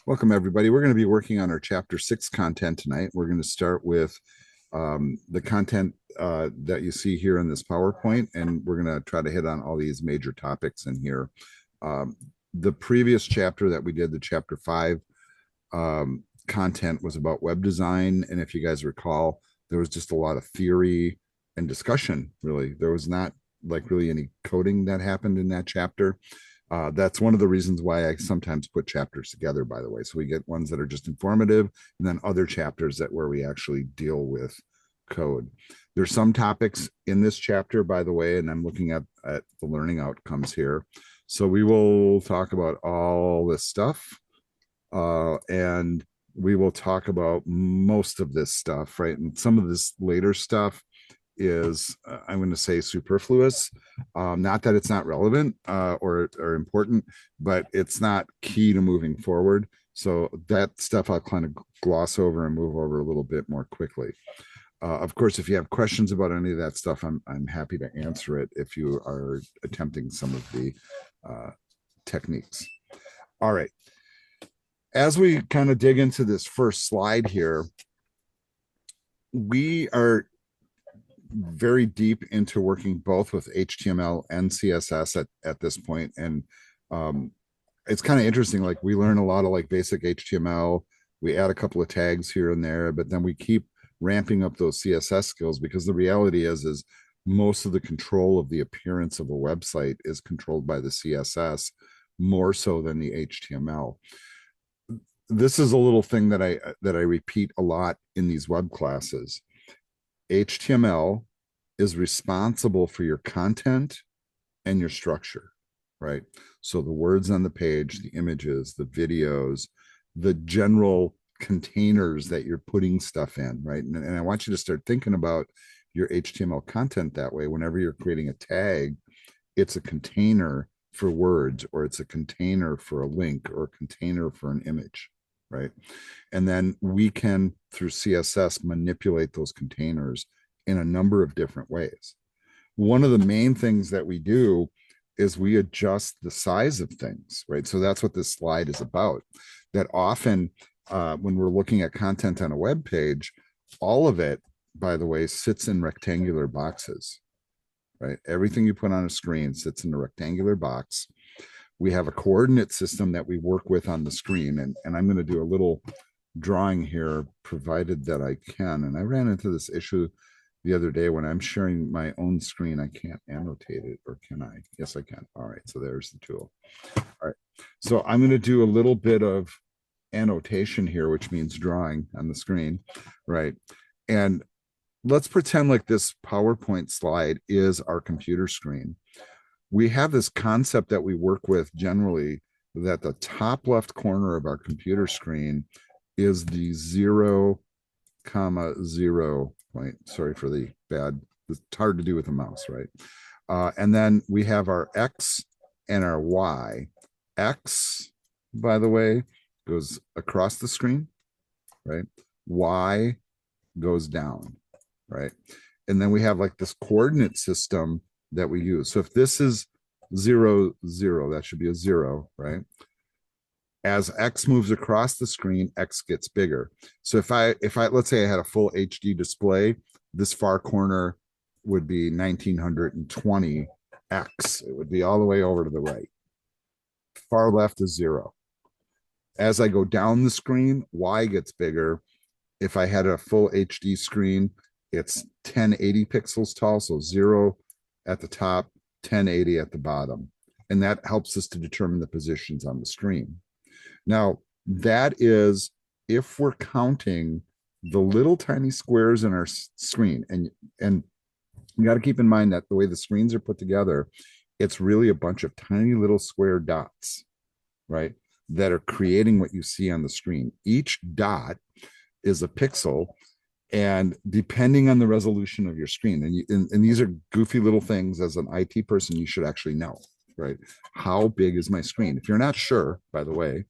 Welcome, everybody. We're going to be working on our Chapter 6 content tonight. We're going to start with the content that you see here in this PowerPoint, and we're going to try to hit on all these major topics in here. The previous chapter that we did, the Chapter 5 content, was about web design. And if you guys recall, there was just a lot of theory and discussion, really. There was not like really any coding that happened in that chapter. That's one of the reasons why I sometimes put chapters together, by the way. So we get ones that are just informative and then other chapters that where we actually deal with code. There's some topics in this chapter, by the way, and I'm looking at the learning outcomes here. So we will talk about all this stuff and we will talk about most of this stuff, right? And some of this later stuff is I'm going to say superfluous. Not that it's not relevant or important, but it's not key to moving forward. So that stuff I'll kind of gloss over and move over a little bit more quickly. Of course, if you have questions about any of that stuff, I'm happy to answer it if you are attempting some of the techniques. All right. As we kind of dig into this first slide here, we are very deep into working both with HTML and CSS at this point. And it's kind of interesting. Like we learn a lot of like basic HTML, we add a couple of tags here and there, but then we keep ramping up those CSS skills because the reality is most of the control of the appearance of a website is controlled by the CSS more so than the HTML. This is a little thing that I repeat a lot in these web classes. HTML is responsible for your content and your structure, right? So the words on the page, the images, the videos, the general containers that you're putting stuff in, right? And I want you to start thinking about your HTML content that way. Whenever you're creating a tag, it's a container for words, or it's a container for a link, or a container for an image, right? And then we can, through CSS, manipulate those containers in a number of different ways. One of the main things that we do is we adjust the size of things, right? So that's what this slide is about. That often, when we're looking at content on a web page, all of it, by the way, sits in rectangular boxes, right? Everything you put on a screen sits in a rectangular box. We have a coordinate system that we work with on the screen. And I'm going to do a little drawing here, provided that I can. And I ran into this issue the other day when I'm sharing my own screen. I can't annotate it, or can I? Yes, I can. All right. So there's the tool. All right. So I'm going to do a little bit of annotation here, which means drawing on the screen, right? And let's pretend like this PowerPoint slide is our computer screen. We have this concept that we work with generally, that the top left corner of our computer screen is the 0, 0 point. Sorry for the bad, it's hard to do with a mouse, right? And then we have our X and our Y. X, by the way, goes across the screen, right? Y goes down, right? And then we have like this coordinate system that we use. So if this is 0, 0, that should be a 0, right? As X moves across the screen, X gets bigger. So if I let's say I had a full HD display, this far corner would be 1920 X. It would be all the way over to the right. Far left is 0. As I go down the screen, Y gets bigger. If I had a full HD screen, it's 1080 pixels tall, so 0 at the top, 1080 at the bottom. And that helps us to determine the positions on the screen. Now, that is if we're counting the little tiny squares in our screen. And you got to keep in mind that the way the screens are put together, it's really a bunch of tiny little square dots, right, that are creating what you see on the screen. Each dot is a pixel, and depending on the resolution of your screen, and these are goofy little things, as an IT person, you should actually know, right? How big is my screen? If you're not sure, by the way,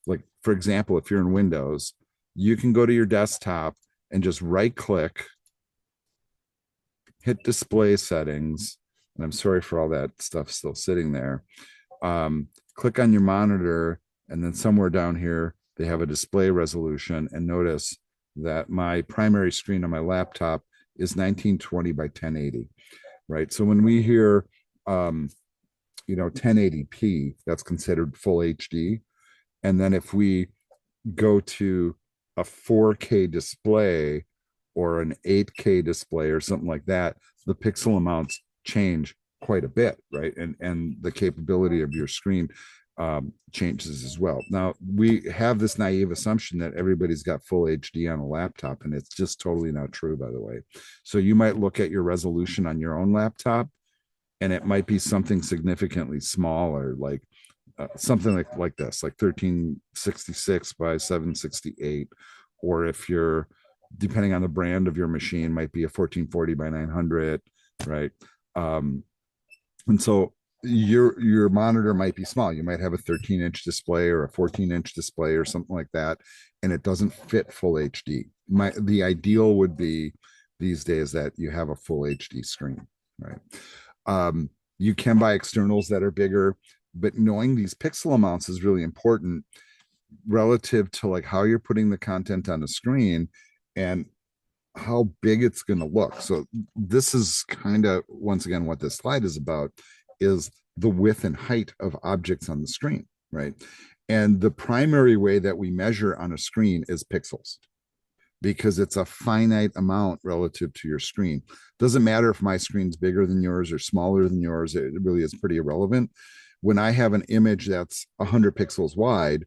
like for example, if you're in Windows, you can go to your desktop and just right click, hit display settings. And I'm sorry for all that stuff still sitting there. Click on your monitor And then somewhere down here, they have a display resolution. And notice that my primary screen on my laptop is 1920 by 1080, right? So when we hear, 1080p, that's considered full HD. And then if we go to a 4K display or an 8K display or something like that, the pixel amounts change quite a bit, right? And the capability of your screen changes as well. Now, we have this naive assumption that everybody's got full HD on a laptop, and it's just totally not true, by the way. So you might look at your resolution on your own laptop, and it might be something significantly smaller, like something like this, like 1366 by 768, or if you're, depending on the brand of your machine, might be a 1440 by 900, right? And so your monitor might be small. You might have a 13-inch display or a 14-inch display or something like that, and it doesn't fit full HD. The ideal would be these days that you have a full HD screen, right? You can buy externals that are bigger, but knowing these pixel amounts is really important relative to like how you're putting the content on the screen and how big it's going to look. So this is kind of, once again, what this slide is about, is the width and height of objects on the screen, right? And the primary way that we measure on a screen is pixels, because it's a finite amount relative to your screen. Doesn't matter if my screen's bigger than yours or smaller than yours, it really is pretty irrelevant. When I have an image that's 100 pixels wide,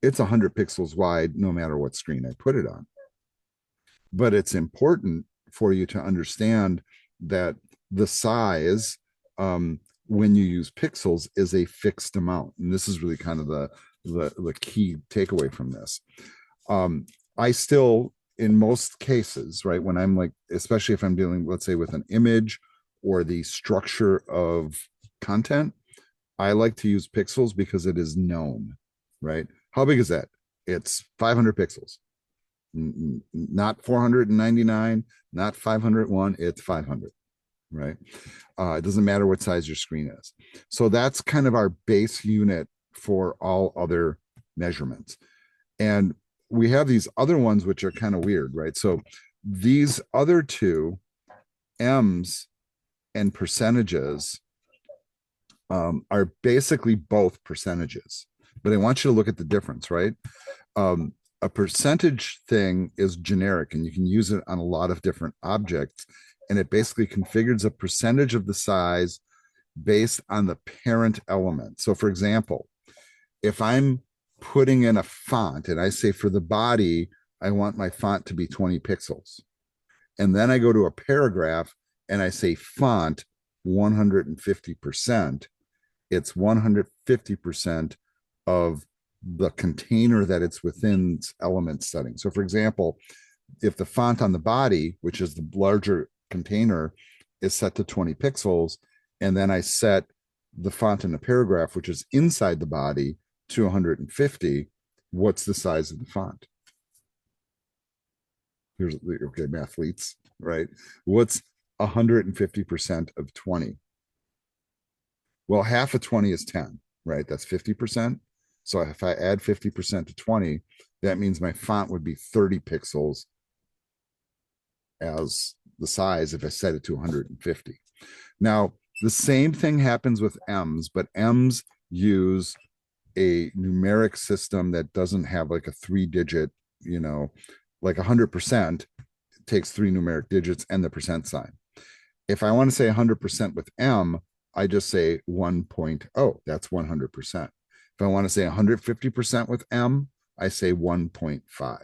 it's 100 pixels wide no matter what screen I put it on. But it's important for you to understand that the size, when you use pixels, is a fixed amount. And this is really kind of the key takeaway from this. I still, in most cases, right, when I'm like, especially if I'm dealing, let's say, with an image or the structure of content, I like to use pixels because it is known, right? How big is that? It's 500 pixels, not 499, not 501, it's 500, right? It doesn't matter what size your screen is. So that's kind of our base unit for all other measurements. And we have these other ones which are kind of weird, right? So these other two, M's and percentages, are basically both percentages, but I want you to look at the difference, right? A percentage thing is generic and you can use it on a lot of different objects, and it basically configures a percentage of the size based on the parent element. So for example, if I'm putting in a font and I say for the body, I want my font to be 20 pixels, and then I go to a paragraph and I say font 150%, it's 150% of the container that it's within element setting. So for example, if the font on the body, which is the larger container, is set to 20 pixels, and then I set the font in the paragraph, which is inside the body, to 150, what's the size of the font? Here's, okay, mathletes, right? What's 150% of 20? Well, half of 20 is 10, right? That's 50%. So if I add 50% to 20, that means my font would be 30 pixels as the size if I set it to 150. Now, the same thing happens with M's, but M's use a numeric system that doesn't have like a 3-digit, like 100% takes 3 numeric digits and the percent sign. If I want to say 100% with M, I just say 1.0. That's 100%. If I want to say 150% with M, I say 1.5.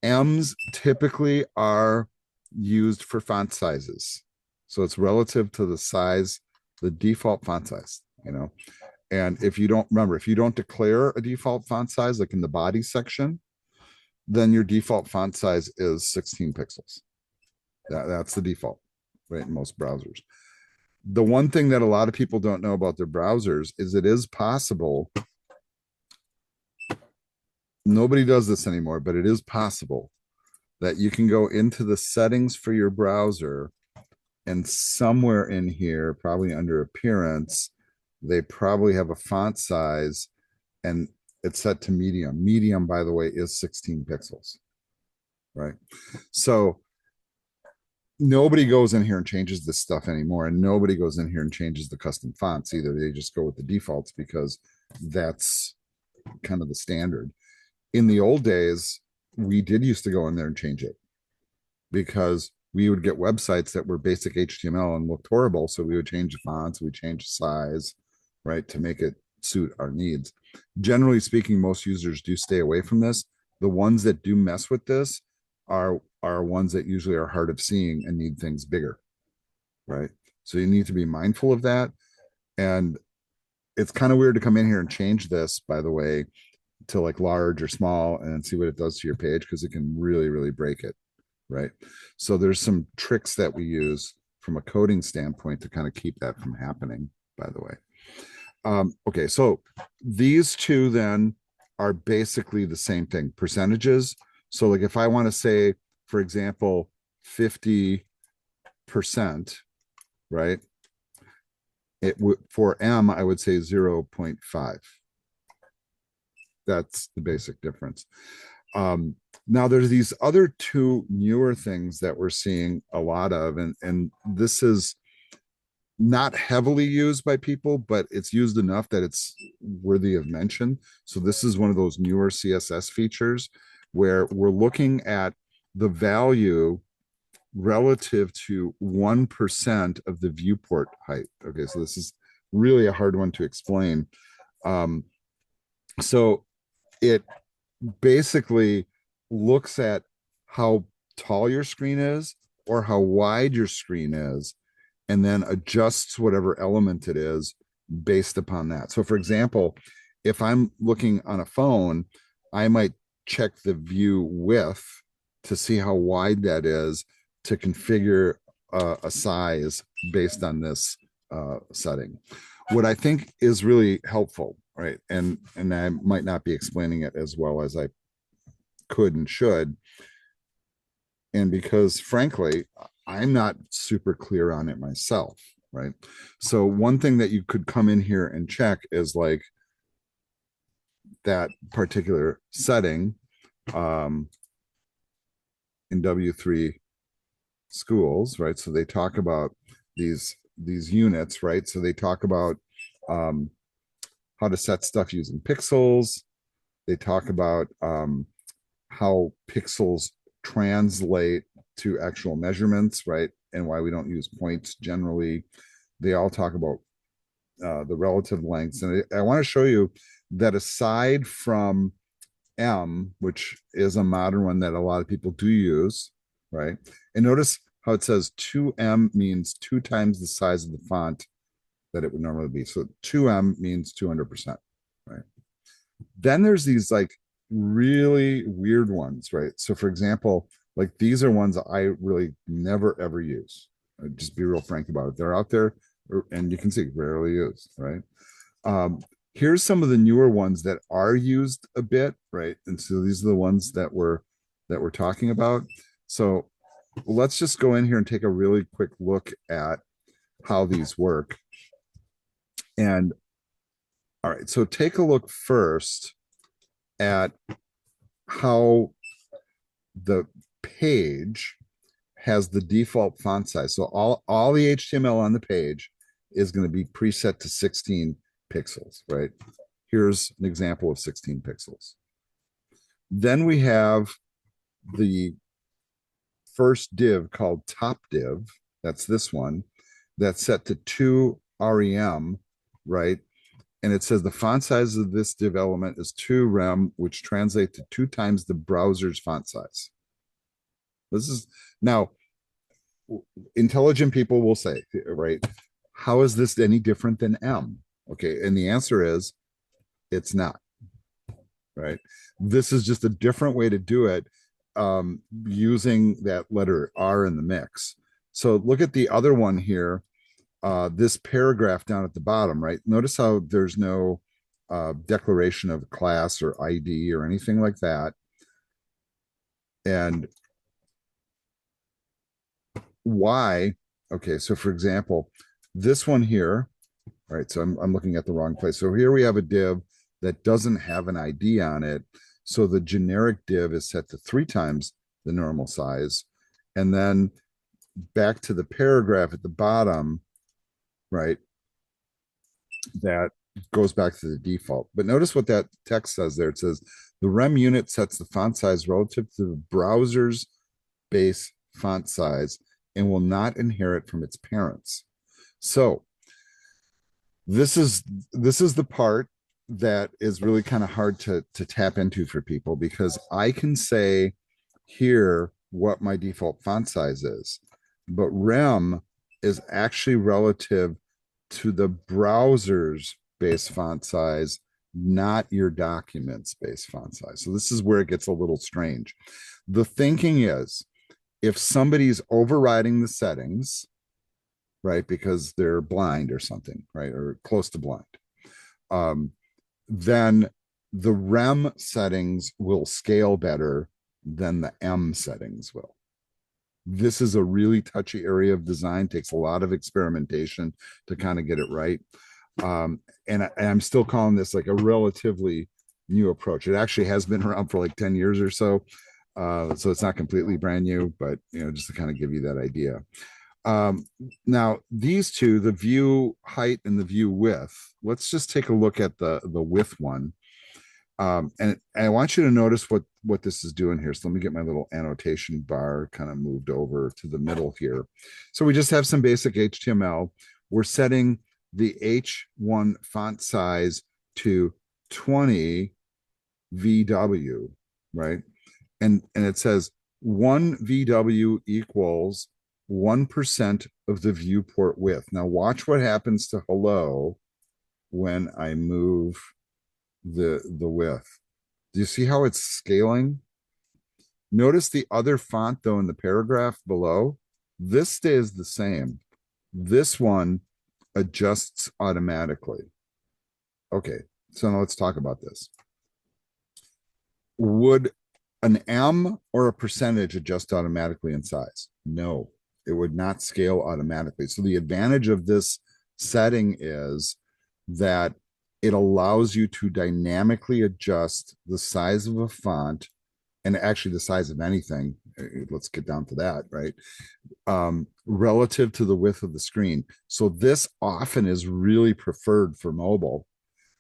M's typically are used for font sizes. So it's relative to the size, the default font size, And if you don't declare a default font size, like in the body section, then your default font size is 16 pixels. That's the default, right, in most browsers. The one thing that a lot of people don't know about their browsers is it is possible. Nobody does this anymore, but it is possible that you can go into the settings for your browser, and somewhere in here, probably under appearance, they probably have a font size, and it's set to medium. Medium, by the way, is 16 pixels, right? So nobody goes in here and changes this stuff anymore, and nobody goes in here and changes the custom fonts either. They just go with the defaults because that's kind of the standard. In the old days, we did used to go in there and change it because we would get websites that were basic HTML and looked horrible. So we would change the fonts, we change the size, right, to make it suit our needs. Generally speaking, most users do stay away from this. The ones that do mess with this are ones that usually are hard of seeing and need things bigger, right? So you need to be mindful of that. And it's kind of weird to come in here and change this, by the way, to like large or small and see what it does to your page, because it can really, really break it, right? So there's some tricks that we use from a coding standpoint to kind of keep that from happening, by the way. Okay, so these two then are basically the same thing, percentages. So like if I want to say, for example, 50%, right? It would, for M, I would say 0.5. That's the basic difference. Now there's these other two newer things that we're seeing a lot of, and this is not heavily used by people, but it's used enough that it's worthy of mention. So this is one of those newer CSS features where we're looking at the value relative to 1% of the viewport height. Okay, so this is really a hard one to explain. So it basically looks at how tall your screen is or how wide your screen is, and then adjusts whatever element it is based upon that. So for example, if I'm looking on a phone, I might check the view width to see how wide that is to configure a size based on this setting. What I think is really helpful, right? And I might not be explaining it as well as I could and should. And because frankly, I'm not super clear on it myself, right? So one thing that you could come in here and check is like that particular setting in W3 schools, right? So they talk about these units, right? So they talk about how to set stuff using pixels. They talk about how pixels translate to actual measurements, right? And why we don't use points generally. They all talk about the relative lengths. And I want to show you that aside from M, which is a modern one that a lot of people do use, right? And notice how it says 2M means 2 times the size of the font that it would normally be. So 2M means 200%, right? Then there's these like really weird ones, right? So for example, like these are ones I really never ever use. I'd just be real frank about it. They're out there and you can see rarely used, right? Here's some of the newer ones that are used a bit, right? And so these are the ones that we're talking about. So let's just go in here and take a really quick look at how these work. And all right, so take a look first at how the page has the default font size. So all the HTML on the page is going to be preset to 16 pixels, right? Here's an example of 16 pixels. Then we have the first div called top div. That's this one. That's set to 2 rem, right? And it says the font size of this div element is 2 rem, which translates to 2 times the browser's font size. This is now intelligent people will say, right? How is this any different than M? Okay, and the answer is it's not, right? This is just a different way to do it using that letter R in the mix. So look at the other one here, this paragraph down at the bottom, right? Notice how there's no declaration of class or ID or anything like that. And why? Okay, so for example, this one here, all right, so I'm looking at the wrong place. So here we have a div that doesn't have an ID on it. So the generic div is set to 3 times the normal size. And then back to the paragraph at the bottom, right? That goes back to the default. But notice what that text says there. It says the rem unit sets the font size relative to the browser's base font size and will not inherit from its parents. So this is the part that is really kind of hard to tap into for people, because I can say here what my default font size is, but rem is actually relative to the browser's base font size, not your document's base font size. So this is where it gets a little strange. The thinking is, if somebody's overriding the settings, right, because they're blind or something, right, or close to blind, then the rem settings will scale better than the M settings will. This is a really touchy area of design, takes a lot of experimentation to kind of get it right. And I'm still calling this like a relatively new approach. It actually has been around for like 10 years or so. So it's not completely brand new, but just to kind of give you that idea. Now these two, the view height and the view width, let's just take a look at the width one. And I want you to notice what this is doing here. So let me get my little annotation bar kind of moved over to the middle here. So we just have some basic HTML. We're setting the H1 font size to 20 VW, right? And it says 1 VW equals 1% of the viewport width. Now watch what happens to hello when I move the width. Do you see how it's scaling? Notice the other font though in the paragraph below. This stays the same. This one adjusts automatically. Okay, so now let's talk about this. Would an M or a percentage adjust automatically in size? No, it would not scale automatically. So the advantage of this setting is that it allows you to dynamically adjust the size of a font, and actually the size of anything. Let's get down to that, right? Relative to the width of the screen. So this often is really preferred for mobile,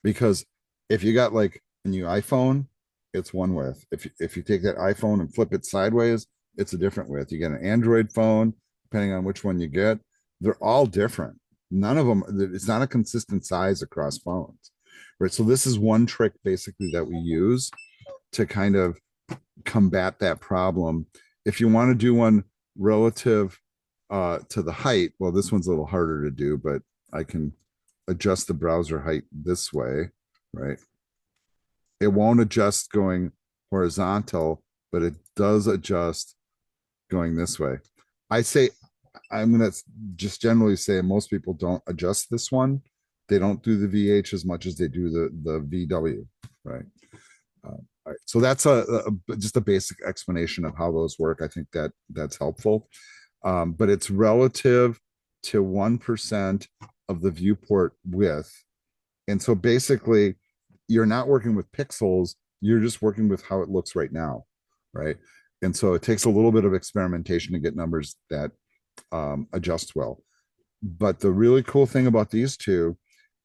because if you got like a new iPhone, it's one width. If you take that iPhone and flip it sideways, it's a different width. You get an Android phone, depending on which one you get, they're all different. None of them, it's not a consistent size across phones, right? So this is one trick basically that we use to kind of combat that problem. If you want to do one relative to the height, well, this one's a little harder to do, but I can adjust the browser height this way, right? It won't adjust going horizontal, but it does adjust going this way. I'm going to just generally say most people don't adjust this one. They don't do the VH as much as they do the VW, right? All right. So that's just a basic explanation of how those work. I think that's helpful. But it's relative to 1% of the viewport width. And so basically, you're not working with pixels, you're just working with how it looks right now, right? And so it takes a little bit of experimentation to get numbers that adjust well. But the really cool thing about these two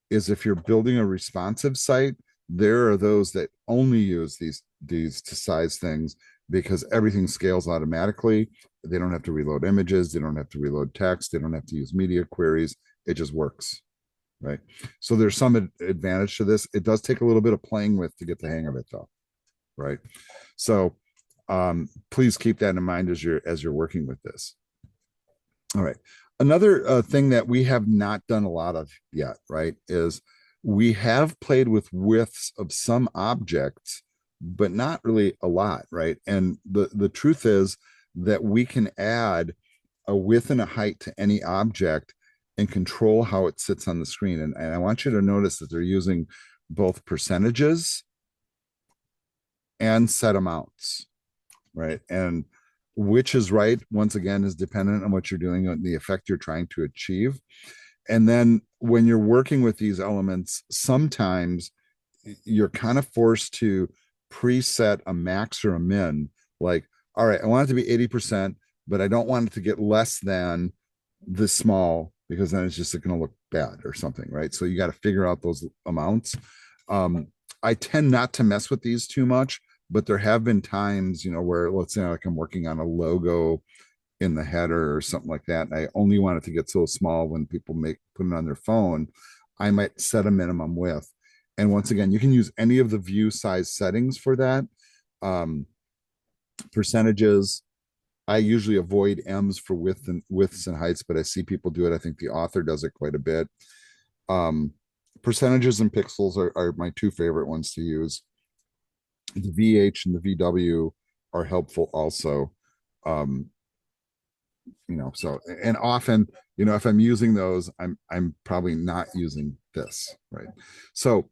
is if you're building a responsive site, there are those that only use these to size things, because everything scales automatically. They don't have to reload images, they don't have to reload text, they don't have to use media queries. It just works, right? So there's some advantage to this. It does take a little bit of playing with to get the hang of it though, right? So please keep that in mind as you're working with this. All right. Another thing that we have not done a lot of yet, right, is we have played with widths of some objects, but not really a lot, right? And the truth is that we can add a width and a height to any object and control how it sits on the screen. And I want you to notice that they're using both percentages and set amounts, right? And which is right, once again, is dependent on what you're doing, on the effect you're trying to achieve. And then when you're working with these elements, sometimes you're kind of forced to preset a max or a min. Like, all right, I want it to be 80%, but I don't want it to get less than this small because then it's just going to look bad or something, right? So you got to figure out those amounts. I tend not to mess with these too much, but there have been times, where let's say like I'm working on a logo in the header or something like that, and I only want it to get so small when people put it on their phone, I might set a minimum width. And once again, you can use any of the view size settings for that. Percentages, I usually avoid M's for widths and heights, but I see people do it. I think the author does it quite a bit. Percentages and pixels are my two favorite ones to use. The VH and the VW are helpful also. So, and often, if I'm using those, I'm probably not using this, right? So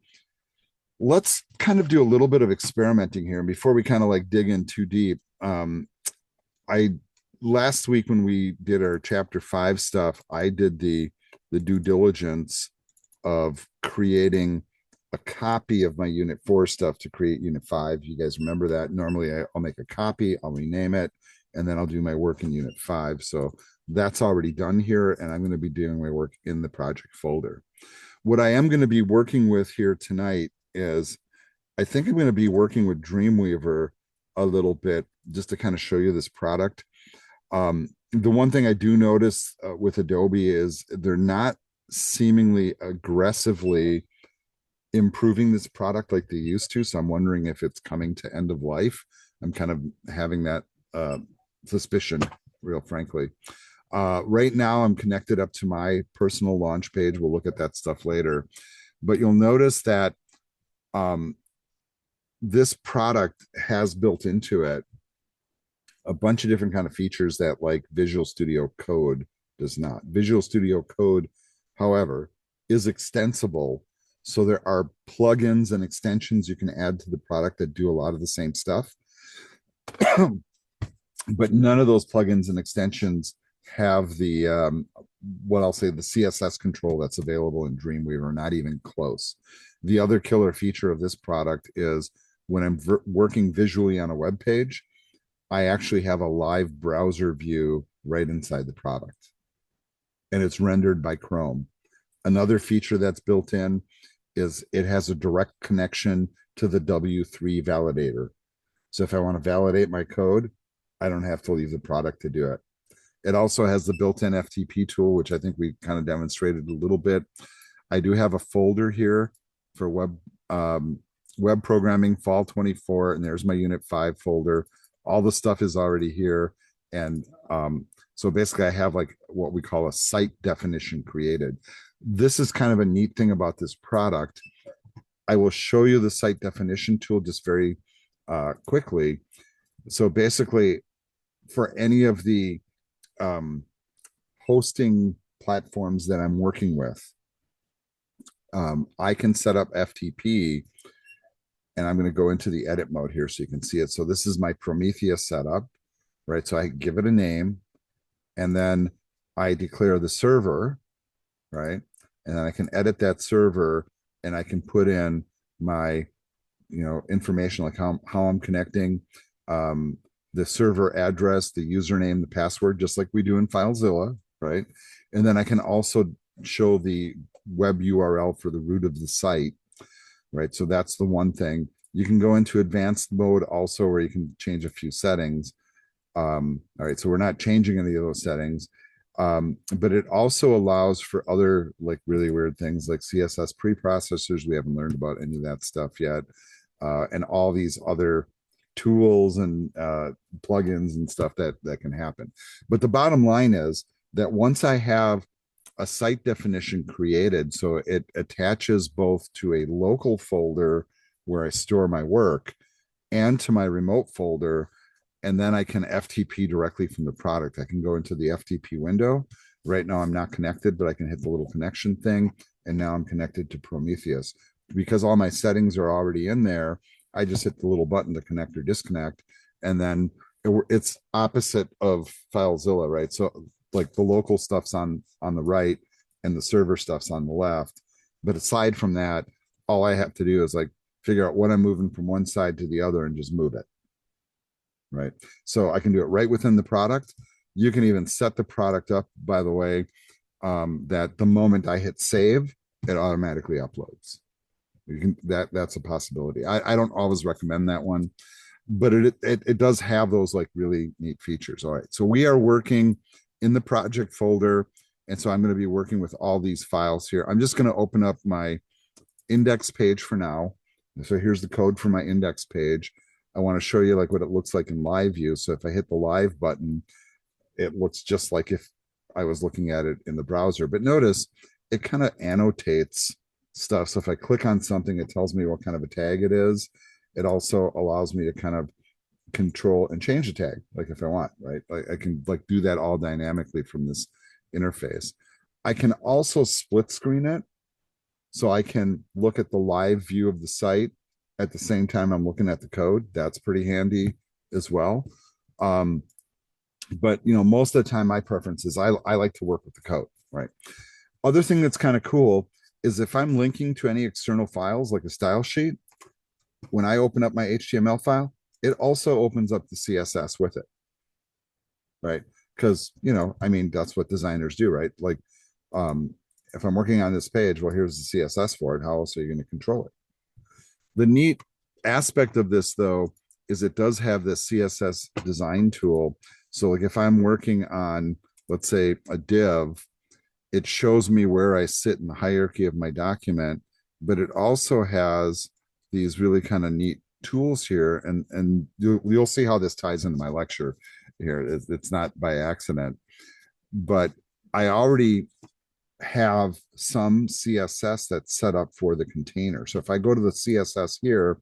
let's kind of do a little bit of experimenting here. And before we kind of like dig in too deep, I last week when we did our chapter 5 stuff, I did the due diligence of creating a copy of my unit 4 stuff to create unit 5. You guys remember that? Normally I'll make a copy, I'll rename it, and then I'll do my work in unit 5. So that's already done here, and I'm going to be doing my work in the project folder. What I am going to be working with here tonight is, I think I'm going to be working with Dreamweaver a little bit just to kind of show you this product. The one thing I do notice with Adobe is they're not seemingly aggressively improving this product like they used to. So I'm wondering if it's coming to end of life. I'm kind of having that suspicion, real frankly. Right now I'm connected up to my personal launch page. We'll look at that stuff later, but you'll notice that this product has built into it a bunch of different kind of features that like Visual Studio Code does not. Visual Studio Code, however, is extensible. So there are plugins and extensions you can add to the product that do a lot of the same stuff. But none of those plugins and extensions have the what I'll say the CSS control that's available in Dreamweaver, not even close. The other killer feature of this product is when I'm working visually on a web page, I actually have a live browser view right inside the product, and it's rendered by Chrome. Another feature that's built in is it has a direct connection to the W3 validator. So if I want to validate my code, I don't have to leave the product to do it. It also has the built-in FTP tool, which I think we kind of demonstrated a little bit. I do have a folder here for web programming fall 24, and there's my unit 5 folder. All the stuff is already here. And so basically I have like what we call a site definition created. This is kind of a neat thing about this product. I will show you the site definition tool just very quickly. So basically for any of the hosting platforms that I'm working with, I can set up FTP, and I'm going to go into the edit mode here so you can see it. So this is my Prometheus setup, right? So I give it a name, and then I declare the server, right? And then I can edit that server, and I can put in my, information like how I'm connecting, the server address, the username, the password, just like we do in FileZilla, right? And then I can also show the web URL for the root of the site, right? So that's the one thing. You can go into advanced mode also, where you can change a few settings. All right, so we're not changing any of those settings, but it also allows for other like really weird things like CSS preprocessors. We haven't learned about any of that stuff yet, and all these other tools and plugins and stuff that can happen. But the bottom line is that once I have a site definition created, so it attaches both to a local folder where I store my work and to my remote folder, and then I can FTP directly from the product. I can go into the FTP window. Right now I'm not connected, but I can hit the little connection thing, and now I'm connected to Prometheus. Because all my settings are already in there, I just hit the little button to connect or disconnect, and then it's opposite of FileZilla, right? So like the local stuff's on the right and the server stuff's on the left. But aside from that, all I have to do is like figure out what I'm moving from one side to the other and just move it. Right. So I can do it right within the product. You can even set the product up, by the way, that the moment I hit save, it automatically uploads. You can that's a possibility. I don't always recommend that one, but it does have those like really neat features. All right. So we are working in the project folder. And so I'm going to be working with all these files here. I'm just going to open up my index page for now. So here's the code for my index page. I want to show you like what it looks like in live view. So if I hit the live button, it looks just like if I was looking at it in the browser. But notice it kind of annotates stuff. So if I click on something, it tells me what kind of a tag it is. It also allows me to kind of control and change the tag, like if I want, right? Like I can like do that all dynamically from this interface. I can also split screen it. So I can look at the live view of the site at the same time I'm looking at the code. That's pretty handy as well. But most of the time my preference is I like to work with the code, right? Other thing that's kind of cool is if I'm linking to any external files like a style sheet, when I open up my HTML file, it also opens up the CSS with it, right? Because I mean that's what designers do, right? Like if I'm working on this page, well, here's the CSS for it. How else are you going to control it? The neat aspect of this, though, is it does have this CSS design tool. So like if I'm working on, let's say, a div, it shows me where I sit in the hierarchy of my document, but it also has these really kind of neat tools here. And you'll see how this ties into my lecture here. It's not by accident, but I already have some CSS that's set up for the container. So if I go to the CSS here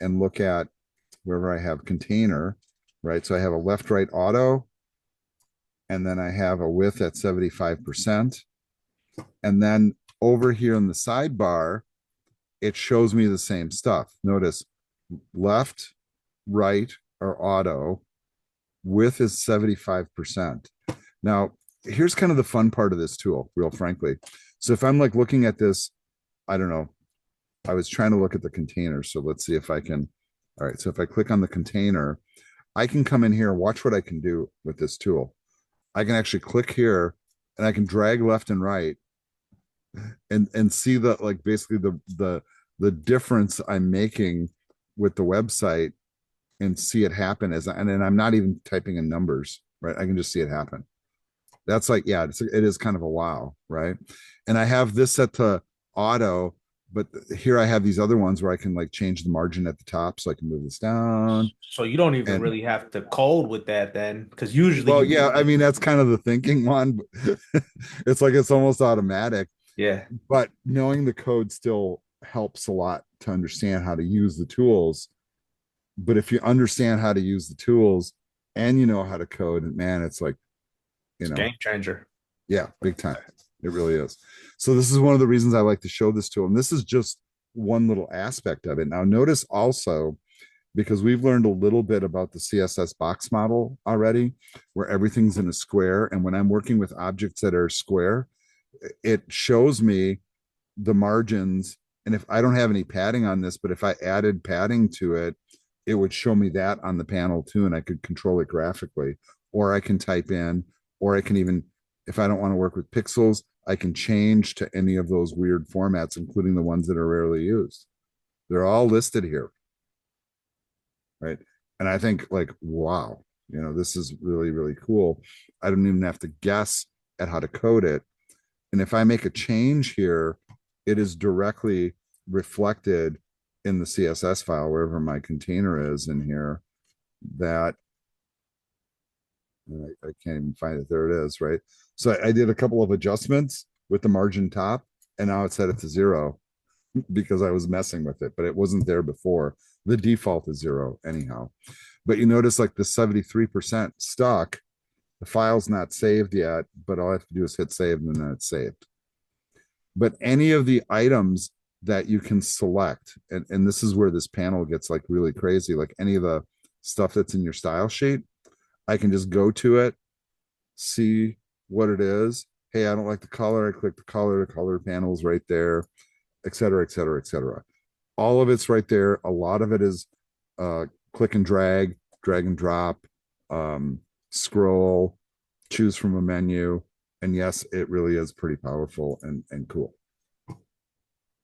and look at wherever I have container, right? So I have a left, right auto, and then I have a width at 75%. And then over here in the sidebar, it shows me the same stuff. Notice left, right are auto, width is 75%. Now, here's kind of the fun part of this tool, real frankly. So if I'm like looking at this, I don't know, I was trying to look at the container. So let's see if I can. All right. So if I click on the container, I can come in here and watch what I can do with this tool. I can actually click here and I can drag left and right and see that like basically the difference I'm making with the website and see it happen and then I'm not even typing in numbers, right? I can just see it happen. That's like, yeah, it is kind of a wow, right? And I have this set to auto, but here I have these other ones where I can like change the margin at the top so I can move this down. So you don't even And really have to code with that then, because usually well, you yeah, I do. mean, that's kind of the thinking one. It's like it's almost automatic, Yeah. but knowing the code still helps a lot to understand how to use the tools. But if you understand how to use the tools and you know how to code, man, it's like, you It's a know, game changer. yeah, big time. It really is. So this is one of the reasons I like to show this to them. This is just one little aspect of it. Now, notice also, because we've learned a little bit about the CSS box model already, where everything's in a square. And when I'm working with objects that are square, it shows me the margins. And if I don't have any padding on this, but if I added padding to it, it would show me that on the panel too. And I could control it graphically, or I can type in, or I can even, if I don't want to work with pixels, I can change to any of those weird formats, including the ones that are rarely used. They're all listed here, right? And I think like, wow, this is really, really cool. I don't even have to guess at how to code it. And if I make a change here, it is directly reflected in the CSS file, wherever my container is in here, that I can't even find it. There it is, right? So I did a couple of adjustments with the margin top, and now it set it to 0 because I was messing with it, but it wasn't there before. The default is 0 anyhow. But you notice like the 73% stuck. The file's not saved yet, but all I have to do is hit save and then it's saved. But any of the items that you can select, and this is where this panel gets like really crazy, like any of the stuff that's in your style sheet, I can just go to it, see what it is. Hey, I don't like the color. I click the color panel's right there, et cetera, et cetera, et cetera. all of it's right there. A lot of it is click and drag and drop, scroll, choose from a menu. And yes, it really is pretty powerful and cool.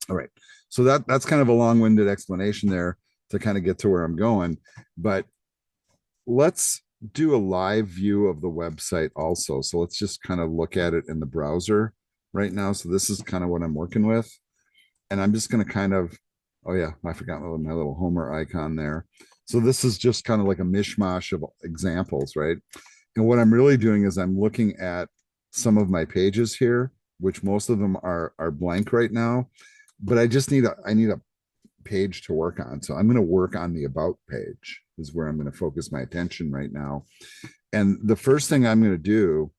All right. So that's kind of a long-winded explanation there to kind of get to where I'm going. But let's do a live view of the website also. So let's just kind of look at it in the browser right now. So this is kind of what I'm working with. And I'm just going to kind of, oh yeah, I forgot my little Homer icon there. So this is just kind of like a mishmash of examples, right? And what I'm really doing is I'm looking at some of my pages here, which most of them are blank right now, but I just need a page to work on. So I'm going to work on the about page is where I'm going to focus my attention right now. And the first thing I'm going to do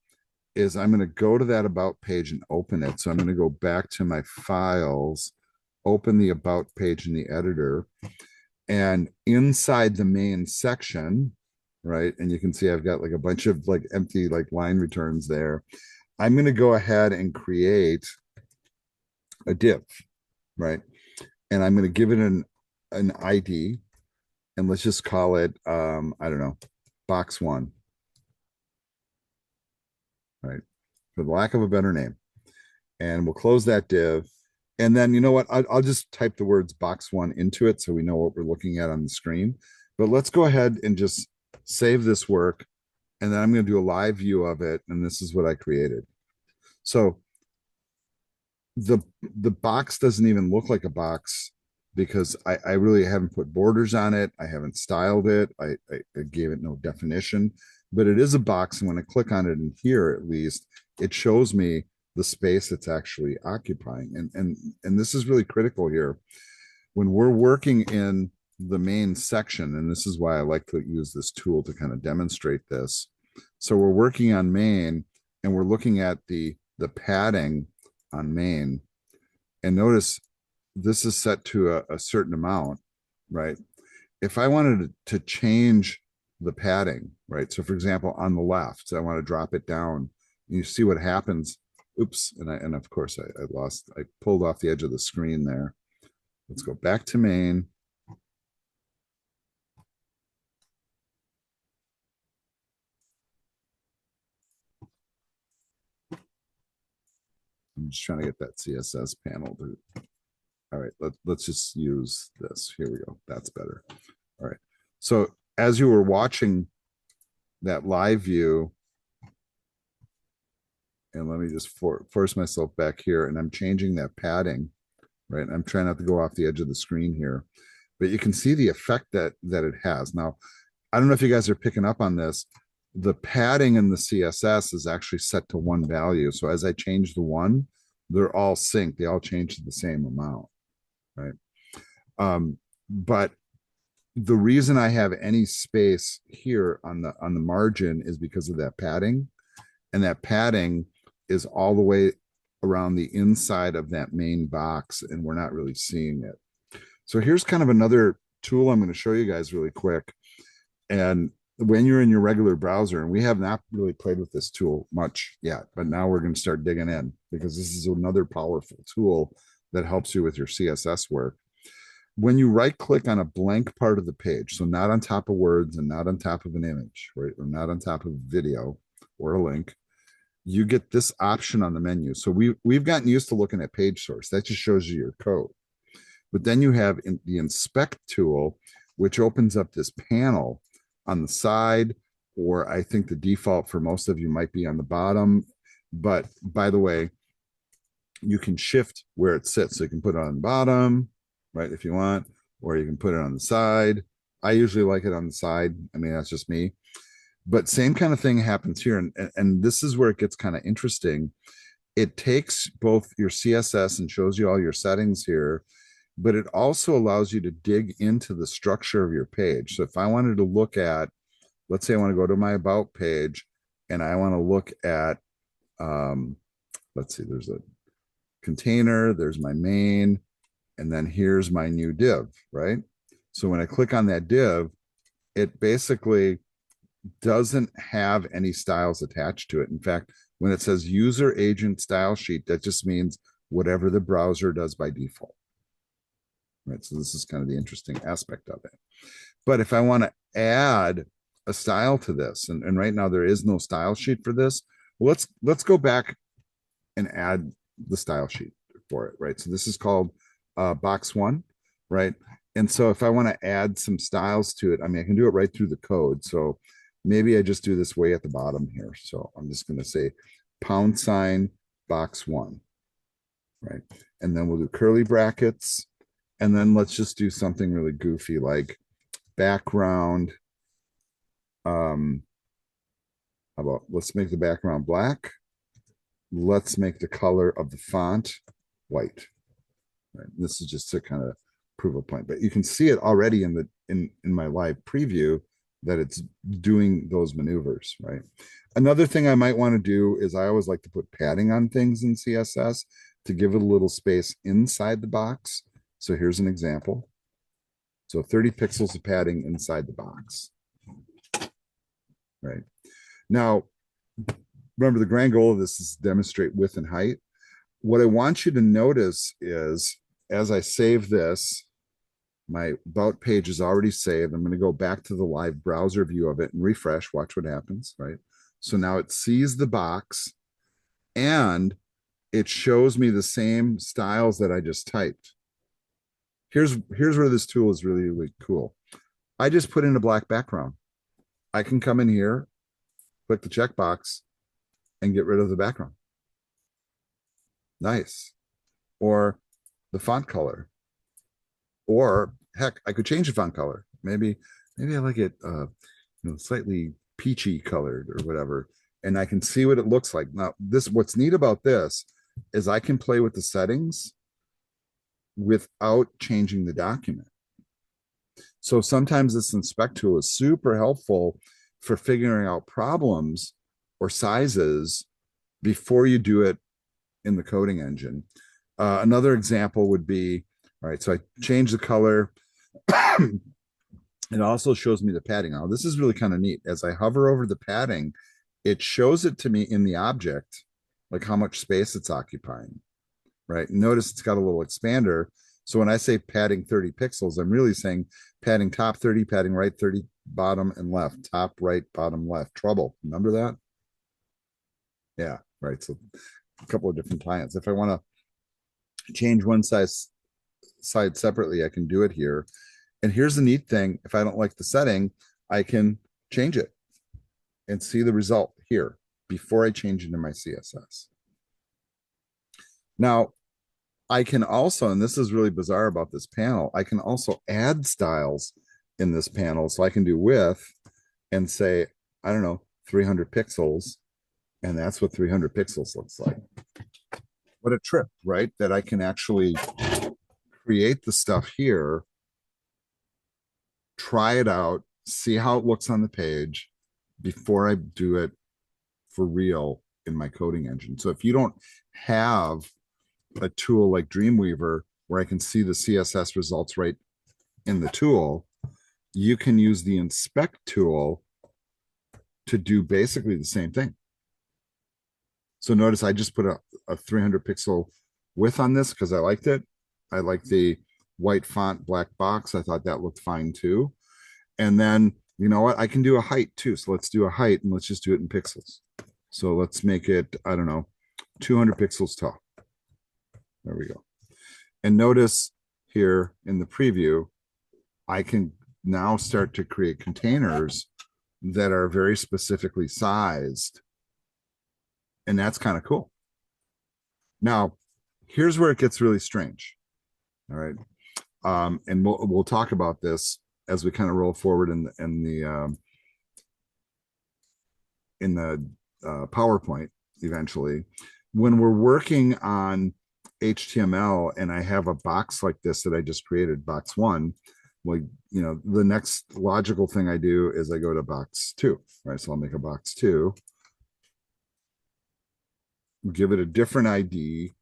is I'm going to go to that about page and open it. So I'm going to go back to my files, open the about page in the editor, and inside the main section, right? And you can see I've got like a bunch of like empty like line returns there. I'm going to go ahead and create a div, right? And I'm going to give it an ID, and let's just call it I don't know, box one, right? For the lack of a better name. And we'll close that div. And then you know what? I'll just type the words box one into it so we know what we're looking at on the screen. But let's go ahead and just save this work. And then I'm going to do a live view of it. And this is what I created. So the box doesn't even look like a box because I really haven't put borders on it. I haven't styled it. I gave it no definition, but it is a box. And when I click on it in here, at least, it shows me the space it's actually occupying. And this is really critical here. When we're working in the main section, and this is why I like to use this tool to kind of demonstrate this. So we're working on main and we're looking at the padding on main. And notice this is set to a certain amount, right? If I wanted to change the padding, right? So for example, on the left, so I want to drop it down. You see what happens. Oops. And of course I pulled off the edge of the screen there. Let's go back to main. I'm just trying to get that CSS panel to, all right, let's just use this. Here we go. That's better. All right. So as you were watching that live view, and let me just force myself back here, and I'm changing that padding, right? I'm trying not to go off the edge of the screen here, but you can see the effect that it has. Now, I don't know if you guys are picking up on this. The padding in the CSS is actually set to one value. So as I change the one, they're all synced. They all change to the same amount, right? But the reason I have any space here on the margin is because of that padding, and that padding is all the way around the inside of that main box, and we're not really seeing it. So here's kind of another tool I'm going to show you guys really quick. And when you're in your regular browser, and we have not really played with this tool much yet, but now we're going to start digging in because this is another powerful tool that helps you with your CSS work. When you right click on a blank part of the page, so not on top of words and not on top of an image, right, or not on top of a video or a link, you get this option on the menu. So we've gotten used to looking at page source. That just shows you your code. But then you have the inspect tool, which opens up this panel on the side, or I think the default for most of you might be on the bottom. But by the way, you can shift where it sits. So you can put it on the bottom, right, if you want, or you can put it on the side. I usually like it on the side. I mean, that's just me. But same kind of thing happens here. And this is where it gets kind of interesting. It takes both your CSS and shows you all your settings here, but it also allows you to dig into the structure of your page. So if I wanted to look at, let's say I want to go to my about page and I want to look at, let's see, there's a container, there's my main, and then here's my new div, right? So when I click on that div, it basically doesn't have any styles attached to it. In fact, when it says user agent style sheet, that just means whatever the browser does by default. right? So this is kind of the interesting aspect of it. But if I want to add a style to this, and right now there is no style sheet for this, well, let's go back and add the style sheet for it, right? So this is called box one, right? And so if I want to add some styles to it, I mean, I can do it right through the code. So maybe I just do this way at the bottom here. So I'm just going to say # box one, right? And then we'll do curly brackets. And then let's just do something really goofy like background. How about let's make the background black. Let's make the color of the font white. Right? This is just to kind of prove a point, but you can see it already in the in my live preview that it's doing those maneuvers, right? Another thing I might want to do is I always like to put padding on things in CSS to give it a little space inside the box. So here's an example. So 30 pixels of padding inside the box, right? Now, remember the grand goal of this is to demonstrate width and height. What I want you to notice is as I save this, my about page is already saved. I'm going to go back to the live browser view of it and refresh, watch what happens, right? So now it sees the box and it shows me the same styles that I just typed. Here's where this tool is really, really cool. I just put in a black background. I can come in here, click the checkbox, and get rid of the background. Nice. Or the font color. Or heck, I could change the font color. Maybe I like it slightly peachy colored or whatever. And I can see what it looks like. Now, what's neat about this is I can play with the settings without changing the document. So sometimes this inspect tool is super helpful for figuring out problems or sizes before you do it in the coding engine. Another example would be, all right, so I change the color. It also shows me the padding. Now, this is really kind of neat. As I hover over the padding, it shows it to me in the object, like how much space it's occupying, right? Notice it's got a little expander. So when I say padding 30 pixels, I'm really saying padding top 30, padding right 30, bottom and left, top, right, bottom, left, trouble. Remember that? Yeah, right. So a couple of different clients. If I want to change one side separately, I can do it here. And here's the neat thing. If I don't like the setting, I can change it and see the result here before I change it in my CSS. Now, I can also, and this is really bizarre about this panel, I can also add styles in this panel. So I can do width and say, I don't know, 300 pixels. And that's what 300 pixels looks like. What a trip, right? That I can actually create the stuff here, try it out, see how it looks on the page before I do it for real in my coding engine. So if you don't have a tool like Dreamweaver where I can see the CSS results right in the tool, you can use the inspect tool to do basically the same thing. So notice I just put a 300 pixel width on this because I liked it. I like the white font, black box. I thought that looked fine too. And then, you know what? I can do a height too. So let's do a height and let's just do it in pixels. So let's make it, I don't know, 200 pixels tall. There we go. And notice here in the preview, I can now start to create containers that are very specifically sized. And that's kind of cool. Now, here's where it gets really strange. All right. And we'll talk about this as we kind of roll forward in the PowerPoint eventually. When we're working on HTML and I have a box like this that I just created, box one, well, you know, the next logical thing I do is I go to box two, right? So I'll make a box two, give it a different ID,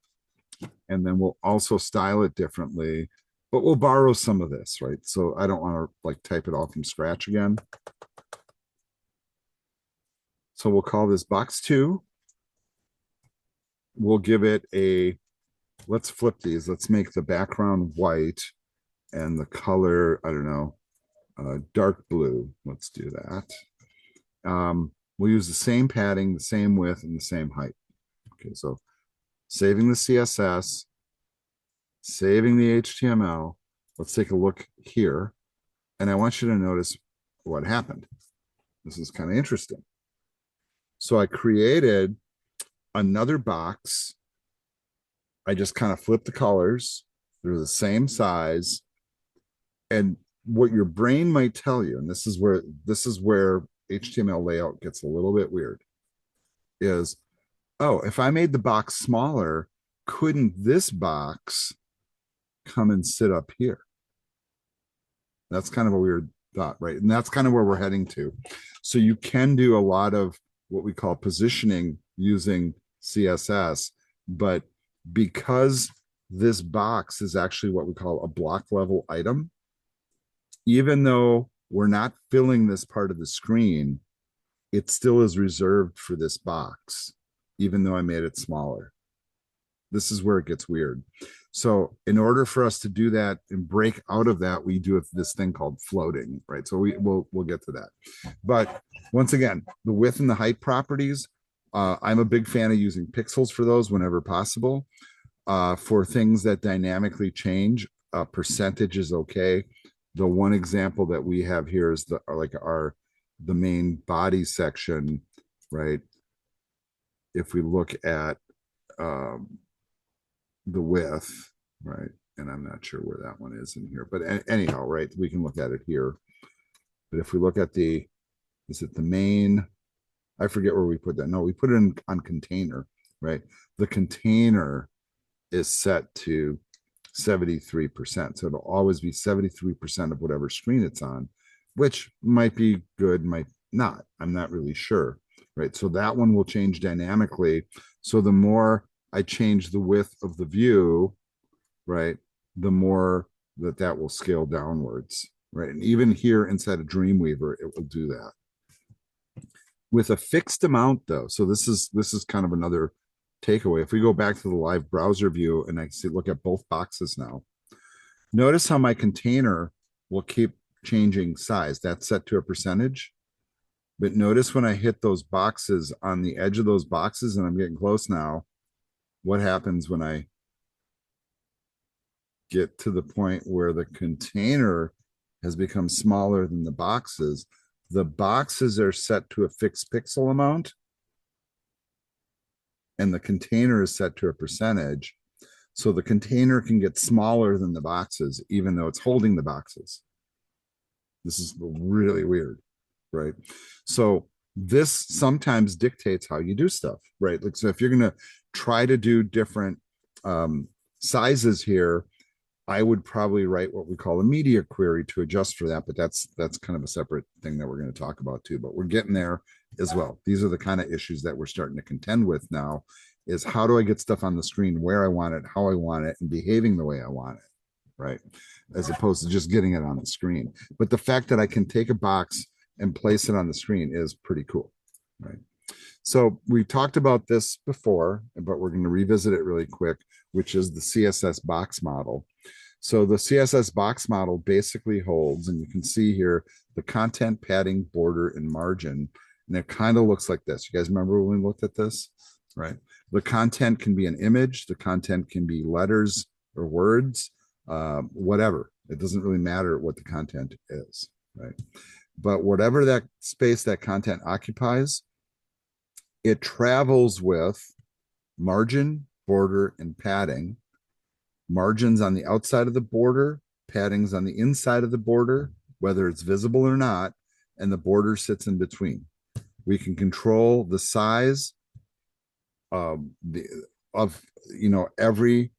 and then we'll also style it differently, but we'll borrow some of this, right? So I don't want to like type it all from scratch again. So we'll call this box two. We'll give it a, let's flip these. Let's make the background white and the color, I don't know, dark blue. Let's do that. We'll use the same padding, the same width, and the same height. Okay, so saving the CSS, saving the HTML. Let's take a look here. And I want you to notice what happened. This is kind of interesting. So I created another box. I just kind of flipped the colors. They're the same size. And what your brain might tell you, and this is where HTML layout gets a little bit weird, is, oh, if I made the box smaller, couldn't this box come and sit up here? That's kind of a weird thought, right? And that's kind of where we're heading to. So you can do a lot of what we call positioning using CSS, but because this box is actually what we call a block level item, even though we're not filling this part of the screen, it still is reserved for this box, even though I made it smaller. This is where it gets weird. So in order for us to do that and break out of that, we do this thing called floating, right? So we'll get to that. But once again, the width and the height properties, I'm a big fan of using pixels for those whenever possible. For things that dynamically change, percentage is okay. The one example that we have here is the main body section, right? If we look at the width, right? And I'm not sure where that one is in here, but anyhow, right? We can look at it here. But if we look at is it the main? I forget where we put that. No, we put it on container, right? The container is set to 73%. So it'll always be 73% of whatever screen it's on, which might be good, might not. I'm not really sure, right? So that one will change dynamically. So the more I change the width of the view, right, the more that will scale downwards, right? And even here inside of Dreamweaver, it will do that. With a fixed amount though, so this is kind of another takeaway. If we go back to the live browser view and I look at both boxes now, notice how my container will keep changing size. That's set to a percentage. But notice when I hit those boxes on the edge of those boxes, and I'm getting close now, what happens when I get to the point where the container has become smaller than the boxes? The boxes are set to a fixed pixel amount and the container is set to a percentage. So the container can get smaller than the boxes, even though it's holding the boxes. This is really weird, right? So this sometimes dictates how you do stuff, right? Like, so if you're going to try to do different sizes here, I would probably write what we call a media query to adjust for that, but that's kind of a separate thing that we're going to talk about too, but we're getting there as well. These are the kind of issues that we're starting to contend with now, is how do I get stuff on the screen where I want it, how I want it, and behaving the way I want it, right? As opposed to just getting it on the screen. But the fact that I can take a box and place it on the screen is pretty cool, right? So we talked about this before, but we're going to revisit it really quick, which is the CSS box model. So the CSS box model basically holds, and you can see here, the content, padding, border, and margin. And it kind of looks like this. You guys remember when we looked at this, right? The content can be an image. The content can be letters or words, whatever. It doesn't really matter what the content is, right? But whatever that space that content occupies, it travels with margin, border, and padding. Margins on the outside of the border, paddings on the inside of the border, whether it's visible or not, and the border sits in between. We can control the size of every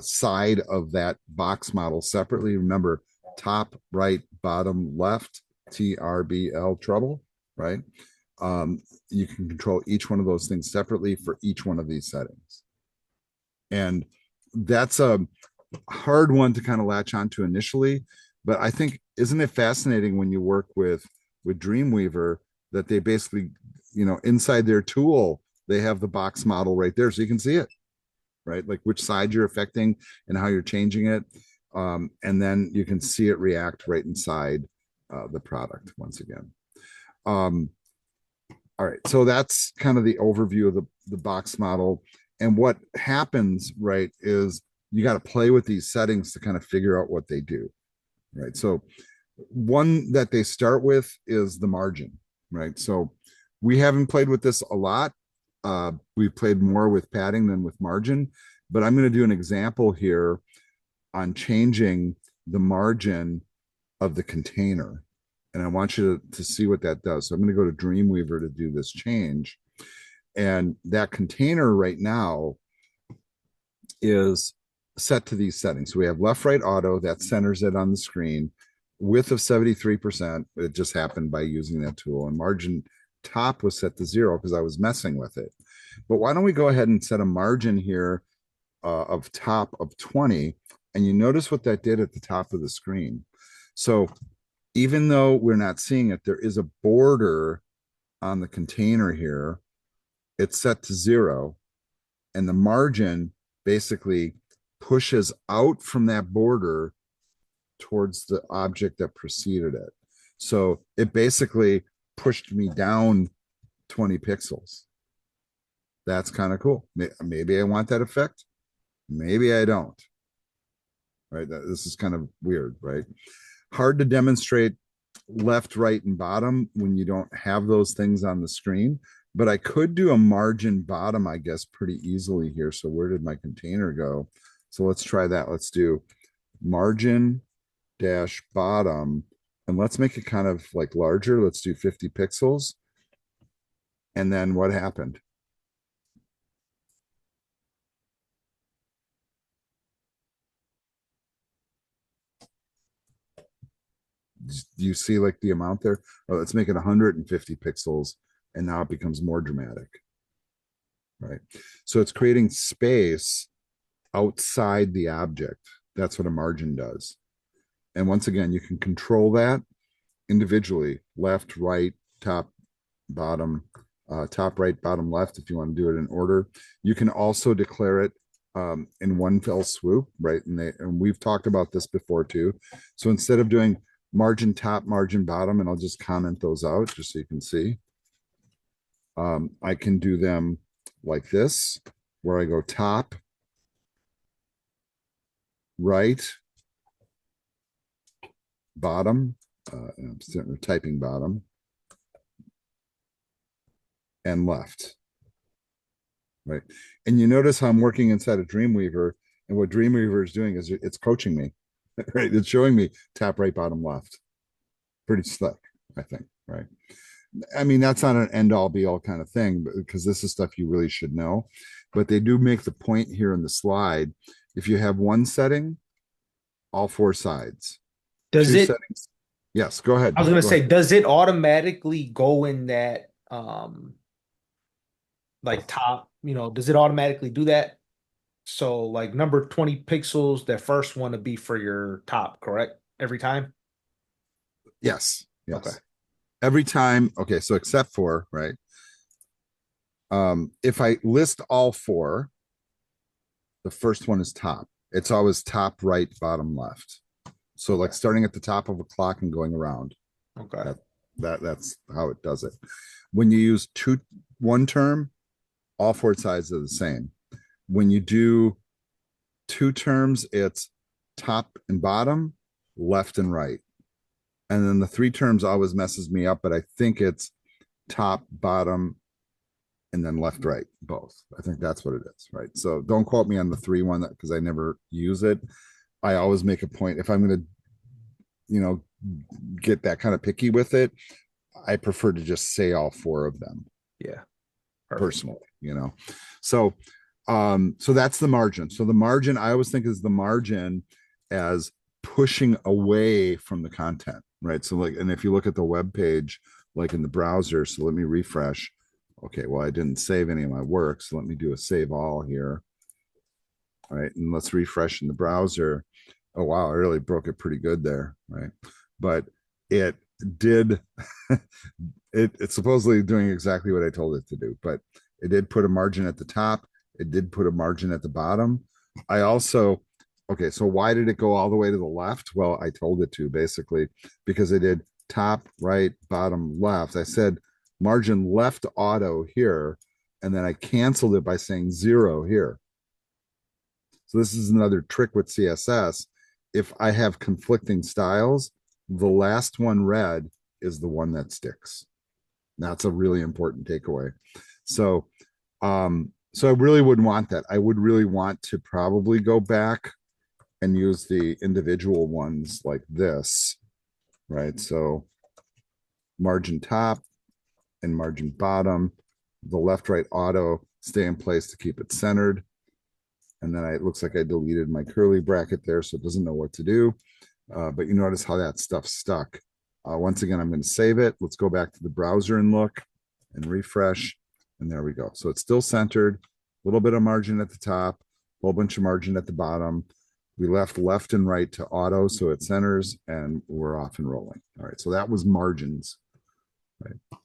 side of that box model separately. Remember, top, right, bottom, left, TRBL, trouble, right? You can control each one of those things separately for each one of these settings. And that's a hard one to kind of latch onto initially, but I think, isn't it fascinating when you work with Dreamweaver that they basically, inside their tool, they have the box model right there so you can see it, right? Like which side you're affecting and how you're changing it. And then you can see it react right inside the product once again. Um, all right, so that's kind of the overview of the box model. And what happens, right, is you got to play with these settings to kind of figure out what they do, right? So one that they start with is the margin, right? So we haven't played with this a lot. We've played more with padding than with margin, but I'm going to do an example here on changing the margin of the container. And I want you to see what that does. So I'm going to go to Dreamweaver to do this change. And that container right now is set to these settings. So we have left, right, auto that centers it on the screen, width of 73%. It just happened by using that tool. And margin top was set to 0 because I was messing with it. But why don't we go ahead and set a margin here of top of 20? And you notice what that did at the top of the screen. So even though we're not seeing it, there is a border on the container here. It's set to 0. And the margin basically pushes out from that border towards the object that preceded it. So it basically pushed me down 20 pixels. That's kind of cool. Maybe I want that effect. Maybe I don't. Right. This is kind of weird, right? Hard to demonstrate left, right, and bottom when you don't have those things on the screen. But I could do a margin bottom, I guess, pretty easily here. So where did my container go? So let's try that. Let's do margin dash bottom. And let's make it kind of like larger. Let's do 50 pixels. And then what happened? Do you see like the amount there? Oh, let's make it 150 pixels. And now it becomes more dramatic. Right. So it's creating space outside the object. That's what a margin does. And once again, you can control that individually, left, right, top, bottom, top, right, bottom, left, if you want to do it in order. You can also declare it in one fell swoop, right? And we've talked about this before too. So instead of doing margin top, margin bottom, and I'll just comment those out just so you can see, I can do them like this, where I go top, right, bottom, I'm typing bottom, and left, right? And you notice how I'm working inside of Dreamweaver, and what Dreamweaver is doing is it's coaching me, right? It's showing me top, right, bottom, left. Pretty slick, I think, right? I mean, that's not an end all be all kind of thing, because this is stuff you really should know. But they do make the point here in the slide. If you have one setting, all four sides. Does Two it, settings. Yes, go ahead. I was gonna Go say, ahead. does it automatically go in that like top, does it automatically do that? So like number 20 pixels, that first one to be for your top, correct? Every time? Yes, Okay. yes. Every time. Okay, so except for, right? If I list all four, the first one is top. It's always top, right, bottom, left. So like starting at the top of a clock and going around. Okay. That's how it does it. When you use one term, all four sides are the same. When you do two terms, it's top and bottom, left and right. And then the three terms always messes me up, but I think it's top, bottom, and then left, right, both. I think that's what it is, right? So don't quote me on the three one because I never use it. I always make a point if I'm going to, get that kind of picky with it. I prefer to just say all four of them. Yeah. Perfect. Personally. So so that's the margin. So the margin I always think is the margin as pushing away from the content, right? So like, and if you look at the web page, like in the browser, so let me refresh. Okay, well, I didn't save any of my work, so let me do a save all here. All right, and let's refresh in the browser. Oh wow, I really broke it pretty good there, right? But it did it's supposedly doing exactly what I told it to do, but it did put a margin at the top. It did put a margin at the bottom. I also Okay, so why did it go all the way to the left? Well, I told it to basically because I did top, right, bottom, left. I said margin left auto here, and then I canceled it by saying 0 here. So this is another trick with CSS. If I have conflicting styles, the last one read is the one that sticks. That's a really important takeaway. So, so I really wouldn't want that. I would really want to probably go back and use the individual ones like this, right? So margin top and margin bottom, the left right auto stay in place to keep it centered. And then it looks like I deleted my curly bracket there, so it doesn't know what to do. But you notice how that stuff stuck. Once again, I'm going to save it. Let's go back to the browser and look and refresh. And there we go. So it's still centered, a little bit of margin at the top, a whole bunch of margin at the bottom. We left and right to auto, so it centers, and we're off and rolling. All right, so that was margins. Right.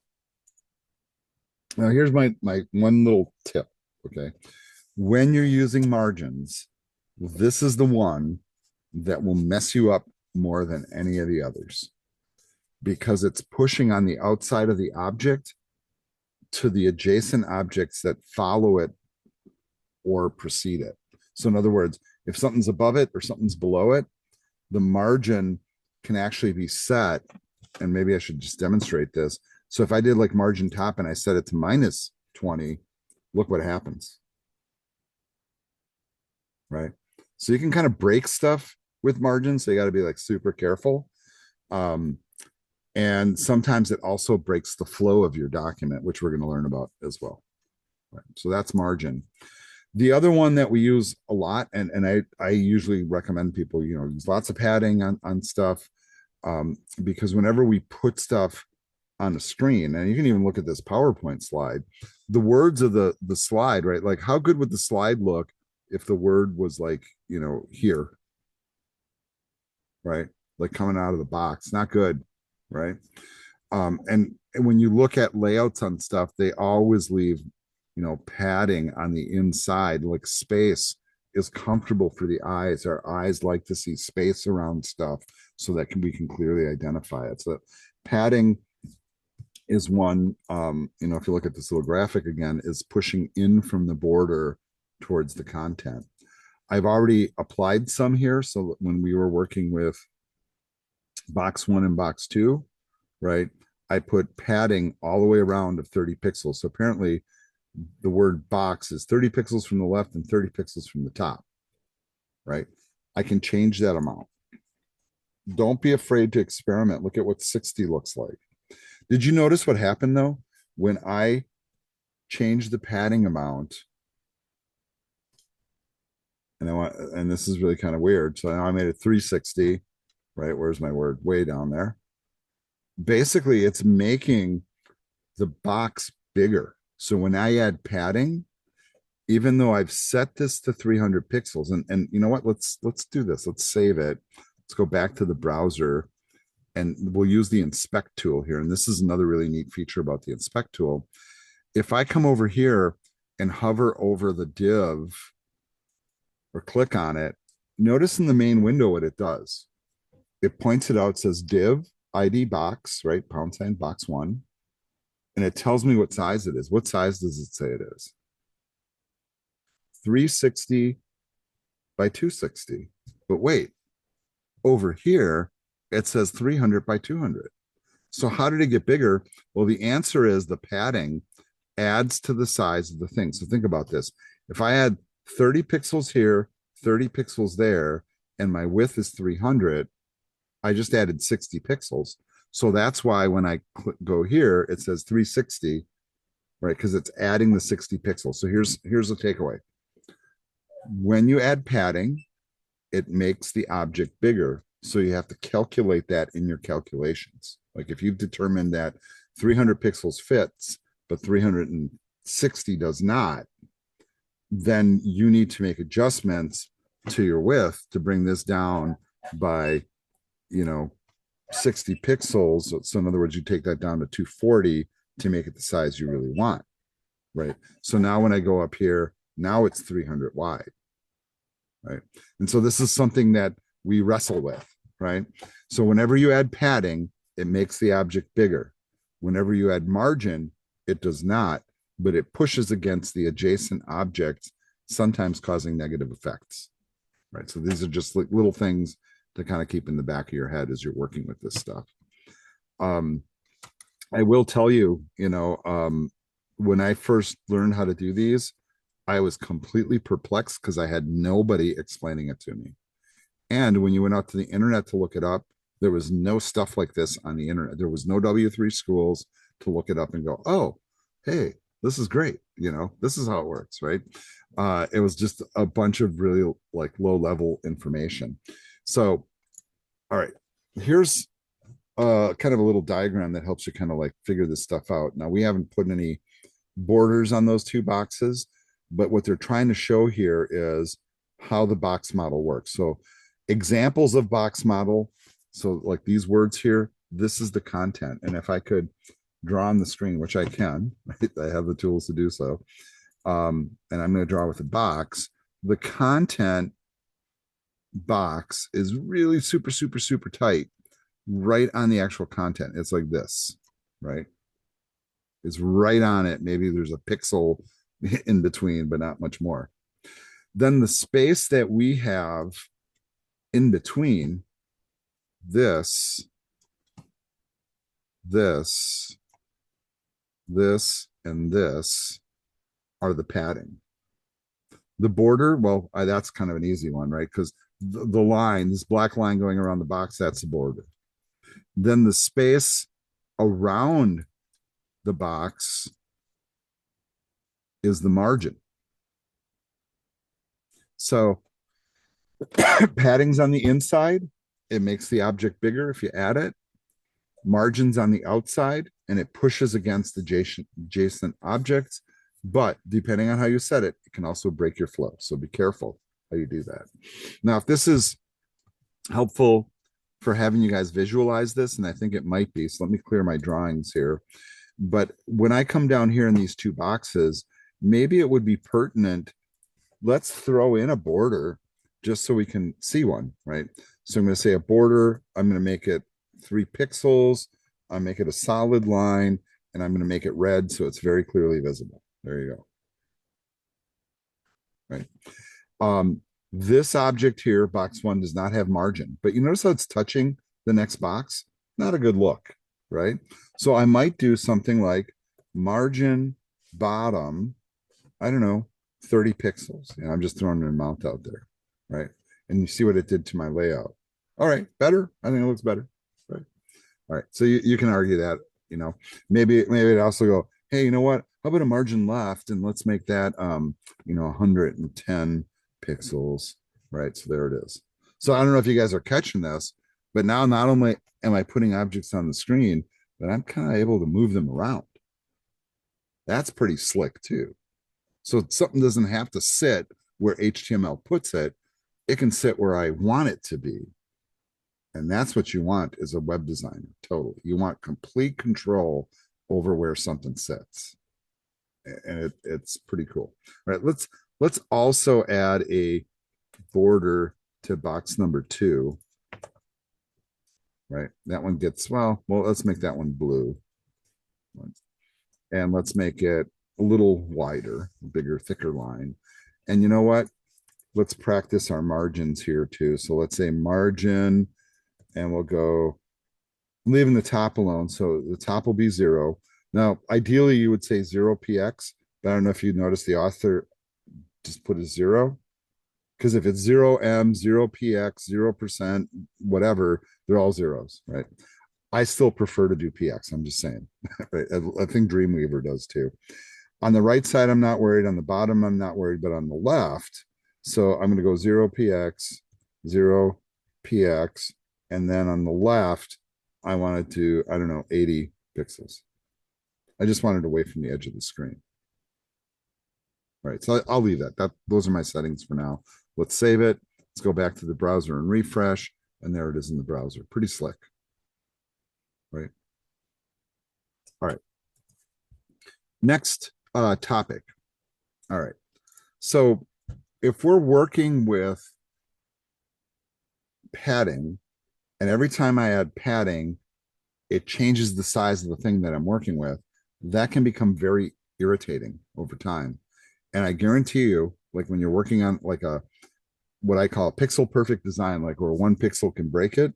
Now here's my one little tip, okay? When you're using margins, this is the one that will mess you up more than any of the others because it's pushing on the outside of the object to the adjacent objects that follow it or precede it. So in other words, if something's above it or something's below it, the margin can actually be set. And maybe I should just demonstrate this. So if I did like margin top and I set it to minus 20, look what happens. Right. So you can kind of break stuff with margins. So you got to be like super careful. And sometimes it also breaks the flow of your document, which we're going to learn about as well. Right. So that's margin. The other one that we use a lot, and I usually recommend people, use lots of padding on stuff, because whenever we put stuff on the screen, and you can even look at this PowerPoint slide, the words of the slide, right? Like how good would the slide look if the word was like, here, right? Like coming out of the box, not good, right? And when you look at layouts on stuff, they always leave, padding on the inside, like space is comfortable for the eyes. Our eyes like to see space around stuff so that we can clearly identify it. So padding is one, if you look at this little graphic again, is pushing in from the border towards the content. I've already applied some here. So when we were working with box 1 and box 2, right, I put padding all the way around of 30 pixels. So apparently the word box is 30 pixels from the left and 30 pixels from the top, right? I can change that amount. Don't be afraid to experiment. Look at what 60 looks like. Did you notice what happened though? When I changed the padding amount, and this is really kind of weird. So now I made it 360, right? Where's my word? Way down there. Basically, it's making the box bigger. So when I add padding, even though I've set this to 300 pixels, and you know what? Let's do this. Let's save it. Let's go back to the browser, and we'll use the inspect tool here. And this is another really neat feature about the inspect tool. If I come over here and hover over the div or click on it, notice in the main window what it does. It points it out, says div ID box, right? # box 1. And it tells me what size it is. What size does it say it is? 360 by 260. But wait, over here, it says 300 by 200. So how did it get bigger? Well, the answer is the padding adds to the size of the thing. So think about this. If I had 30 pixels here, 30 pixels there, and my width is 300, I just added 60 pixels. So that's why when I go here, it says 360, right? Because it's adding the 60 pixels. So here's the takeaway. When you add padding, it makes the object bigger. So you have to calculate that in your calculations. Like if you've determined that 300 pixels fits, but 360 does not, then you need to make adjustments to your width to bring this down by, 60 pixels. So in other words, you take that down to 240 to make it the size you really want, right? So now when I go up here, now it's 300 wide, right? And so this is something that we wrestle with, right? So whenever you add padding, it makes the object bigger. Whenever you add margin, it does not, but it pushes against the adjacent objects, sometimes causing negative effects, right? So these are just like little things to kind of keep in the back of your head as you're working with this stuff. I will tell you, when I first learned how to do these, I was completely perplexed because I had nobody explaining it to me. And when you went out to the internet to look it up, there was no stuff like this on the internet. There was no W3 schools to look it up and go, oh, hey, this is great. This is how it works, right? It was just a bunch of really like low level information. So, all right, here's kind of a little diagram that helps you kind of like figure this stuff out. Now, we haven't put any borders on those two boxes, but what they're trying to show here is how the box model works. So examples of box model. So like these words here, this is the content. And if I could draw on the screen, which I can, right? I have the tools to do so. And I'm going to draw with a box. The content box is really super, super, super tight right on the actual content. It's like this, right? It's right on it. Maybe there's a pixel in between, but not much more. Then the space that we have in between this, and this are the padding. The border, well, that's kind of an easy one, right? Because the line, this black line going around the box, that's the border. Then the space around the box is the margin. So padding's on the inside. It makes the object bigger if you add it. Margins on the outside, and it pushes against adjacent objects. But depending on how you set it, it can also break your flow. So be careful how you do that. Now, if this is helpful for having you guys visualize this, and I think it might be, so let me clear my drawings here. But when I come down here in these two boxes, maybe it would be pertinent. Let's throw in a border just so we can see one, right? So I'm going to say a border. I'm going to make it 3 pixels. I'll make it a solid line, and I'm going to make it red so it's very clearly visible. There you go. Right. This object here, box 1, does not have margin, but you notice how it's touching the next box? Not a good look, right? So I might do something like margin bottom, I don't know, 30 pixels. And I'm just throwing an amount out there, right? And you see what it did to my layout. All right, better. I think it looks better, right? All right, so you can argue that, maybe it also go, hey, you know what? How about a margin left, and let's make that 110 pixels, right? So there it is. So I don't know if you guys are catching this, but now not only am I putting objects on the screen, but I'm kind of able to move them around. That's pretty slick too. So something doesn't have to sit where HTML puts it. It can sit where I want it to be. And that's what you want as a web designer, totally. You want complete control over where something sits. And it's pretty cool. All right, let's also add a border to box number 2. Right, that one gets, well, let's make that one blue. And let's make it a little wider, bigger, thicker line. And you know what? Let's practice our margins here too. So let's say margin, and we'll go leaving the top alone. So the top will be 0. Now, ideally, you would say 0px, but I don't know if you noticed the author just put a 0. Because if it's 0m, 0px, 0%, whatever, they're all zeros, right? I still prefer to do px. I'm just saying. Right? I think Dreamweaver does too. On the right side, I'm not worried. On the bottom, I'm not worried. But on the left, so I'm going to go 0px, 0px, and then on the left, I wanted to, I don't know, 80 pixels. I just wanted away from the edge of the screen. All right, so I'll leave that. Those are my settings for now. Let's save it. Let's go back to the browser and refresh. And there it is in the browser. Pretty slick. Right. All right. Next topic. All right. So if we're working with padding, and every time I add padding, it changes the size of the thing that I'm working with. That can become very irritating over time. And I guarantee you, like when you're working on like a what I call a pixel perfect design, like where one pixel can break it,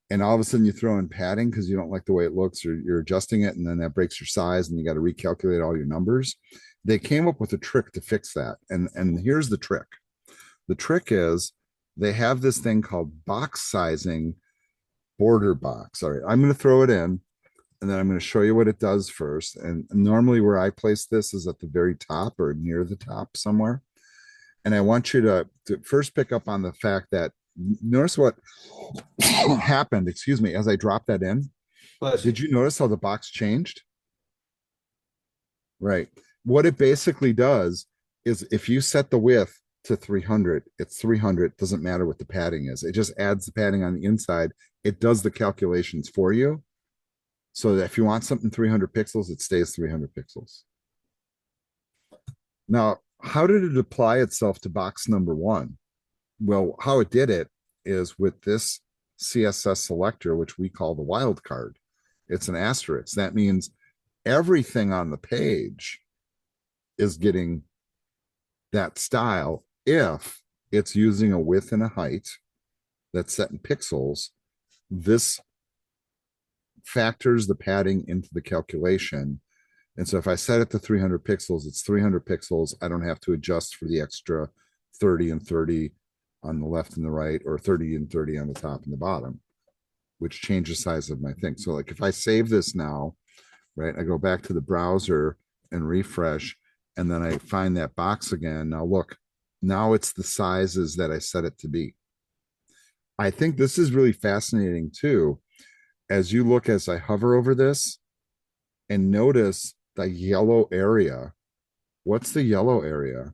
and all of a sudden you throw in padding because you don't like the way it looks, or you're adjusting it, and then that breaks your size, and you got to recalculate all your numbers. They came up with a trick to fix that, and here's the trick. The trick is they have this thing called box sizing border box. All right, I'm going to throw it in, and then I'm going to show you what it does first. And normally where I place this is at the very top or near the top somewhere. And I want you to first pick up on the fact that notice what happened, excuse me, as I dropped that in. Bless you. Did you notice how the box changed? Right. What it basically does is if you set the width to 300, it's 300. Doesn't matter what the padding is. It just adds the padding on the inside. It does the calculations for you. So that if you want something 300 pixels, it stays 300 pixels. Now, how did it apply itself to box number one? Well, how it did it is with this CSS selector, which we call the wildcard. It's an asterisk. That means everything on the page is getting that style if it's using a width and a height that's set in pixels. This factors the padding into the calculation. And so if I set it to 300 pixels, it's 300 pixels. I don't have to adjust for the extra 30 and 30 on the left and the right, or 30 and 30 on the top and the bottom, which changes the size of my thing. So like if I save this now, right, I go back to the browser and refresh, and then I find that box again. Now look, now it's the sizes that I set it to be. I think this is really fascinating too. As you look, as I hover over this and notice the yellow area. What's the yellow area?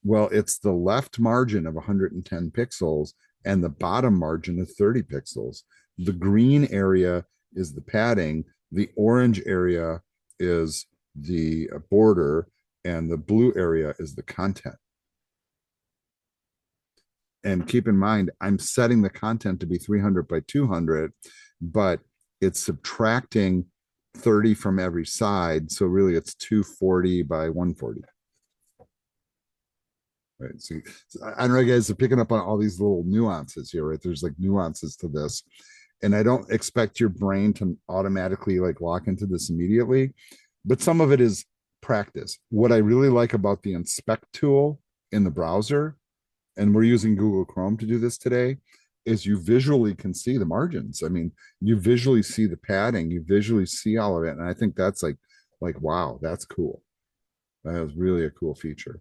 Well, it's the left margin of 110 pixels and the bottom margin of 30 pixels. The green area is the padding. The orange area is the border, and the blue area is the content. And keep in mind, I'm setting the content to be 300 by 200, but it's subtracting 30 from every side. So really it's 240 by 140. Right. So I don't know, guys are picking up on all these little nuances here, right? There's like nuances to this. And I don't expect your brain to automatically like lock into this immediately, but some of it is practice. What I really like about the inspect tool in the browser, and we're using Google Chrome to do this today, is you visually can see the margins. I mean, you visually see the padding, you visually see all of it. And I think that's like, wow, that's cool. That is really a cool feature.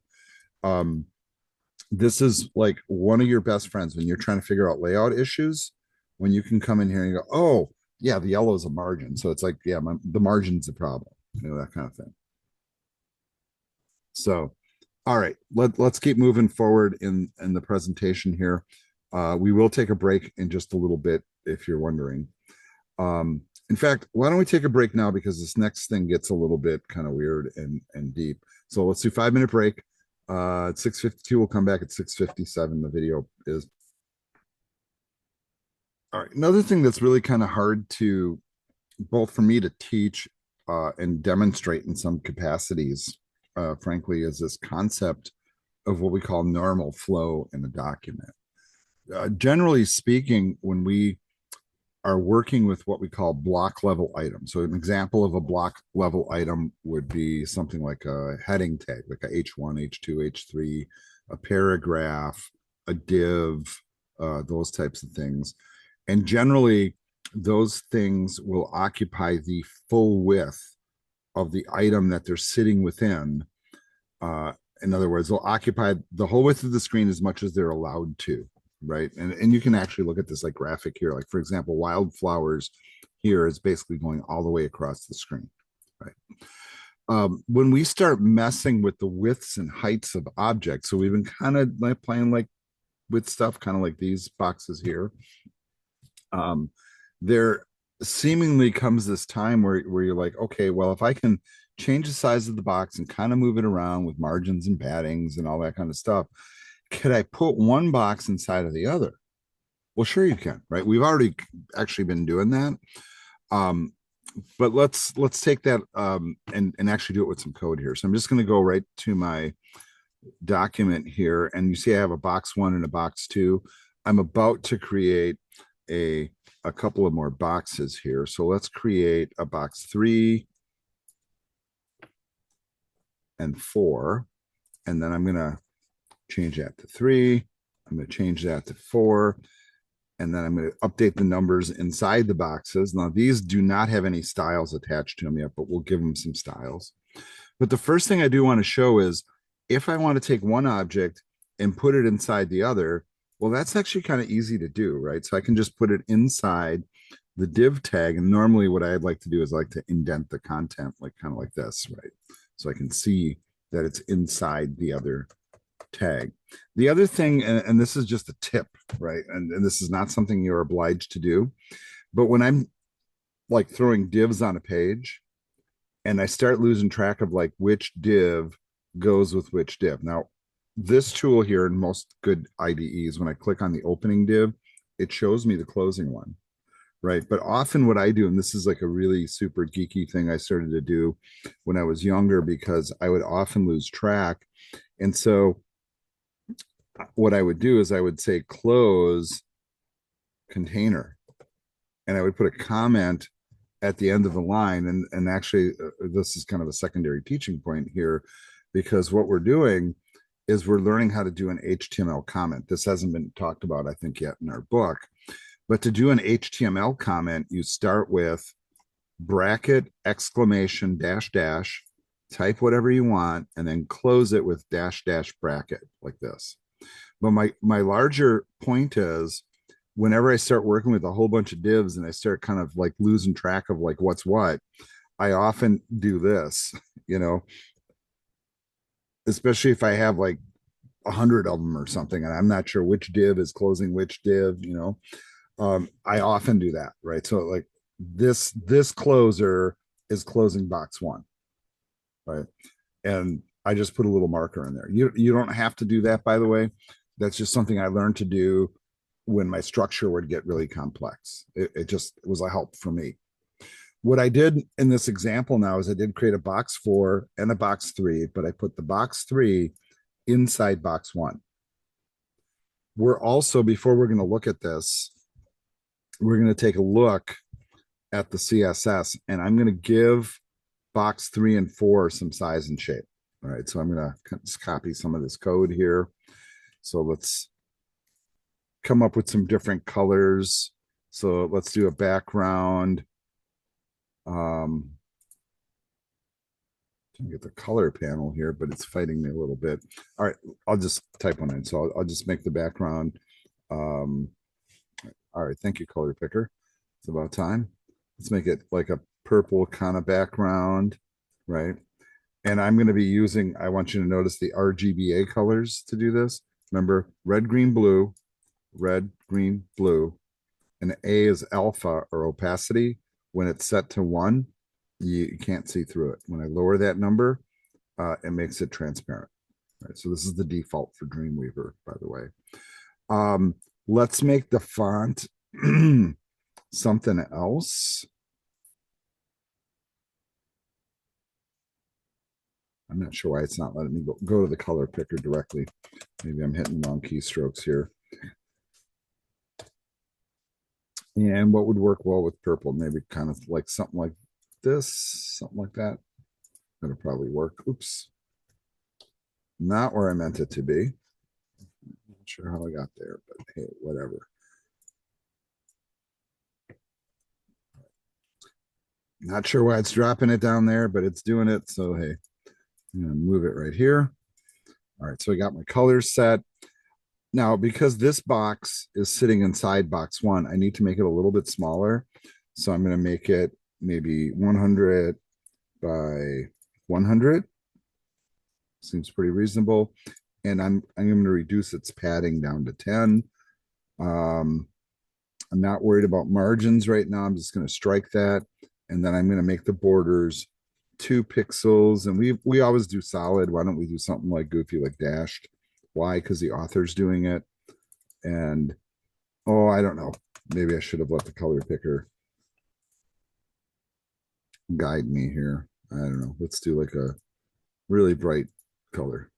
This is like one of your best friends when you're trying to figure out layout issues, when you can come in here and go, oh, yeah, the yellow is a margin. So it's like, yeah, the margin's a problem, you know, that kind of thing. So, all right, let's keep moving forward in the presentation here. We will take a break in just a little bit if you're wondering. In fact, why don't we take a break now, because this next thing gets a little bit kind of weird and deep. So let's do 5-minute break. At 6:52, we'll come back at 6:57. The video is. All right. Another thing that's really kind of hard to, both for me to teach and demonstrate in some capacities, frankly, is this concept of what we call normal flow in a document. Generally speaking, when we are working with what we call block level items. So an example of a block level item would be something like a heading tag, like a H1, H2, H3, a paragraph, a div, those types of things. And generally, those things will occupy the full width of the item that they're sitting within. In other words, they'll occupy the whole width of the screen as much as they're allowed to. Right. And you can actually look at this like graphic here. Like, for example, wildflowers here is basically going all the way across the screen. Right. When we start messing with the widths and heights of objects, so we've been kind of like playing like with stuff, kind of like these boxes here. There seemingly comes this time where you're like, okay, well, if I can change the size of the box and kind of move it around with margins and paddings and all that kind of stuff, could I put one box inside of the other? Well, sure you can, right? We've already actually been doing that. Um, but let's take that and actually do it with some code here. So I'm just going to go right to my document here, and you see I have a box 1 and a box 2. I'm about to create a a couple of more boxes here. So let's create a box 3 and 4, and then I'm going to change that to 3. I'm going to change that to 4, and then I'm going to update the numbers inside the boxes. Now, these do not have any styles attached to them yet, but we'll give them some styles. But the first thing I do want to show is if I want to take one object and put it inside the other, well, that's actually kind of easy to do, right? So I can just put it inside the div tag. And normally what I'd like to do is I like to indent the content, like kind of like this, right? So I can see that it's inside the other tag. The other thing, and this is just a tip, right? And this is not something you're obliged to do, but when I'm like throwing divs on a page and I start losing track of like which div goes with which div. Now, this tool here in most good IDEs, when I click on the opening div, it shows me the closing one, right? But often what I do, and this is like a really super geeky thing I started to do when I was younger because I would often lose track. And so what I would do is I would say close container, and I would put a comment at the end of the line. And actually, this is kind of a secondary teaching point here, because what we're doing is we're learning how to do an HTML comment. This hasn't been talked about, I think, yet in our book. But to do an HTML comment, you start with bracket, exclamation, dash, dash, type whatever you want, and then close it with dash, dash, bracket like this. But my larger point is whenever I start working with a whole bunch of divs and I start kind of like losing track of like what's what, I often do this, you know, especially if I have like 100 of them or something and I'm not sure which div is closing which div, you know. I often do that, right? So like this closer is closing box 1, right? And I just put a little marker in there. You don't have to do that, by the way. That's just something I learned to do when my structure would get really complex. It just was a help for me. What I did in this example now is I did create a box 4 and a box 3, but I put the box 3 inside box 1. We're also, before we're going to look at this, we're going to take a look at the CSS, and I'm going to give box 3 and 4 some size and shape. All right, so I'm going to just copy some of this code here. So let's come up with some different colors. So let's do a background. Get the color panel here, but it's fighting me a little bit. All right, I'll just type one in. So I'll just make the background. All right, thank you, color picker. It's about time. Let's make it like a purple kind of background, right? And I'm going to be using, I want you to notice the RGBA colors to do this. Remember, red, green, blue, red, green, blue. And A is alpha or opacity. When it's set to 1, you can't see through it. When I lower that number, it makes it transparent. Right, so this is the default for Dreamweaver, by the way. Let's make the font something else. I'm not sure why it's not letting me go to the color picker directly. Maybe I'm hitting the wrong keystrokes here. And what would work well with purple? Maybe kind of like something like this, something like that. That'll probably work. Oops. Not where I meant it to be. Not sure how I got there, but hey, whatever. Not sure why it's dropping it down there, but it's doing it. So hey, I'm gonna move it right here. All right, so I got my colors set. Now, because this box is sitting inside box 1, I need to make it a little bit smaller. So I'm going to make it maybe 100 by 100. Seems pretty reasonable. And I'm going to reduce its padding down to 10. I'm not worried about margins right now. I'm just going to strike that. And then I'm going to make the borders 2 pixels. And we always do solid. Why don't we do something like goofy, like dashed? Why? Because the author's doing it. And Oh, I don't know. Maybe I should have let the color picker guide me here. I don't know. Let's do like a really bright color.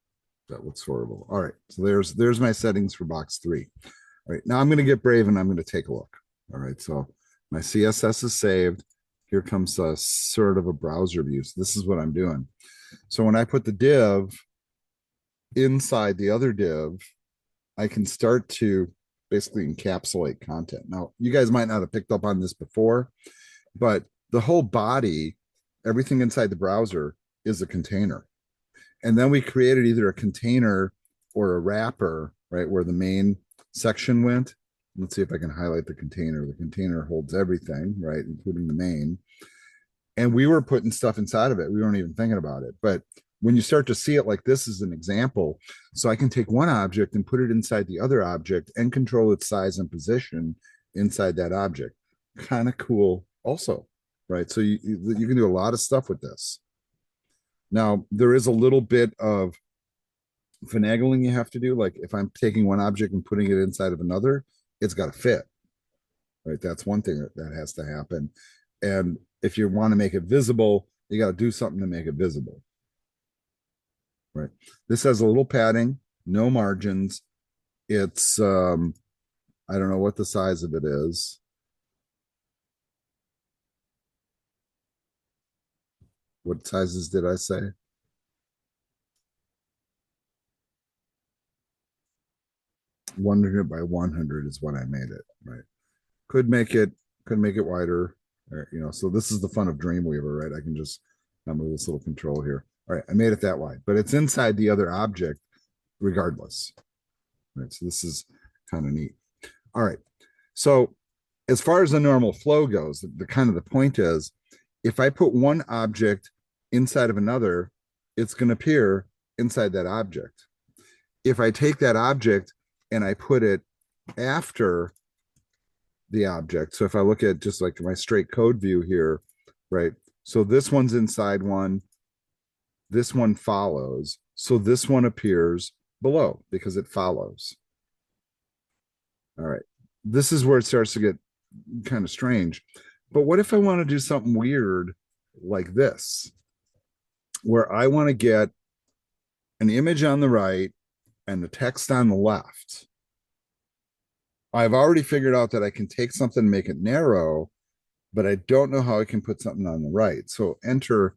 That looks horrible. All right. So there's my settings for box 3. All right. Now I'm going to get brave and I'm going to take a look. All right. So my CSS is saved. Here comes a sort of a browser view. So this is what I'm doing. So when I put the div inside the other div, I can start to basically encapsulate content. Now, you guys might not have picked up on this before, but the whole body, everything inside the browser is a container. And then we created either a container or a wrapper, right, where the main section went. Let's see if I can highlight the container. The container holds everything, right, including the main. And we were putting stuff inside of it. We weren't even thinking about it. But when you start to see it like this as an example, so I can take one object and put it inside the other object and control its size and position inside that object. Kind of cool also, right? So you can do a lot of stuff with this. Now, there is a little bit of finagling you have to do. Like if I'm taking one object and putting it inside of another, it's got to fit, right? That's one thing that has to happen. And if you want to make it visible, you got to do something to make it visible, right? This has a little padding, no margins. It's, I don't know what the size of it is. What sizes did I say? 100 by 100 is what I made it, right? Could make it, could make it wider, or, so this is the fun of Dreamweaver, right? I can just move this little control here. All right, I made it that wide, but it's inside the other object regardless, right? So this is kind of neat. All right, so as far as the normal flow goes, the kind of the point is, if I put one object inside of another, it's going to appear inside that object. If I take that object and I put it after the object, so if I look at just like my straight code view here, right? So this one's inside one, this one follows. So this one appears below because it follows. All right. This is where it starts to get kind of strange. But what if I want to do something weird like this, where I want to get an image on the right and the text on the left? I've already figured out that I can take something and make it narrow, but I don't know how I can put something on the right. So enter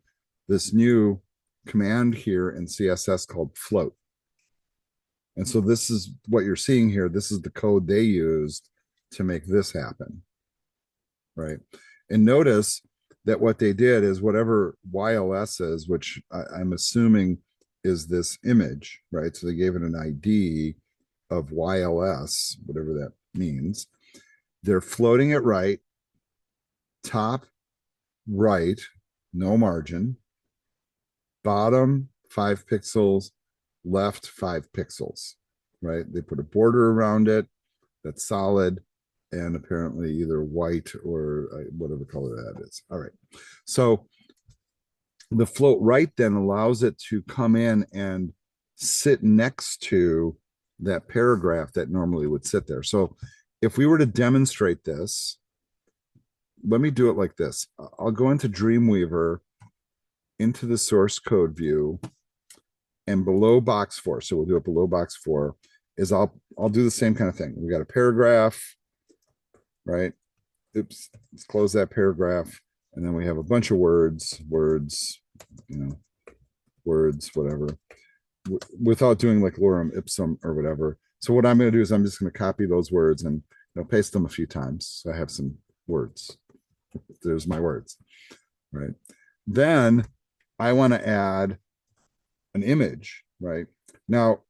this new command here in CSS called float. And so this is what you're seeing here. This is the code they used to make this happen, right? And notice that what they did is whatever YLS is, which I'm assuming is this image, right? So they gave it an ID of YLS, whatever that means. They're floating it right, top right, no margin, bottom 5 pixels, left 5 pixels, right? They put a border around it that's solid and apparently either white or whatever color that is. All right. So the float right then allows it to come in and sit next to that paragraph that normally would sit there. So if we were to demonstrate this, let me do it like this. I'll go into Dreamweaver, into the source code view, and below box 4, so we'll do it below box 4, is I'll do the same kind of thing. We got a paragraph, right? Oops, let's close that paragraph. And then we have a bunch of words, words, whatever, without doing like lorem ipsum or whatever. So what I'm going to do is I'm just going to copy those words and paste them a few times. So I have some words. There's my words, right? Then I want to add an image, right? Now,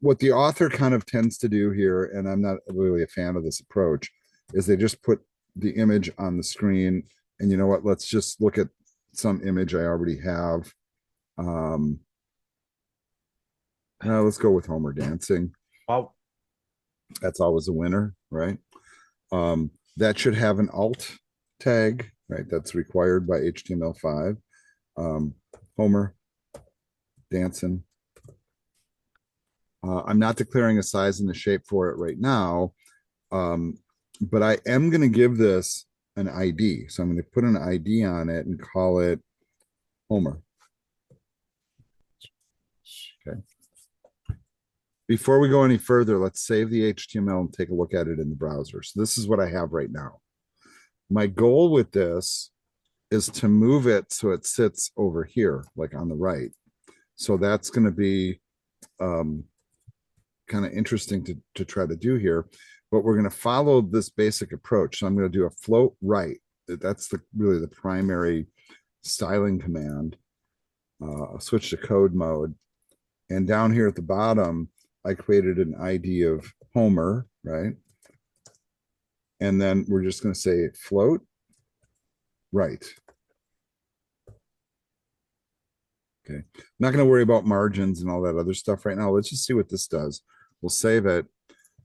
what the author kind of tends to do here, and I'm not really a fan of this approach, is they just put the image on the screen. And you know what? Let's just look at some image I already have. Let's go with Homer dancing. Wow. That's always a winner, right? That should have an alt tag, right? That's required by HTML5. Homer dancing. I'm not declaring a size and a shape for it right now, But I am going to give this an ID. So I'm going to put an ID on it and call it Homer. Okay. Before we go any further, let's save the HTML and take a look at it in the browser. So this is what I have right now. My goal with this is to move it so it sits over here, like on the right. So that's going to be kind of interesting to try to do here. But we're going to follow this basic approach. So I'm going to do a float right. That's really the primary styling command. I'll switch to code mode. And down here at the bottom, I created an ID of Homer, right? And then we're just going to say float right. Okay. I'm not going to worry about margins and all that other stuff right now. Let's just see what this does. We'll save it.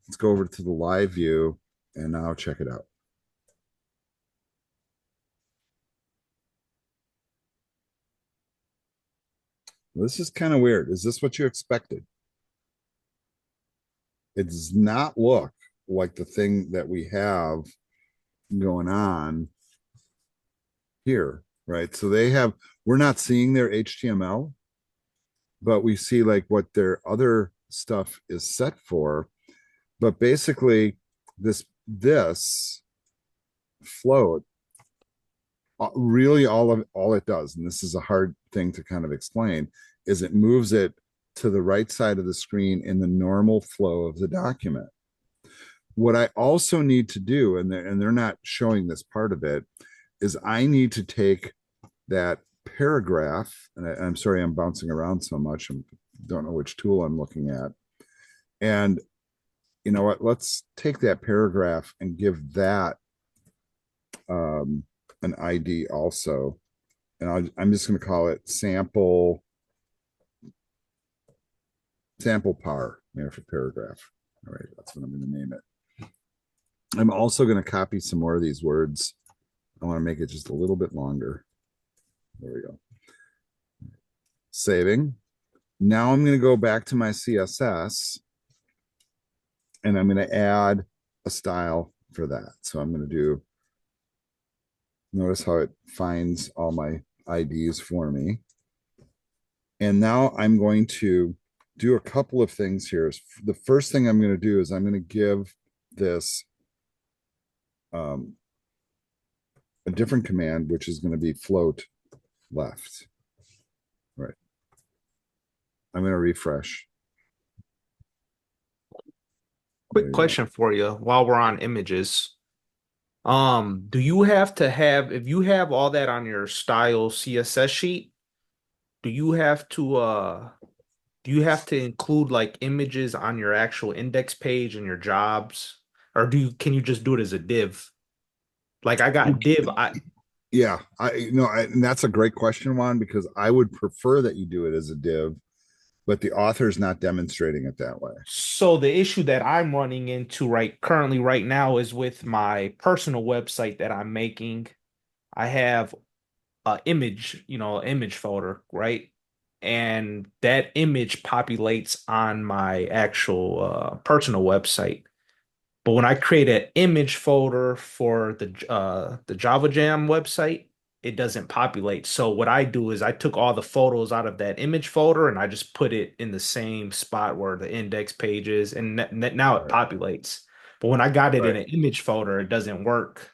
Let's go over to the live view and now check it out. This is kind of weird. Is this what you expected? It does not look like the thing that we have going on here, right? So we're not seeing their HTML, but we see like what their other stuff is set for. But basically, this float really all it does, and this is a hard thing to kind of explain, is it moves it to the right side of the screen in the normal flow of the document. What I also need to do, and they're not showing this part of it, is I need to take that paragraph, and I'm sorry I'm bouncing around so much. I don't know which tool I'm looking at. And you know what? Let's take that paragraph and give that an ID also. And I'm just going to call it sample par, for paragraph. All right, that's what I'm going to name it. I'm also going to copy some more of these words. I want to make it just a little bit longer. There we go. Saving. Now I'm going to go back to my CSS and I'm going to add a style for that. So I'm going to do, notice how it finds all my IDs for me. And now I'm going to do a couple of things here. The first thing I'm going to do is I'm going to give this a different command, which is going to be float left. Right. I'm going to refresh. Quick question for you while we're on images. Do you have to have, if you have all that on your style CSS sheet, do you have to include like images on your actual index page and your jobs? Or can you just do it as a div? Like I got div, Yeah, and that's a great question, Juan, because I would prefer that you do it as a div, but the author's not demonstrating it that way. So the issue that I'm running into currently right now is with my personal website that I'm making. I have a image, image folder, right? And that image populates on my actual personal website. But when I create an image folder for the Java Jam website, it doesn't populate. So what I do is I took all the photos out of that image folder and I just put it in the same spot where the index page is, and now it populates. But when I got it in an image folder, it doesn't work.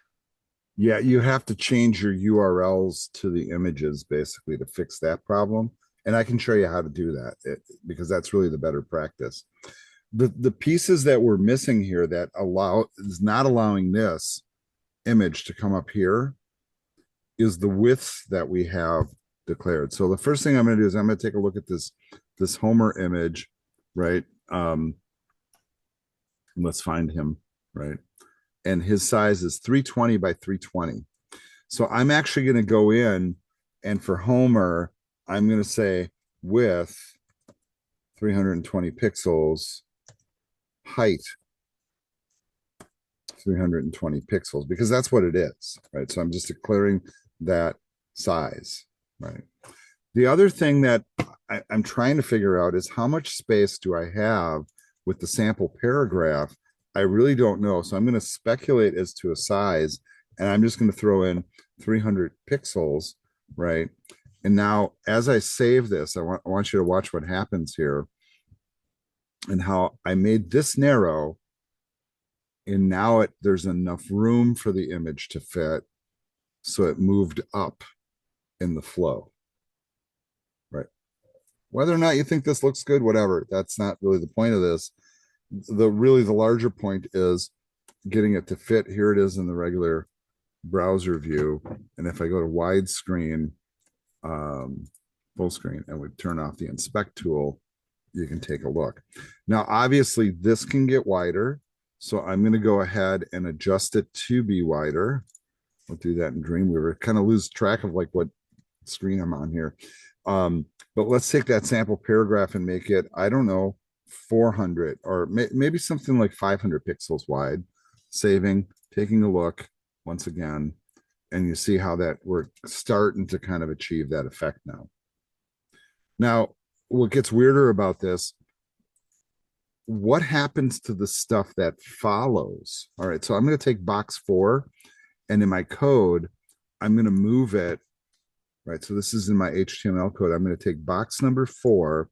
Yeah, you have to change your URLs to the images basically to fix that problem. And I can show you how to do that because that's really the better practice. The pieces that we're missing here that is not allowing this image to come up here is the width that we have declared. So the first thing I'm going to do is I'm going to take a look at this Homer image, right? Let's find him, right? And his size is 320 by 320. So I'm actually going to go in and for Homer, I'm going to say width 320 pixels, height 320 pixels, because that's what it is, right? So I'm just declaring that size, right? The other thing that I'm trying to figure out is how much space do I have with the sample paragraph I really don't know. So I'm going to speculate as to a size, and I'm just going to throw in 300 pixels, right? And now as I save this, I want you to watch what happens here and how I made this narrow. And now there's enough room for the image to fit. So it moved up in the flow, right? Whether or not you think this looks good, whatever, that's not really the point of this. The larger point is getting it to fit. Here it is in the regular browser view. And if I go to widescreen, full screen, and we turn off the inspect tool, you can take a look. Now, obviously, this can get wider. So I'm going to go ahead and adjust it to be wider. We'll do that in Dreamweaver. Kind of lose track of like what screen I'm on here. But let's take that sample paragraph and make it, I don't know, 400 or maybe something like 500 pixels wide. Saving, taking a look once again, and you see how that we're starting to kind of achieve that effect now. Now, what gets weirder about this, what happens to the stuff that follows? All right, so I'm going to take box 4, and in my code, I'm going to move it, right? So this is in my HTML code. I'm going to take box number 4,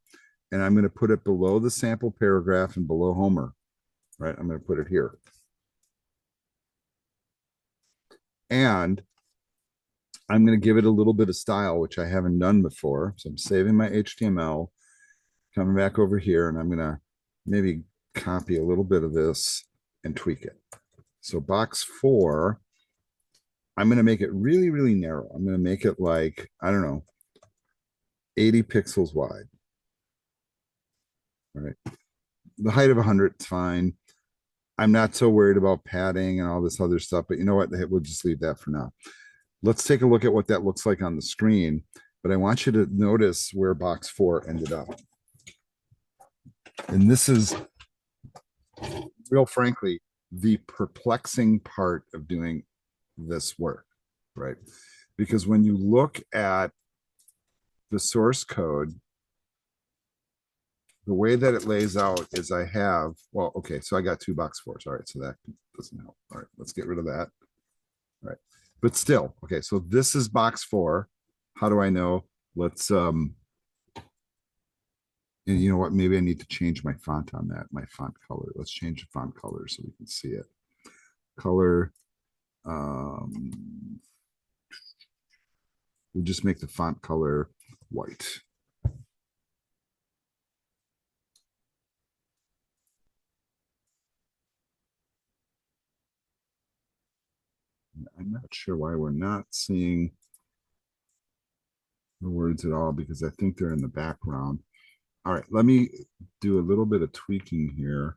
and I'm going to put it below the sample paragraph and below Homer, right? I'm going to put it here. And I'm going to give it a little bit of style, which I haven't done before. So I'm saving my HTML, coming back over here, and I'm going to maybe copy a little bit of this and tweak it. So box 4, I'm going to make it really, really narrow. I'm going to make it like, I don't know, 80 pixels wide. All right. The height of 100 is fine. I'm not so worried about padding and all this other stuff, but you know what? We'll just leave that for now. Let's take a look at what that looks like on the screen, but I want you to notice where box 4 ended up. And this is, real frankly, the perplexing part of doing this work, right? Because when you look at the source code, the way that it lays out is I have, well, okay, so I got 2 box 4s. All right, so that doesn't help. All right, let's get rid of that. All right, but still, okay, so this is box 4. How do I know? Let's, and you know what? Maybe I need to change my font on that, my font color. Let's change the font color so we can see it. Color, we'll just make the font color white. I'm not sure why we're not seeing the words at all, because I think they're in the background. All right, let me do a little bit of tweaking here.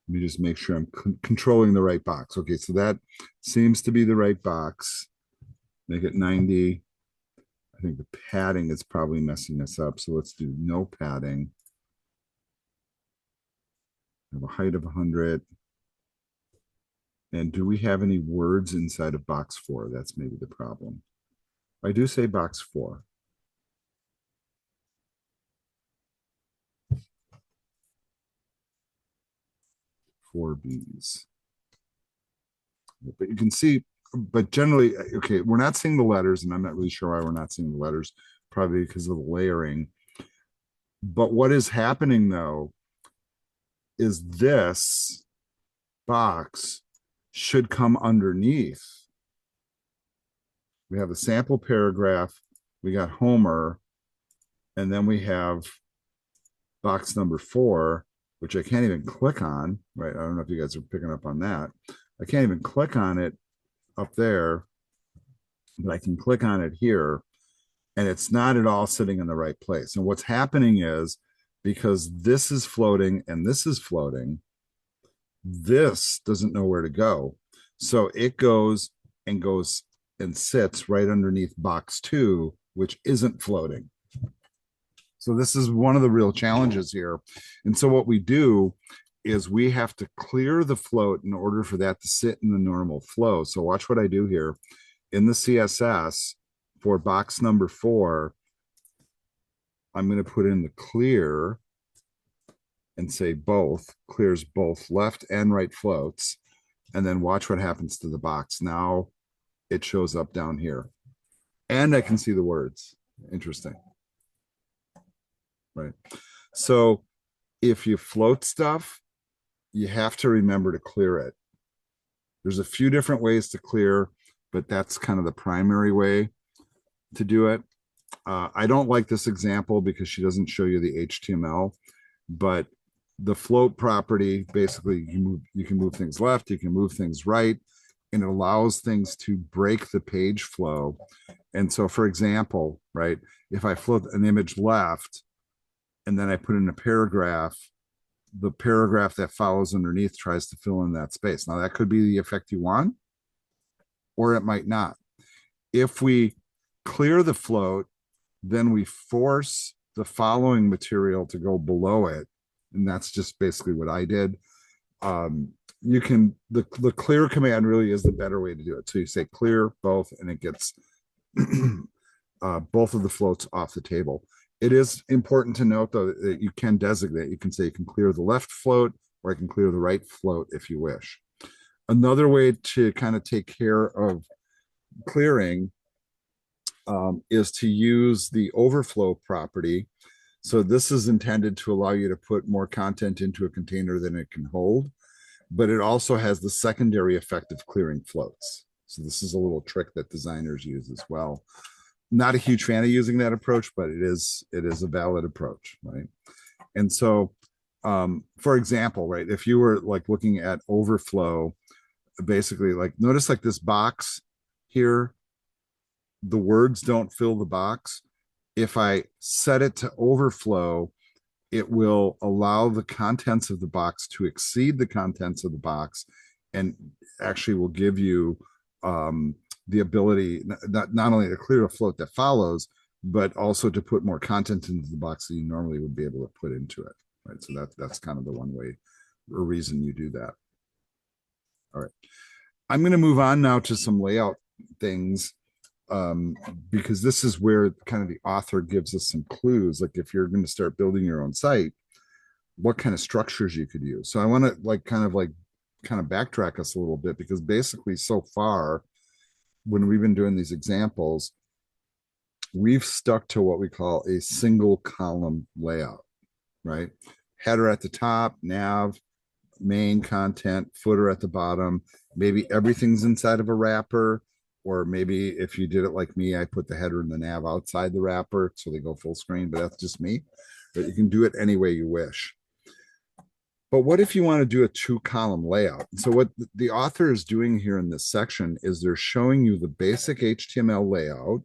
Let me just make sure I'm controlling the right box. Okay, so that seems to be the right box. Make it 90. I think the padding is probably messing us up. So let's do no padding. Have a height of 100. And do we have any words inside of box 4? That's maybe the problem. I do say box 4. Four B's. But you can see, but generally, okay, we're not seeing the letters, and I'm not really sure why we're not seeing the letters, probably because of the layering. But what is happening though is this box should come underneath. We have a sample paragraph, we got Homer, and then we have box number 4, which I can't even click on, right? I don't know if you guys are picking up on that. I can't even click on it up there, but I can click on it here, and it's not at all sitting in the right place. And what's happening is, because this is floating and this is floating, this doesn't know where to go. So it goes and sits right underneath box 2, which isn't floating. So this is one of the real challenges here. And so what we do is we have to clear the float in order for that to sit in the normal flow. So watch what I do here. In the CSS for box number 4, I'm going to put in the clear, and say both, clears both left and right floats, and then watch what happens to the box. Now it shows up down here. And I can see the words. Interesting. Right. So if you float stuff, you have to remember to clear it. There's a few different ways to clear, but that's kind of the primary way to do it. I don't like this example because she doesn't show you the HTML, but the float property, basically you can move things left, you can move things right, and it allows things to break the page flow. And so, for example, right, if I float an image left and then I put in a paragraph, the paragraph that follows underneath tries to fill in that space. Now, that could be the effect you want, or it might not. If we clear the float, then we force the following material to go below it. And that's just basically what I did. You can, the clear command really is the better way to do it. So you say clear both, and it gets both of the floats off the table. It is important to note, though, that you can designate. You can say you can clear the left float, or I can clear the right float if you wish. Another way to kind of take care of clearing is to use the overflow property. So this is intended to allow you to put more content into a container than it can hold, but it also has the secondary effect of clearing floats. So this is a little trick that designers use as well. Not a huge fan of using that approach, but it is a valid approach, right? And so, for example, right, if you were like looking at overflow, basically, like notice like this box here, the words don't fill the box. If I set it to overflow, it will allow the contents of the box to exceed the contents of the box, and actually will give you the ability not only to clear a float that follows, but also to put more content into the box that you normally would be able to put into it. Right. So that's kind of the one way or reason you do that. All right. I'm going to move on now to some layout things, because this is where kind of the author gives us some clues. Like if you're going to start building your own site, what kind of structures you could use. So I want to kind of backtrack us a little bit, because basically so far when we've been doing these examples, we've stuck to what we call a single column layout, right? Header at the top, nav, main content, footer at the bottom. Maybe everything's inside of a wrapper, or maybe if you did it like me, I put the header and the nav outside the wrapper so they go full screen, but that's just me. But you can do it any way you wish. But what if you want to do a 2-column layout? So what the author is doing here in this section is they're showing you the basic HTML layout,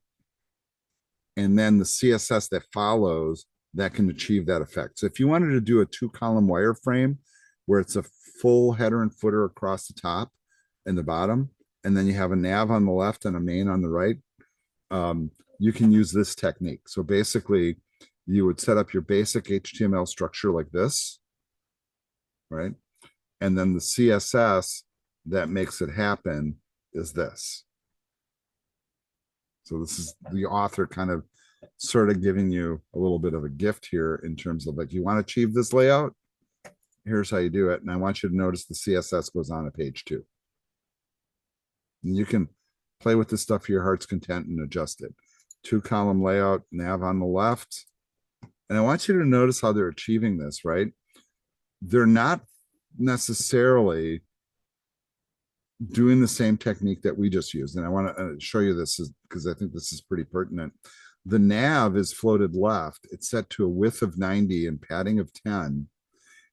and then the CSS that follows that can achieve that effect. So if you wanted to do a 2-column wireframe where it's a full header and footer across the top and the bottom, and then you have a nav on the left and a main on the right, you can use this technique. So basically, you would set up your basic HTML structure like this, right? And then the CSS that makes it happen is this. So this is the author kind of sort of giving you a little bit of a gift here in terms of like, you want to achieve this layout, here's how you do it. And I want you to notice the CSS goes on to page 2. And you can play with this stuff to your heart's content and adjust it. 2-column layout, nav on the left. And I want you to notice how they're achieving this, right? They're not necessarily doing the same technique that we just used. And I want to show you this because I think this is pretty pertinent. The nav is floated left. It's set to a width of 90 and padding of 10.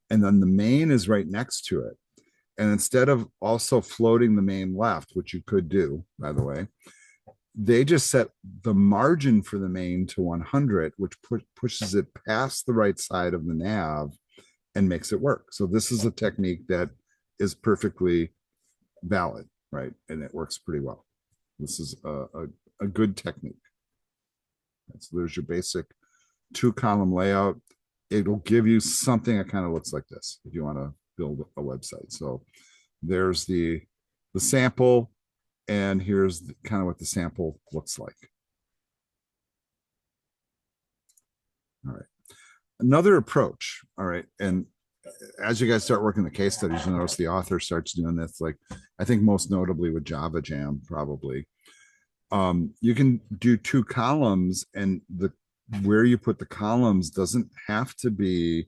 And then the main is right next to it. And instead of also floating the main left, which you could do, by the way, they just set the margin for the main to 100, which pushes it past the right side of the nav and makes it work. So this is a technique that is perfectly valid, right? And it works pretty well. This is a good technique. So there's your basic 2-column layout. It'll give you something that kind of looks like this if you want to build a website. So there's the sample, and here's kind of what the sample looks like. All right. Another approach, all right, and as you guys start working the case studies, you notice the author starts doing this. Like, I think most notably with Java Jam, probably. You can do two columns, and the where you put the columns doesn't have to be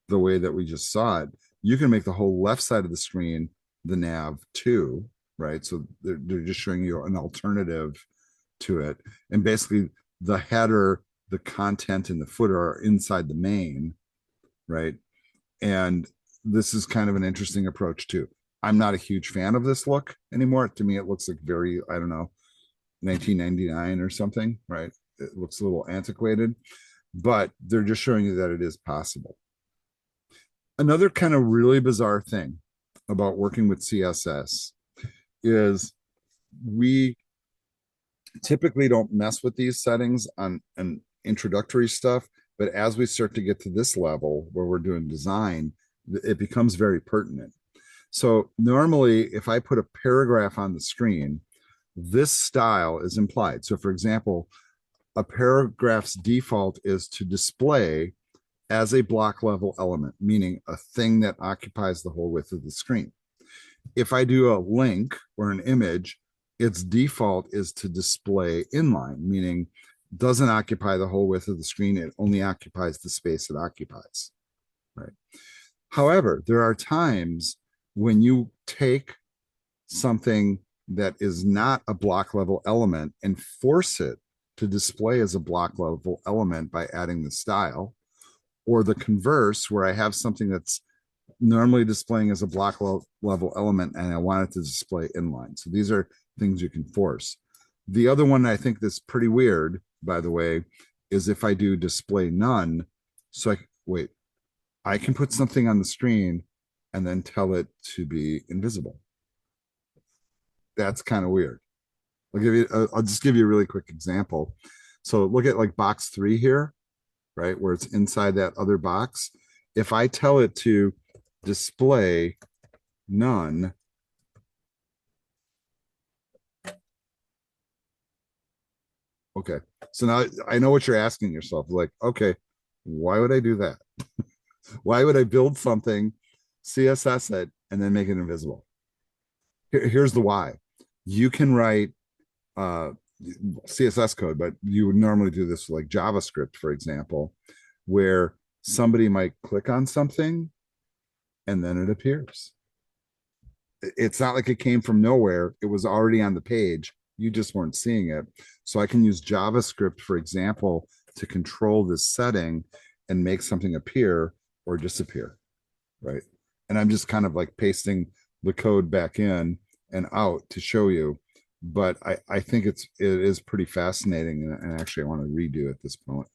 the way that we just saw it. You can make the whole left side of the screen the nav too, right? So they're just showing you an alternative to it. And basically, the header, the content, and the footer are inside the main, right? And this is kind of an interesting approach too. I'm not a huge fan of this look anymore. To me, it looks like very, I don't know, 1999 or something, right? It looks a little antiquated, but they're just showing you that it is possible. Another kind of really bizarre thing about working with CSS is we typically don't mess with these settings on an introductory stuff, but as we start to get to this level where we're doing design, it becomes very pertinent. So normally, if I put a paragraph on the screen, this style is implied. So for example, a paragraph's default is to display as a block level element, meaning a thing that occupies the whole width of the screen. If I do a link or an image, its default is to display inline, meaning doesn't occupy the whole width of the screen. It only occupies the space it occupies, right? However, there are times when you take something that is not a block level element and force it to display as a block level element by adding the style, or the converse, where I have something that's normally displaying as a block level element and I want it to display inline. So these are things you can force. The other one I think that's pretty weird, by the way, is if I do display none. So I can put something on the screen and then tell it to be invisible. That's kind of weird. I'll just give you a really quick example. So look at like box 3 here, right? Where it's inside that other box. If I tell it to display none, okay. So now I know what you're asking yourself. Like, okay, why would I do that? Why would I build something, CSS it, and then make it invisible? Here's the why. You can write CSS code, but you would normally do this like JavaScript, for example, where somebody might click on something and then it appears. It's not like it came from nowhere. It was already on the page. You just weren't seeing it. So I can use JavaScript, for example, to control this setting and make something appear or disappear, right? And I'm just kind of like pasting the code back in and out to show you. But I think it is pretty fascinating, and actually I want to redo at this point,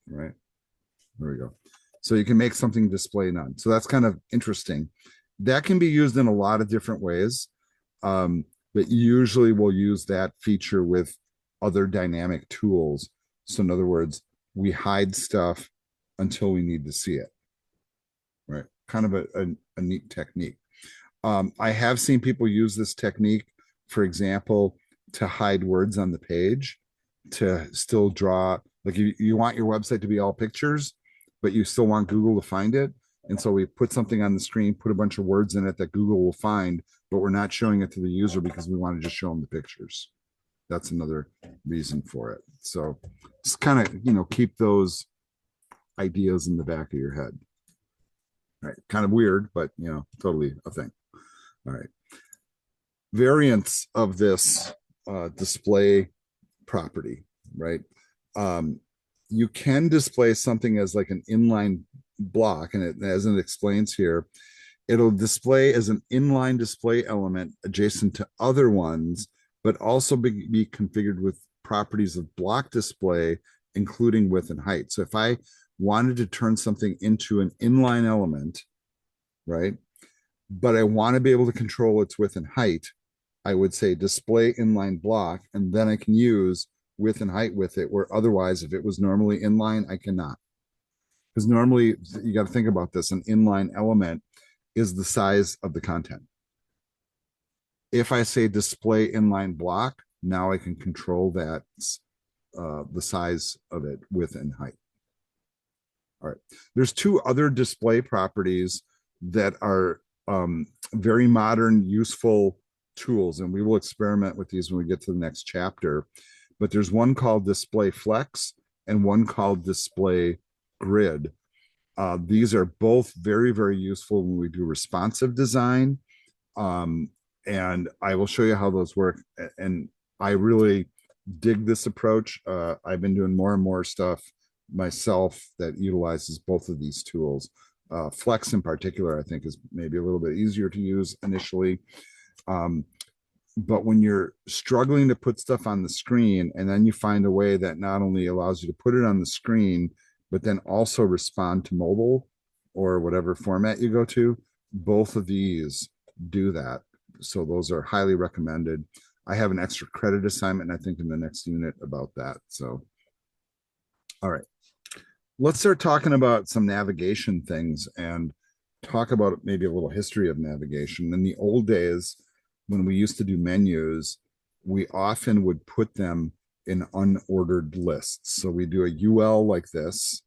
right? There we go. So you can make something display none. So that's kind of interesting. That can be used in a lot of different ways, but usually we'll use that feature with other dynamic tools. So in other words, we hide stuff until we need to see it, right? Kind of a neat technique. I have seen people use this technique, for example, to hide words on the page, to still draw, like you want your website to be all pictures, but you still want Google to find it. And so we put something on the screen, put a bunch of words in it that Google will find, but we're not showing it to the user because we want to just show them the pictures. That's another reason for it. So just kind of, keep those ideas in the back of your head. Right. Kind of weird, but, totally a thing. All right. Variants of this display property, right? You can display something as like an inline block, and as it explains here, it'll display as an inline display element adjacent to other ones, but also be configured with properties of block display, including width and height. So if I wanted to turn something into an inline element, right, but I want to be able to control its width and height, I would say display inline block, and then I can use width and height with it, where otherwise, if it was normally inline, I cannot. Because normally, you got to think about this, an inline element is the size of the content. If I say display inline block, now I can control that, the size of it, width and height. All right. There's two other display properties that are very modern, useful tools, and we will experiment with these when we get to the next chapter. But there's one called Display Flex and one called Display Grid. These are both very, very useful when we do responsive design. Um, and I will show you how those work. And I really dig this approach. I've been doing more and more stuff myself that utilizes both of these tools. Flex in particular, I think, is maybe a little bit easier to use initially. Um, but when you're struggling to put stuff on the screen and then you find a way that not only allows you to put it on the screen, but then also respond to mobile or whatever format you go to, both of these do that. So those are highly recommended. I have an extra credit assignment, I think, in the next unit about that. So, all right, let's start talking about some navigation things and talk about maybe a little history of navigation. In the old days, when we used to do menus, we often would put them in unordered lists. So we do a UL like this,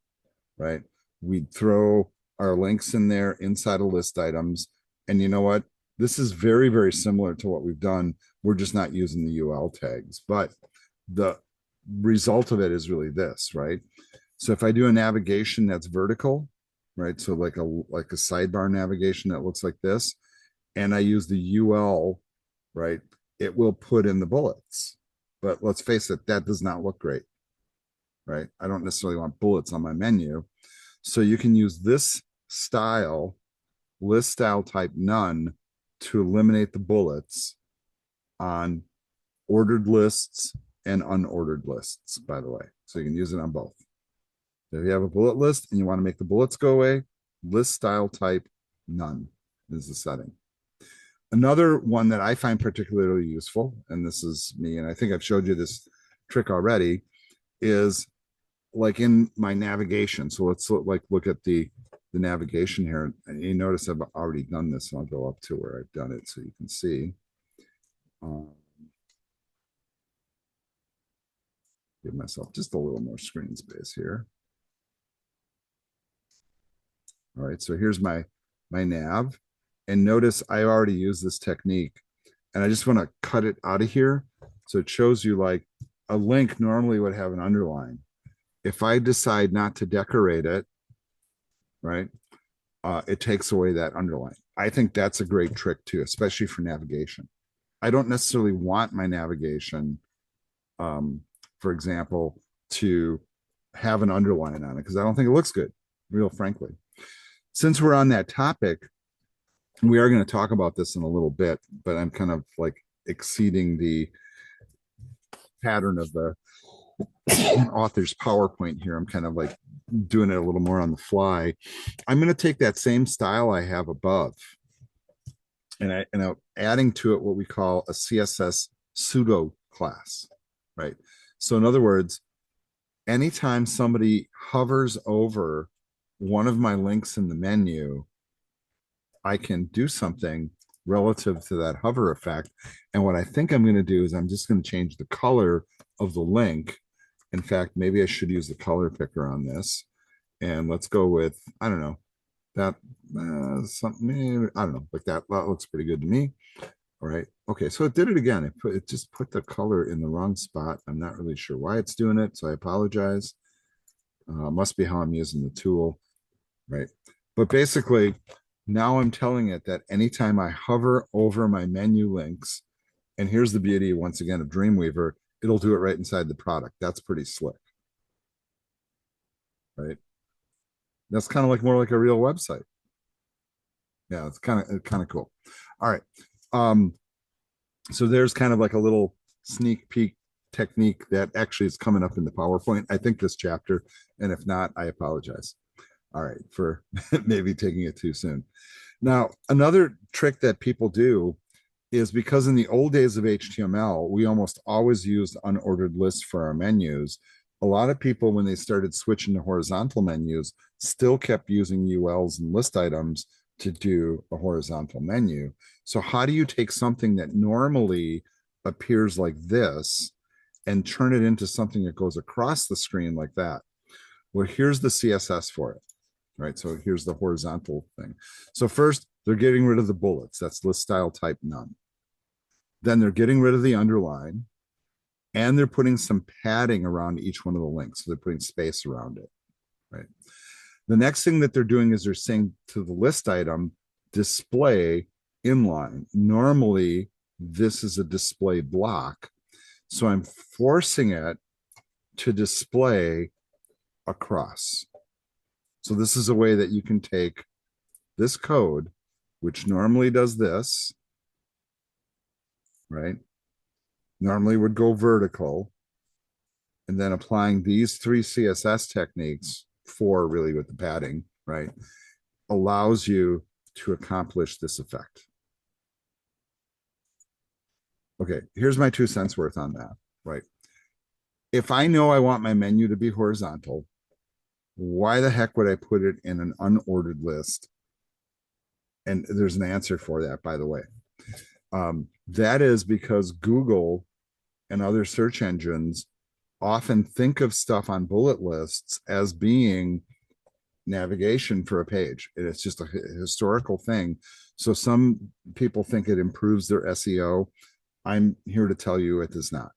right? We'd throw our links in there inside of list items. And you know what? This is very, very similar to what we've done. We're just not using the UL tags, but the result of it is really this, right? So if I do a navigation that's vertical, right? So like a sidebar navigation that looks like this, and I use the UL, right? It will put in the bullets. But let's face it, that does not look great, right? I don't necessarily want bullets on my menu. So you can use this style, list style type none, to eliminate the bullets on ordered lists and unordered lists, by the way. So you can use it on both. If you have a bullet list and you want to make the bullets go away, list style type none is the setting. Another one that I find particularly useful, and this is me, and I think I've showed you this trick already, is like in my navigation. So let's look at the navigation here. And you notice I've already done this. So I'll go up to where I've done it so you can see. Give myself just a little more screen space here. All right, so here's my nav. And notice I already used this technique. And I just want to cut it out of here. So it shows you like a link normally would have an underline. If I decide not to decorate it, right, it takes away that underline. I think that's a great trick too, especially for navigation. I don't necessarily want my navigation, for example, to have an underline on it because I don't think it looks good, real frankly. Since we're on that topic, we are going to talk about this in a little bit, but I'm kind of like exceeding the pattern of the author's PowerPoint here. I'm kind of like doing it a little more on the fly. I'm going to take that same style I have above and I'm adding to it what we call a CSS pseudo class, right? So in other words, anytime somebody hovers over one of my links in the menu, I can do something relative to that hover effect. And what I think I'm going to do is I'm just going to change the color of the link. In fact, maybe I should use the color picker on this. And let's go with, I don't know, that something, I don't know, like that looks pretty good to me. All right. Okay. So it did it again. It just put the color in the wrong spot. I'm not really sure why it's doing it. So I apologize. Must be how I'm using the tool. Right. But basically, now I'm telling it that anytime I hover over my menu links, and here's the beauty, once again, of Dreamweaver, it'll do it right inside the product. That's pretty slick. Right. That's kind of like more like a real website. Yeah, it's kind of cool. All right. So there's kind of like a little sneak peek technique that actually is coming up in the PowerPoint. I think this chapter, and if not, I apologize. All right, for maybe taking it too soon. Now, another trick that people do is because in the old days of HTML, we almost always used unordered lists for our menus. A lot of people, when they started switching to horizontal menus, still kept using ULs and list items to do a horizontal menu. So how do you take something that normally appears like this and turn it into something that goes across the screen like that? Well, here's the CSS for it, right? So here's the horizontal thing. So first, they're getting rid of the bullets. That's list style type none. Then they're getting rid of the underline, and they're putting some padding around each one of the links. So they're putting space around it, right? The next thing that they're doing is they're saying to the list item, display inline. Normally, this is a display block. So I'm forcing it to display across. So this is a way that you can take this code, which normally does this, right? Normally would go vertical, and then applying these three CSS techniques, four really with the padding, right, allows you to accomplish this effect. Okay, here's my 2 cents worth on that, right? If I know I want my menu to be horizontal, why the heck would I put it in an unordered list? And there's an answer for that, by the way. That is because Google and other search engines often think of stuff on bullet lists as being navigation for a page. It's just a historical thing. So some people think it improves their SEO. I'm here to tell you it does not,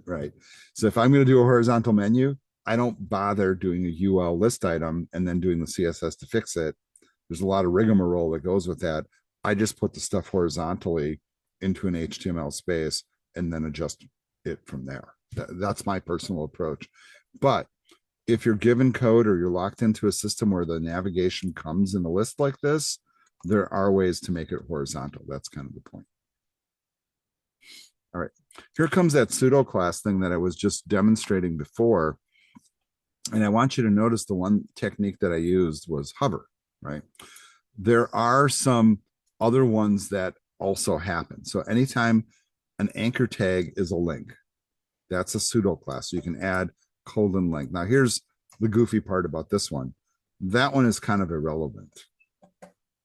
right? So if I'm going to do a horizontal menu, I don't bother doing a UL list item and then doing the CSS to fix it. There's a lot of rigmarole that goes with that. I just put the stuff horizontally into an HTML space and then adjust it from there. That's my personal approach. But if you're given code or you're locked into a system where the navigation comes in a list like this, there are ways to make it horizontal. That's kind of the point. All right, here comes that pseudo class thing that I was just demonstrating before. And I want you to notice the one technique that I used was hover, right? There are some other ones that also happen. So anytime an anchor tag is a link, that's a pseudo class. So you can add colon link. Now here's the goofy part about this one. That one is kind of irrelevant.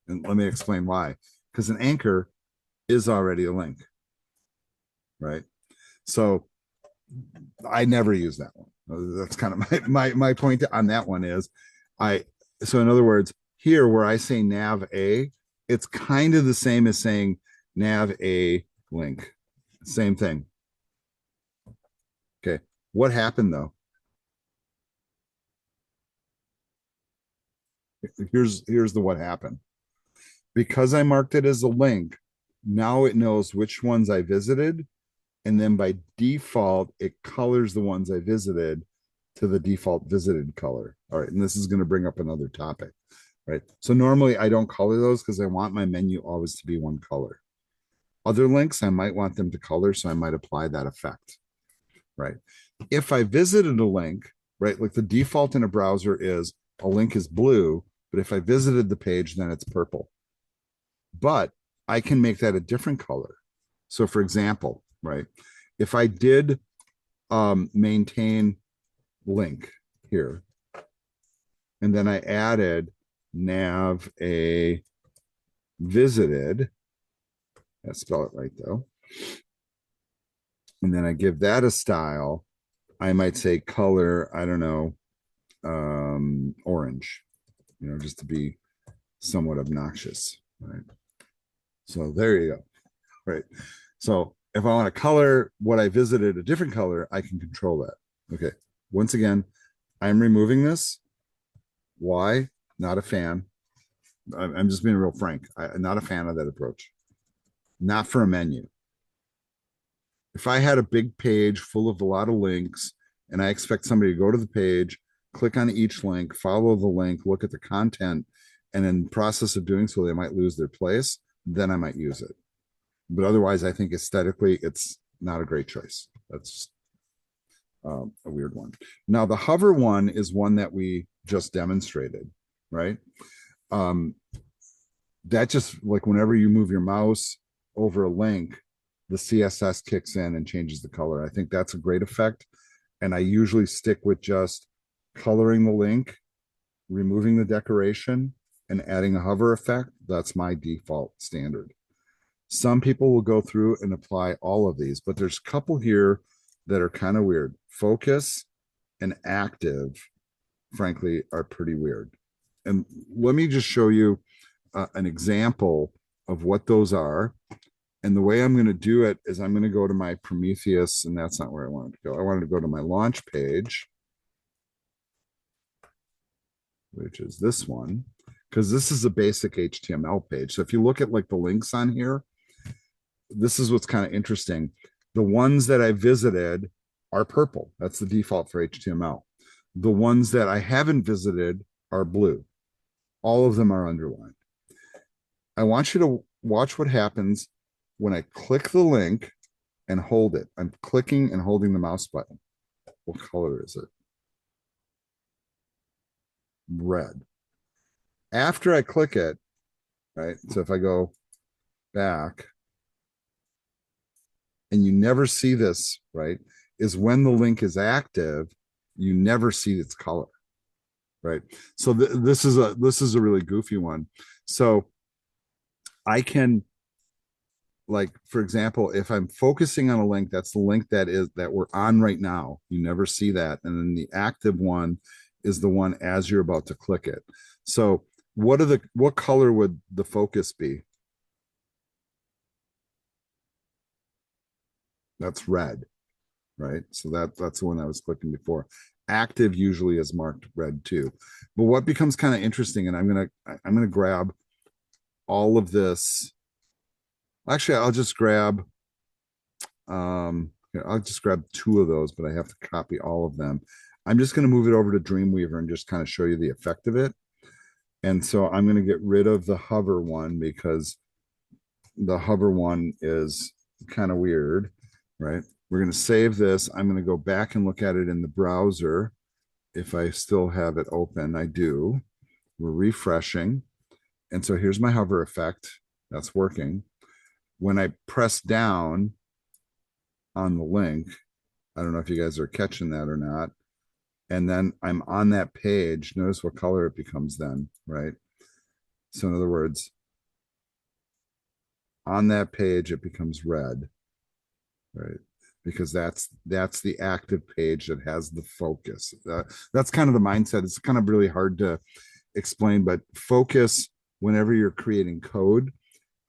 And let me explain why. Because an anchor is already a link, right? So I never use that one. That's kind of my point on that one is so in other words, here where I say nav a, it's kind of the same as saying nav a link. Same thing. Okay. What happened though? Here's the what happened. Because I marked it as a link, now it knows which ones I visited, and then by default it colors the ones I visited to the default visited color. All right, and this is going to bring up another topic, right? So normally I don't color those because I want my menu always to be one color. Other links I might want them to color, so I might apply that effect, right? If I visited a link, right, like the default in a browser is a link is blue, but if I visited the page, then it's purple. But I can make that a different color. So for example, right, if I did maintain link here, and then I added nav a visited, I spell it right though, and then I give that a style, I might say color, I don't know, orange, just to be somewhat obnoxious, right? So there you go, right? So if I want to color what I visited a different color, I can control that. Okay. Once again, I'm removing this. Why? Not a fan. I'm just being real frank. I'm not a fan of that approach. Not for a menu. If I had a big page full of a lot of links and I expect somebody to go to the page, click on each link, follow the link, look at the content, and in the process of doing so, they might lose their place, then I might use it. But otherwise, I think aesthetically, it's not a great choice. That's a weird one. Now, the hover one is one that we just demonstrated, right? That just like whenever you move your mouse over a link, the CSS kicks in and changes the color. I think that's a great effect. And I usually stick with just coloring the link, removing the decoration, and adding a hover effect. That's my default standard. Some people will go through and apply all of these, but there's a couple here that are kind of weird. Focus and active frankly, are pretty weird. And let me just show you an example of what those are. And the way I'm going to do it is I'm going to go to my Prometheus, and that's not where I wanted to go. I wanted to go to my launch page, which is this one, because this is a basic HTML page. So if you look at like the links on here, this is what's kind of interesting. The ones that I visited are purple. That's the default for HTML. The ones that I haven't visited are blue. All of them are underlined. I want you to watch what happens when I click the link and hold it. I'm clicking and holding the mouse button. What color is it? Red. After I click it, right? So if I go back, and you never see this, right? Is when the link is active, you never see its color, right? So this is a really goofy one. So I can, like, for example, if I'm focusing on a link, that's the link that we're on right now. You never see that, and then the active one is the one as you're about to click it. So what color would the focus be? That's red, right? So that's the one I was clicking before. Active usually is marked red too. But what becomes kind of interesting, and I'm gonna grab all of this. Actually, I'll just grab two of those, but I have to copy all of them. I'm just going to move it over to Dreamweaver and just kind of show you the effect of it. And so I'm going to get rid of the hover one because the hover one is kind of weird, right? We're going to save this. I'm going to go back and look at it in the browser. If I still have it open, I do. We're refreshing. And so here's my hover effect. That's working. When I press down on the link, I don't know if you guys are catching that or not. And then I'm on that page. Notice what color it becomes then, right? So in other words, on that page, it becomes red, right? Because that's the active page that has the focus. That's kind of the mindset. It's kind of really hard to explain, but focus, whenever you're creating code,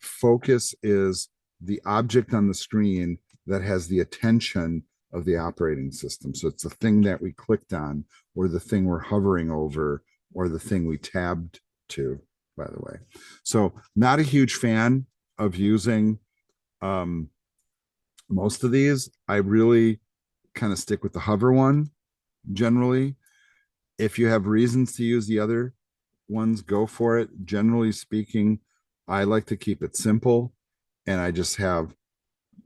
focus is the object on the screen that has the attention of the operating system. So it's the thing that we clicked on, or the thing we're hovering over, or the thing we tabbed to, by the way. So not a huge fan of using most of these. I really kind of stick with the hover one generally. If you have reasons to use the other ones, go for it. Generally speaking, I like to keep it simple, and I just have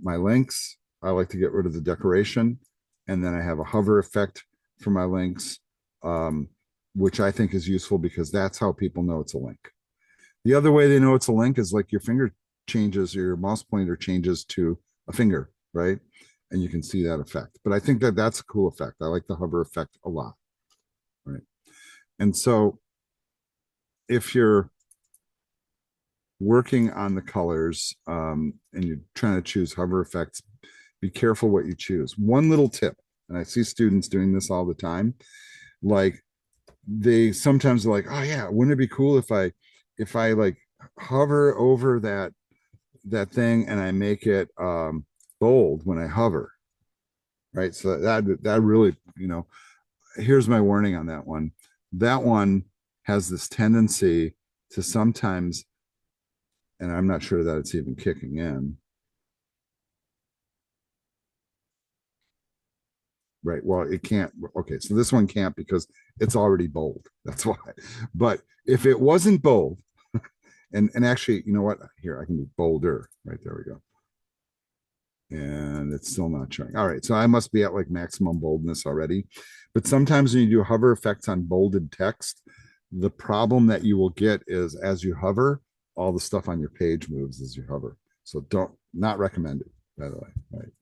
my links. I like to get rid of the decoration, and then I have a hover effect for my links, which I think is useful because that's how people know it's a link. The other way they know it's a link is like your finger changes, or your mouse pointer changes to a finger, right? And you can see that effect. But I think that that's a cool effect. I like the hover effect a lot, right? And so if you're working on the colors and you're trying to choose hover effects, be careful what you choose. One little tip, and I see students doing this all the time, like they sometimes are like, oh yeah, wouldn't it be cool if I like hover over that thing and I make it bold when I hover, right? So that really, here's my warning on that one. That one has this tendency to sometimes, and I'm not sure that it's even kicking in. Right. Well, it can't. Okay. So this one can't because it's already bold. That's why. But if it wasn't bold, and actually, you know what? Here, I can do bolder. Right. There we go. And it's still not showing. All right. So I must be at like maximum boldness already. But sometimes when you do hover effects on bolded text, the problem that you will get is as you hover, all the stuff on your page moves as you hover. So not recommended, by the way. Right.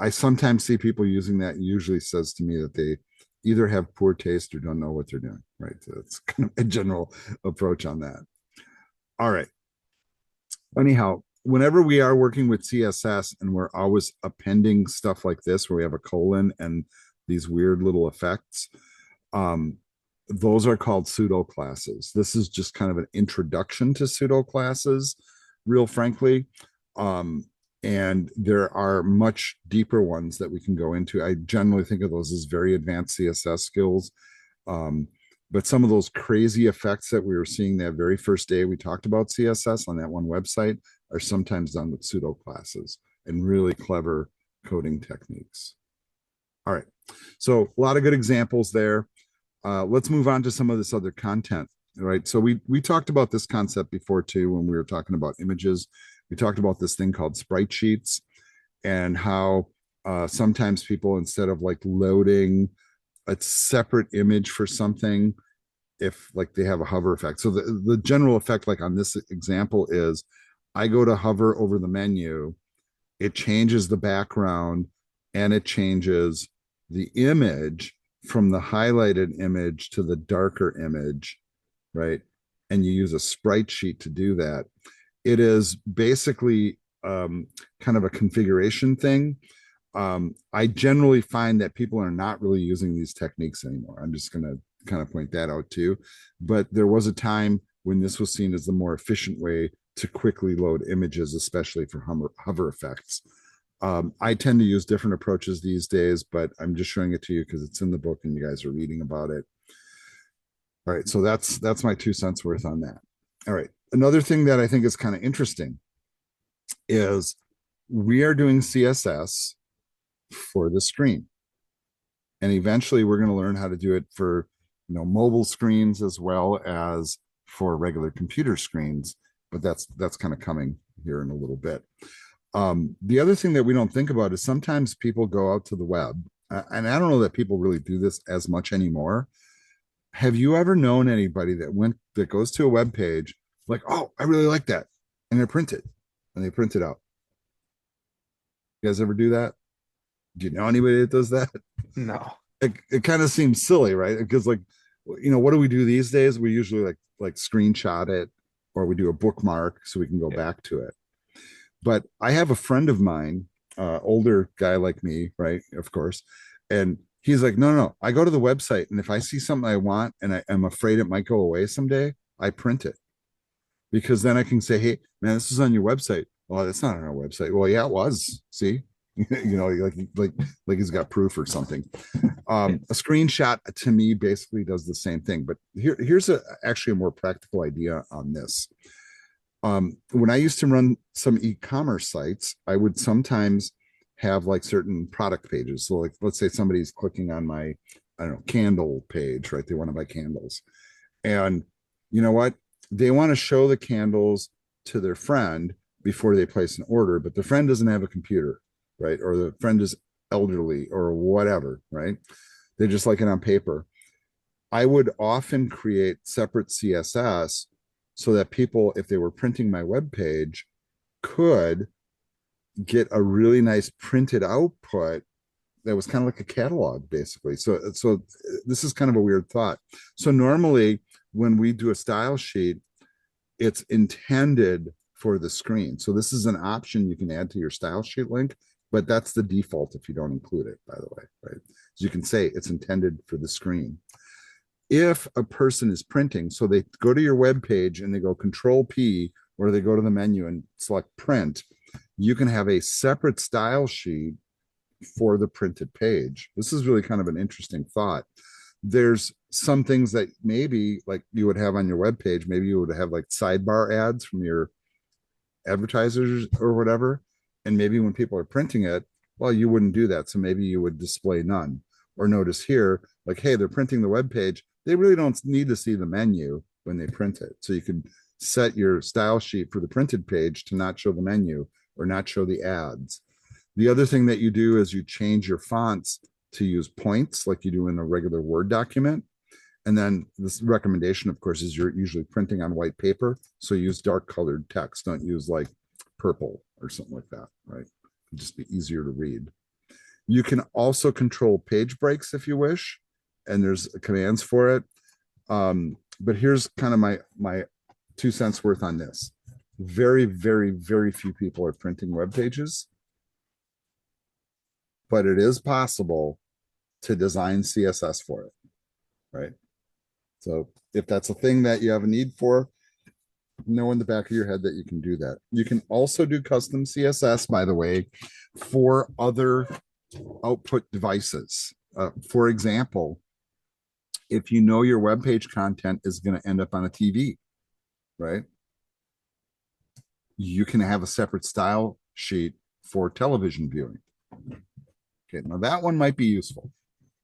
I sometimes see people using that. Usually says to me that they either have poor taste or don't know what they're doing, right? So that's kind of a general approach on that. All right. Anyhow, whenever we are working with CSS and we're always appending stuff like this, where we have a colon and these weird little effects, Um, those are called pseudo classes. This is just kind of an introduction to pseudo classes, real frankly. Um, and there are much deeper ones that we can go into. I generally think of those as very advanced CSS skills. Um, but some of those crazy effects that we were seeing that very first day we talked about CSS on that one website are sometimes done with pseudo classes and really clever coding techniques. All right. So a lot of good examples there. Let's move on to some of this other content. Right. So we talked about this concept before too when we were talking about images. We talked about this thing called sprite sheets and how sometimes people, instead of like loading a separate image for something, if like they have a hover effect. So the general effect, like on this example, is I go to hover over the menu, it changes the background and it changes the image from the highlighted image to the darker image, right? And you use a sprite sheet to do that. It is basically kind of a configuration thing. I generally find that people are not really using these techniques anymore. I'm just going to kind of point that out too. But there was a time when this was seen as the more efficient way to quickly load images, especially for hover effects. I tend to use different approaches these days, but I'm just showing it to you because it's in the book and you guys are reading about it. All right, so that's my 2 cents worth on that. All right, another thing that I think is kind of interesting is we are doing CSS for the screen, and eventually we're going to learn how to do it for mobile screens as well as for regular computer screens. But that's kind of coming here in a little bit. The other thing that we don't think about is sometimes people go out to the web, and I don't know that people really do this as much anymore. Have you ever known anybody that goes to a web page like, oh, I really like that, and they print it out? You guys ever do that? Do you know anybody that does that? No. It kind of seems silly, right? Because like, what do we do these days? We usually like screenshot it or we do a bookmark so we can go Yeah. back to it. But I have a friend of mine, older guy like me, right? Of course. And he's like, no. I go to the website and if I see something I want and I'm afraid it might go away someday, I print it because then I can say, hey, man, this is on your website. Well, that's not on our website. Well, yeah, it was. See, like he's got proof or something. A screenshot to me basically does the same thing. But here's actually a more practical idea on this. When I used to run some e-commerce sites, I would sometimes have like certain product pages. So like, let's say somebody's clicking on my, I don't know, candle page, right? They want to buy candles. And you know what? They want to show the candles to their friend before they place an order, but the friend doesn't have a computer, right? Or the friend is elderly or whatever, right? They just like it on paper. I would often create separate CSS so that people, if they were printing my web page, could get a really nice printed output that was kind of like a catalog, basically. So this is kind of a weird thought. So normally when we do a style sheet, it's intended for the screen. So this is an option you can add to your style sheet link, but that's the default if you don't include it, by the way, right? So you can say it's intended for the screen. If a person is printing, so they go to your web page and they go Control P, or they go to the menu and select print, you can have a separate style sheet for the printed page. This is really kind of an interesting thought. There's some things that maybe like you would have on your web page. Maybe you would have like sidebar ads from your advertisers or whatever. And maybe when people are printing it, well, you wouldn't do that. So maybe you would display none. Or notice here, like, hey, they're printing the web page. They really don't need to see the menu when they print it. So you can set your style sheet for the printed page to not show the menu or not show the ads. The other thing that you do is you change your fonts to use points like you do in a regular Word document. And then this recommendation, of course, is you're usually printing on white paper. So use dark colored text. Don't use like purple or something like that, right? It'll just be easier to read. You can also control page breaks if you wish, and there's commands for it. But here's kind of my 2 cents worth on this. Very, very, very few people are printing web pages, but it is possible to design CSS for it, right? So if that's a thing that you have a need for, know in the back of your head that you can do that. You can also do custom CSS, by the way, for other output devices. For example, if you know your web page content is going to end up on a TV, right? You can have a separate style sheet for television viewing. Okay, now that one might be useful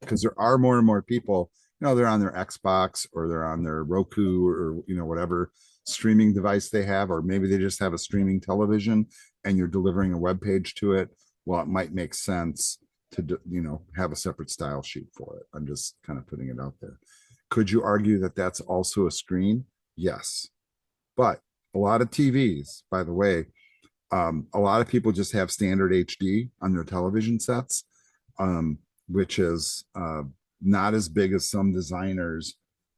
because there are more and more people, they're on their Xbox or they're on their Roku or, whatever streaming device they have, or maybe they just have a streaming television and you're delivering a web page to it. Well, it might make sense to, have a separate style sheet for it. I'm just kind of putting it out there. Could you argue that that's also a screen? Yes. But a lot of TVs, by the way, a lot of people just have standard HD on their television sets, which is not as big as some designers'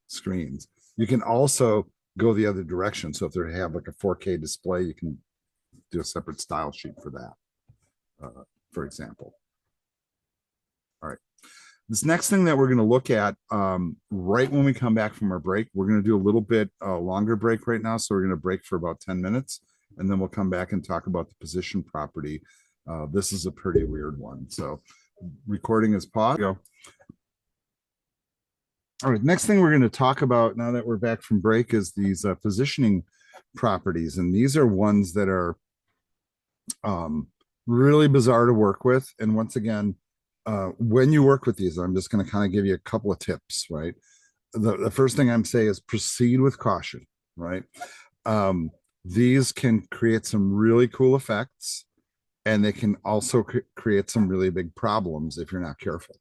screens. You can also go the other direction. So if they have like a 4K display, you can do a separate style sheet for that, for example. All right. This next thing that we're going to look at right when we come back from our break, we're going to do a little bit longer break right now. So we're going to break for about 10 minutes, and then we'll come back and talk about the position property. This is a pretty weird one. So recording is paused. Go. All right, next thing we're going to talk about now that we're back from break is these positioning properties. And these are ones that are really bizarre to work with. And once again, when you work with these, I'm just going to kind of give you a couple of tips, right? The first thing I'm saying is proceed with caution, right? These can create some really cool effects, and they can also create some really big problems if you're not careful.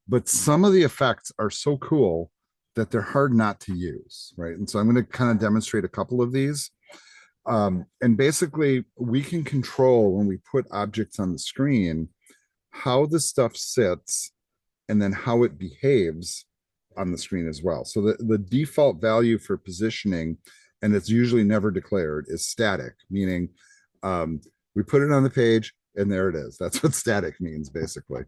But some of the effects are so cool that they're hard not to use, right? And so I'm going to kind of demonstrate a couple of these. And basically, we can control when we put objects on the screen how the stuff sits and then how it behaves on the screen as well. So the default value for positioning, and it's usually never declared, is static, meaning we put it on the page and there it is. That's what static means, basically.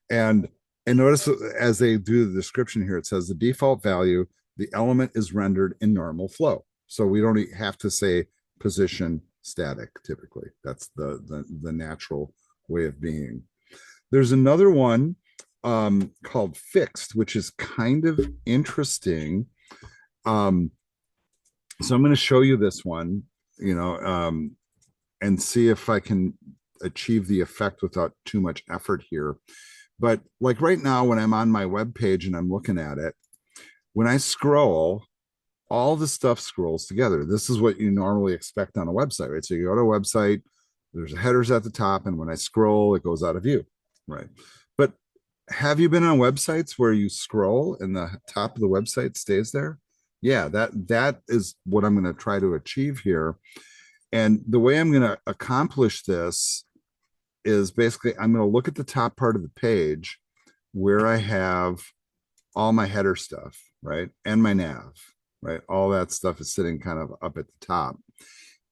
And notice as they do the description here, it says the default value, the element is rendered in normal flow. So we don't have to say position static typically. That's the natural way of being. There's another one called fixed, which is kind of interesting. So I'm going to show you this one, and see if I can achieve the effect without too much effort here. But like right now, when I'm on my web page and I'm looking at it, when I scroll, all the stuff scrolls together. This is what you normally expect on a website, right? So you go to a website, there's headers at the top, and when I scroll, it goes out of view, right? But have you been on websites where you scroll and the top of the website stays there? Yeah, that is what I'm going to try to achieve here. And the way I'm going to accomplish this is basically I'm going to look at the top part of the page where I have all my header stuff, right? And my nav, right? All that stuff is sitting kind of up at the top.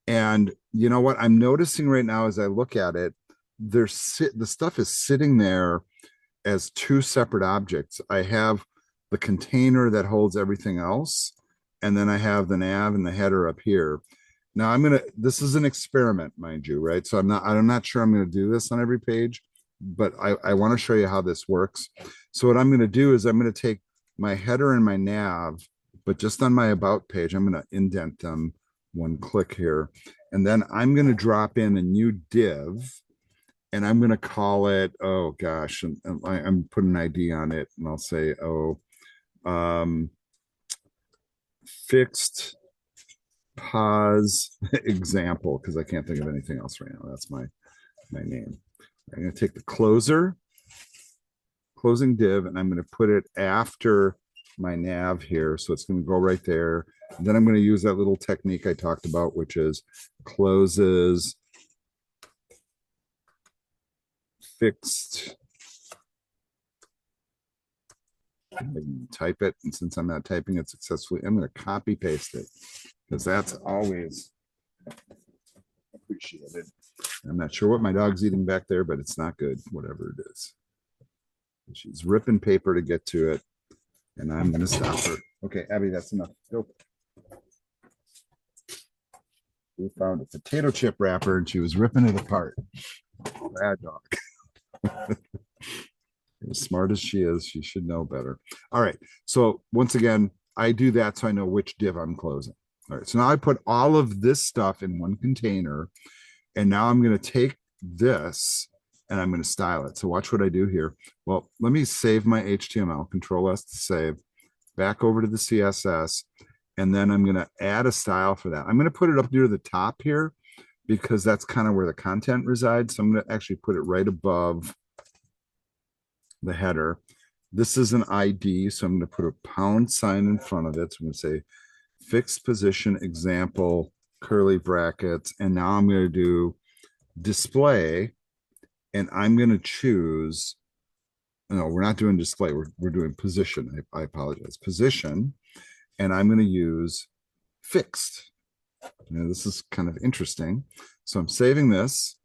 And you know what I'm noticing right now as I look at it, the stuff is sitting there as two separate objects. I have the container that holds everything else, and then I have the nav and the header up here. Now this is an experiment, mind you, right? So I'm not sure I'm going to do this on every page, but I want to show you how this works. So what I'm going to do is I'm going to take my header and my nav, but just on my about page, I'm going to indent them one click here. And then I'm going to drop in a new div, and I'm going to call it, oh gosh, and I'm putting an ID on it, and I'll say, fixed pause example, because I can't think of anything else right now. That's my name. I'm going to take the closing div, and I'm going to put it after my nav here. So it's going to go right there. And then I'm going to use that little technique I talked about, which is closes fixed. Type it, and since I'm not typing it successfully, I'm going to copy paste it, because that's always appreciated. I'm not sure what my dog's eating back there, but it's not good, whatever it is. She's ripping paper to get to it. And I'm going to stop her. Okay, Abby, that's enough. Go. We found a potato chip wrapper and she was ripping it apart. Bad dog. As smart as she is, she should know better. All right. So once again, I do that so I know which div I'm closing. All right. So now I put all of this stuff in one container. And now I'm going to take this and I'm going to style it. So watch what I do here. Well, let me save my HTML, Control S to save, back over to the CSS. And then I'm going to add a style for that. I'm going to put it up near the top here because that's kind of where the content resides. So I'm going to actually put it right above the header. This is an ID, so I'm going to put a pound sign in front of it. So I'm going to say fixed position example, curly brackets. And now I'm going to do display, and I'm going to choose, no, we're not doing display. We're doing position. I apologize. Position. And I'm going to use fixed. Now, this is kind of interesting. So I'm saving this,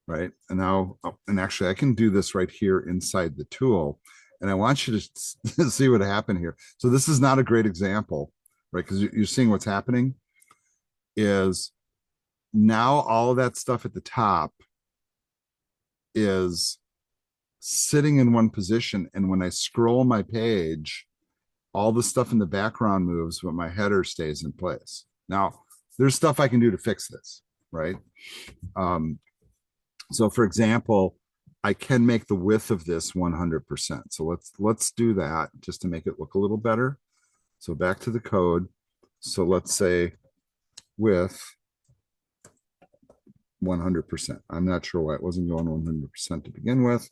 right? And now, and actually I can do this right here inside the tool. And I want you to see what happened here. So this is not a great example, right? Because you're seeing what's happening is now all of that stuff at the top is sitting in one position. And when I scroll my page, all the stuff in the background moves, but my header stays in place. Now, there's stuff I can do to fix this, right? So for example, I can make the width of this 100%. So let's do that just to make it look a little better. So back to the code. So let's say width 100%. I'm not sure why it wasn't going 100% to begin with,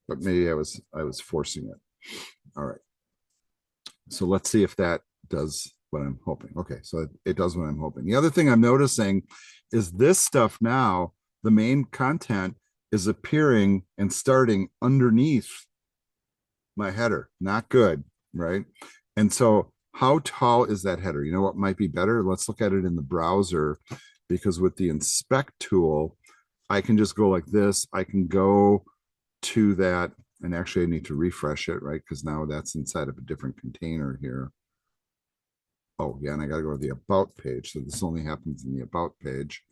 but maybe I was forcing it. All right. So let's see if that does what I'm hoping. Okay, so it does what I'm hoping. The other thing I'm noticing is this stuff now, the main content is appearing and starting underneath my header. Not good, right? And so how tall is that header? You know what might be better? Let's look at it in the browser, because with the inspect tool, I can just go like this. I can go to that, and actually I need to refresh it, right? Because now that's inside of a different container here. Oh yeah, and I got to go to the about page. So this only happens in the about page.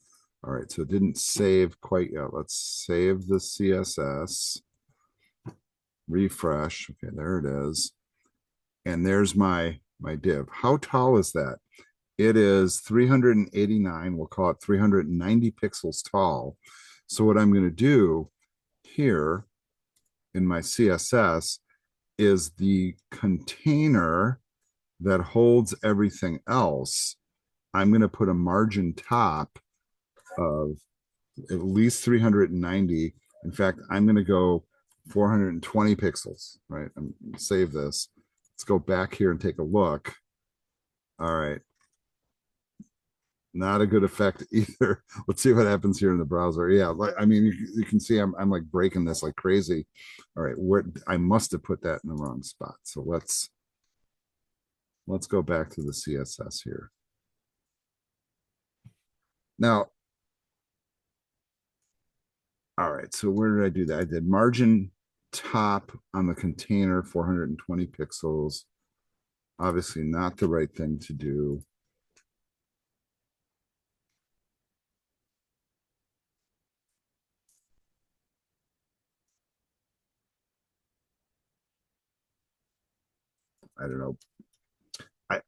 All right, so it didn't save quite yet. Let's save the CSS, refresh. Okay, there it is. And there's my div. How tall is that? It is 389. We'll call it 390 pixels tall. So what I'm going to do here in my CSS is the container that holds everything else. I'm going to put a margin top of at least 390. In fact, I'm going to go 420 pixels, right? I'm going to save this. Let's go back here and take a look. All right. Not a good effect either. Let's see what happens here in the browser. Yeah, I mean, you can see I'm like breaking this like crazy. All right, where I must have put that in the wrong spot. So let's go back to the CSS here. Now, all right, so where did I do that? I did margin top on the container, 420 pixels. Obviously not the right thing to do. I don't know.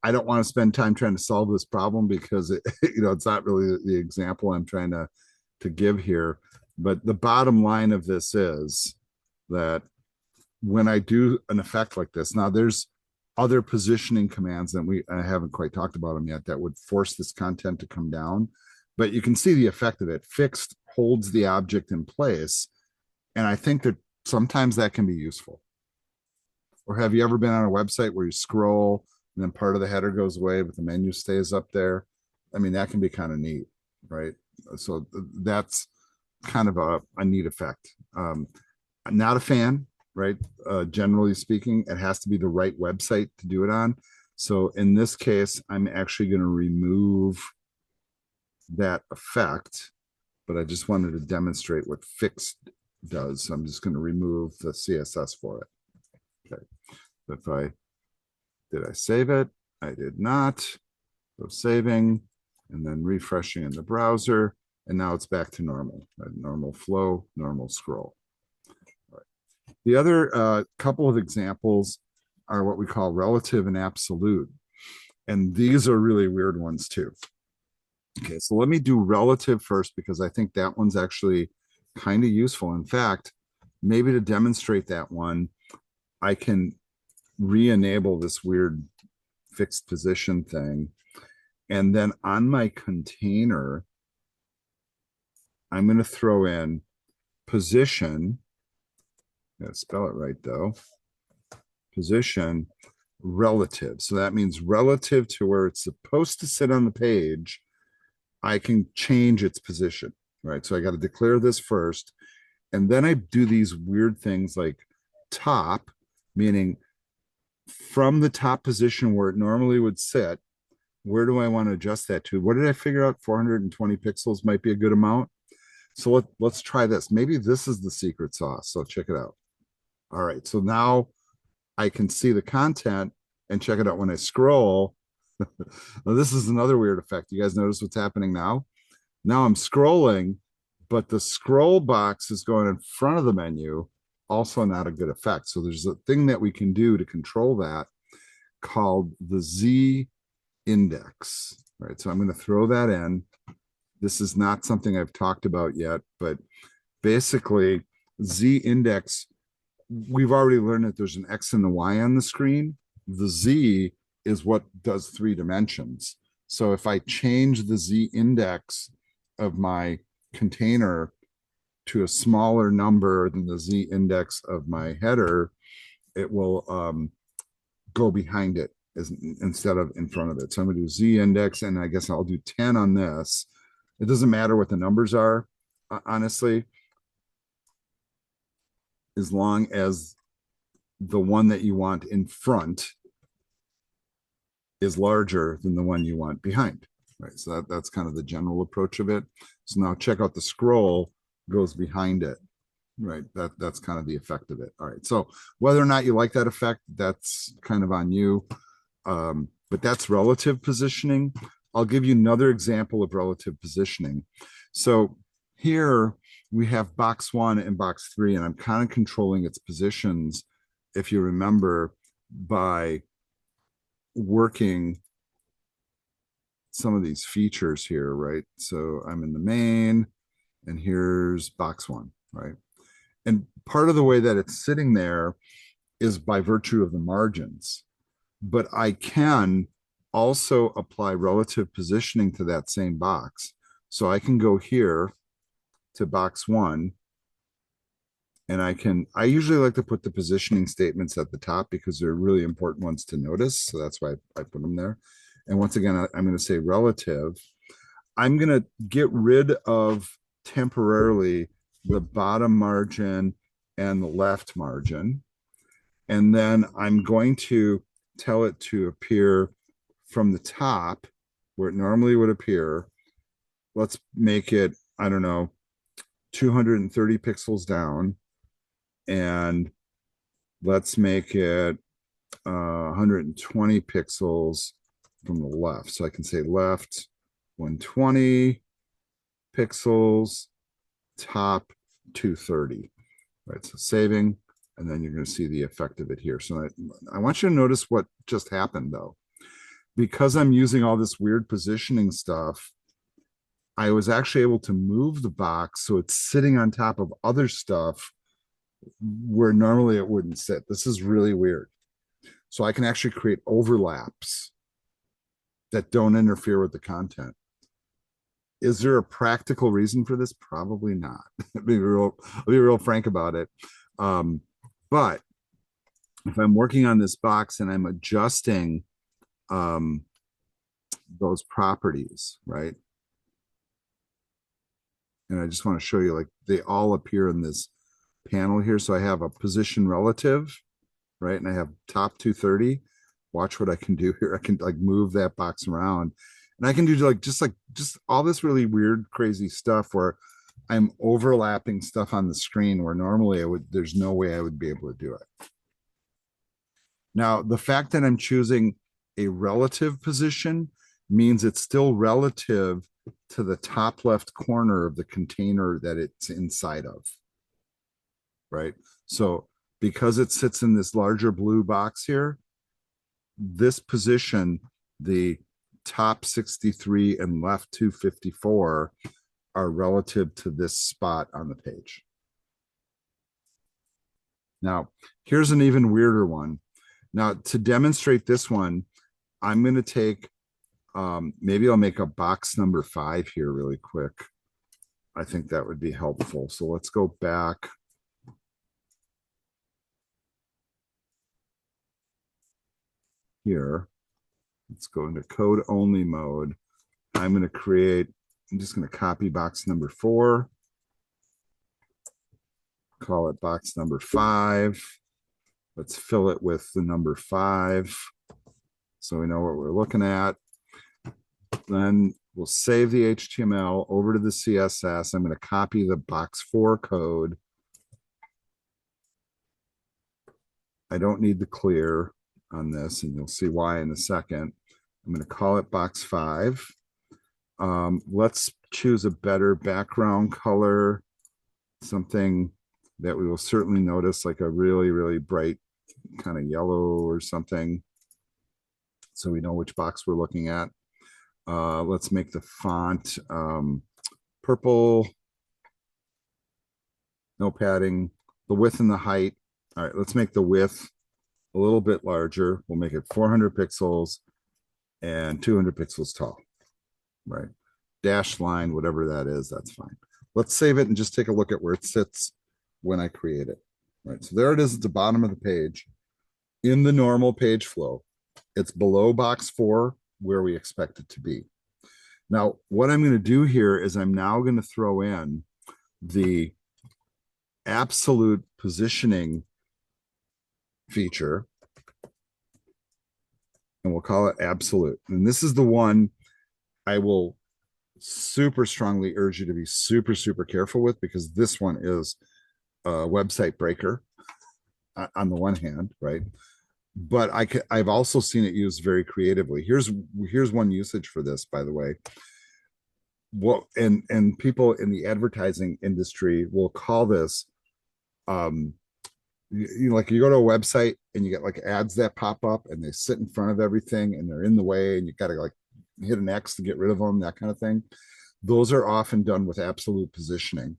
I don't want to spend time trying to solve this problem because it's not really the example I'm trying to give here. But the bottom line of this is that when I do an effect like this, now there's other positioning commands that I haven't quite talked about them yet that would force this content to come down. But you can see the effect of it. Fixed holds the object in place. And I think that sometimes that can be useful. Or have you ever been on a website where you scroll and then part of the header goes away, but the menu stays up there? I mean, that can be kind of neat, right? So that's kind of a neat effect. I'm not a fan, right? Generally speaking, it has to be the right website to do it on. So in this case, I'm actually going to remove that effect, but I just wanted to demonstrate what fixed does. So I'm just going to remove the CSS for it. Okay. If I Did I save it? I did not. So saving and then refreshing in the browser. And now it's back to normal, right? Normal flow, normal scroll. All right. The other couple of examples are what we call relative and absolute. And these are really weird ones too. Okay, so let me do relative first because I think that one's actually kind of useful. In fact, maybe to demonstrate that one, I can re-enable this weird fixed position thing. And then on my container, I'm going to throw in position. Gotta spell it right though. Position relative. So that means relative to where it's supposed to sit on the page, I can change its position, right? So I got to declare this first. And then I do these weird things like top, meaning from the top position where it normally would sit, where do I want to adjust that to? What did I figure out? 420 pixels might be a good amount. So let's try this. Maybe this is the secret sauce. So check it out. All right. So now I can see the content and check it out when I scroll. Now, this is another weird effect. You guys notice what's happening now? Now I'm scrolling, but the scroll box is going in front of the menu. Also not a good effect. So there's a thing that we can do to control that called the Z index. All right. So I'm going to throw that in. This is not something I've talked about yet, but basically Z index, we've already learned that there's an X and a Y on the screen. The Z is what does 3 dimensions. So if I change the Z index of my container to a smaller number than the Z index of my header, it will go behind it instead of in front of it. So I'm going to do Z index, and I guess I'll do 10 on this. It doesn't matter what the numbers are, honestly, as long as the one that you want in front is larger than the one you want behind, right? So that's kind of the general approach of it. So now check out the scroll goes behind it, right? That's kind of the effect of it. All right. So whether or not you like that effect, that's kind of on you. But that's relative positioning. I'll give you another example of relative positioning. So here we have box 1 and box 3, and I'm kind of controlling its positions, if you remember, by working some of these features here, right? So I'm in the main, and here's box 1, right? And part of the way that it's sitting there is by virtue of the margins. But I can also apply relative positioning to that same box. So I can go here to box 1, and I usually like to put the positioning statements at the top because they're really important ones to notice. So that's why I put them there. And once again, I'm going to say relative. I'm going to get rid of temporarily the bottom margin and the left margin. And then I'm going to tell it to appear from the top where it normally would appear. Let's make it, I don't know, 230 pixels down. And let's make it 120 pixels from the left. So I can say left 120 pixels, top 230. Right. So saving, and then you're going to see the effect of it here. So I want you to notice what just happened though. Because I'm using all this weird positioning stuff, I was actually able to move the box so it's sitting on top of other stuff where normally it wouldn't sit. This is really weird. So I can actually create overlaps that don't interfere with the content. Is there a practical reason for this? Probably not. I'll be real frank about it. But if I'm working on this box and I'm adjusting those properties, right? And I just want to show you, like, they all appear in this panel here. So I have a position relative, right? And I have top 230. Watch what I can do here. I can like move that box around, and I can do just all this really weird, crazy stuff where I'm overlapping stuff on the screen where normally there's no way I would be able to do it. Now, the fact that I'm choosing a relative position means it's still relative to the top left corner of the container that it's inside of, right? So because it sits in this larger blue box here, this position, the top 63 and left 254 are relative to this spot on the page. Now, here's an even weirder one. Now, to demonstrate this one, I'm going to take, maybe I'll make a box number 5 here really quick. I think that would be helpful. So let's go back. Here, let's go into code only mode. I'm going to create, I'm just going to copy box number 4, call it box number 5. Let's fill it with the number 5 so we know what we're looking at. Then we'll save the HTML over to the CSS. I'm going to copy the box 4 code. I don't need the clear on this, and you'll see why in a second. I'm going to call it box 5. Let's choose a better background color, something that we will certainly notice, like a really, really bright kind of yellow or something, so we know which box we're looking at. Let's make the font purple, no padding, the width and the height. All right, let's make the width a little bit larger. We'll make it 400 pixels and 200 pixels tall, right? Dash line, whatever that is, that's fine. Let's save it and just take a look at where it sits when I create it, right? So there it is at the bottom of the page in the normal page flow. It's below box 4 where we expect it to be. Now, what I'm going to do here is I'm now going to throw in the absolute positioning feature, and we'll call it absolute. And this is the one I will super strongly urge you to be super, super careful with, because this one is a website breaker on the one hand, right? But I've also seen it used very creatively. Here's one usage for this, by the way. Well, and people in the advertising industry will call this, like you go to a website and you get like ads that pop up and they sit in front of everything and they're in the way and you got to like hit an X to get rid of them, that kind of thing. Those are often done with absolute positioning,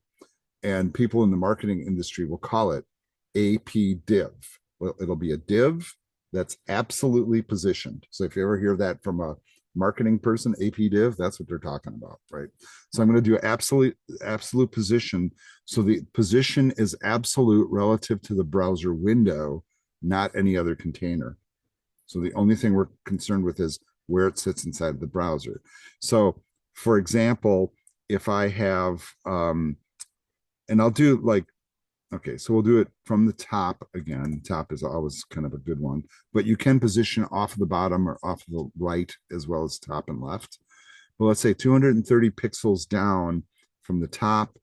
and people in the marketing industry will call it AP div. Well, it'll be a div that's absolutely positioned. So if you ever hear that from a marketing person, AP div, that's what they're talking about, right? So I'm going to do absolute position. So the position is absolute relative to the browser window, not any other container. So the only thing we're concerned with is where it sits inside of the browser. So for example, if I have, and I'll do like, okay, so we'll do it from the top again. Top is always kind of a good one, but you can position off of the bottom or off of the right as well as top and left. But let's say 230 pixels down from the top,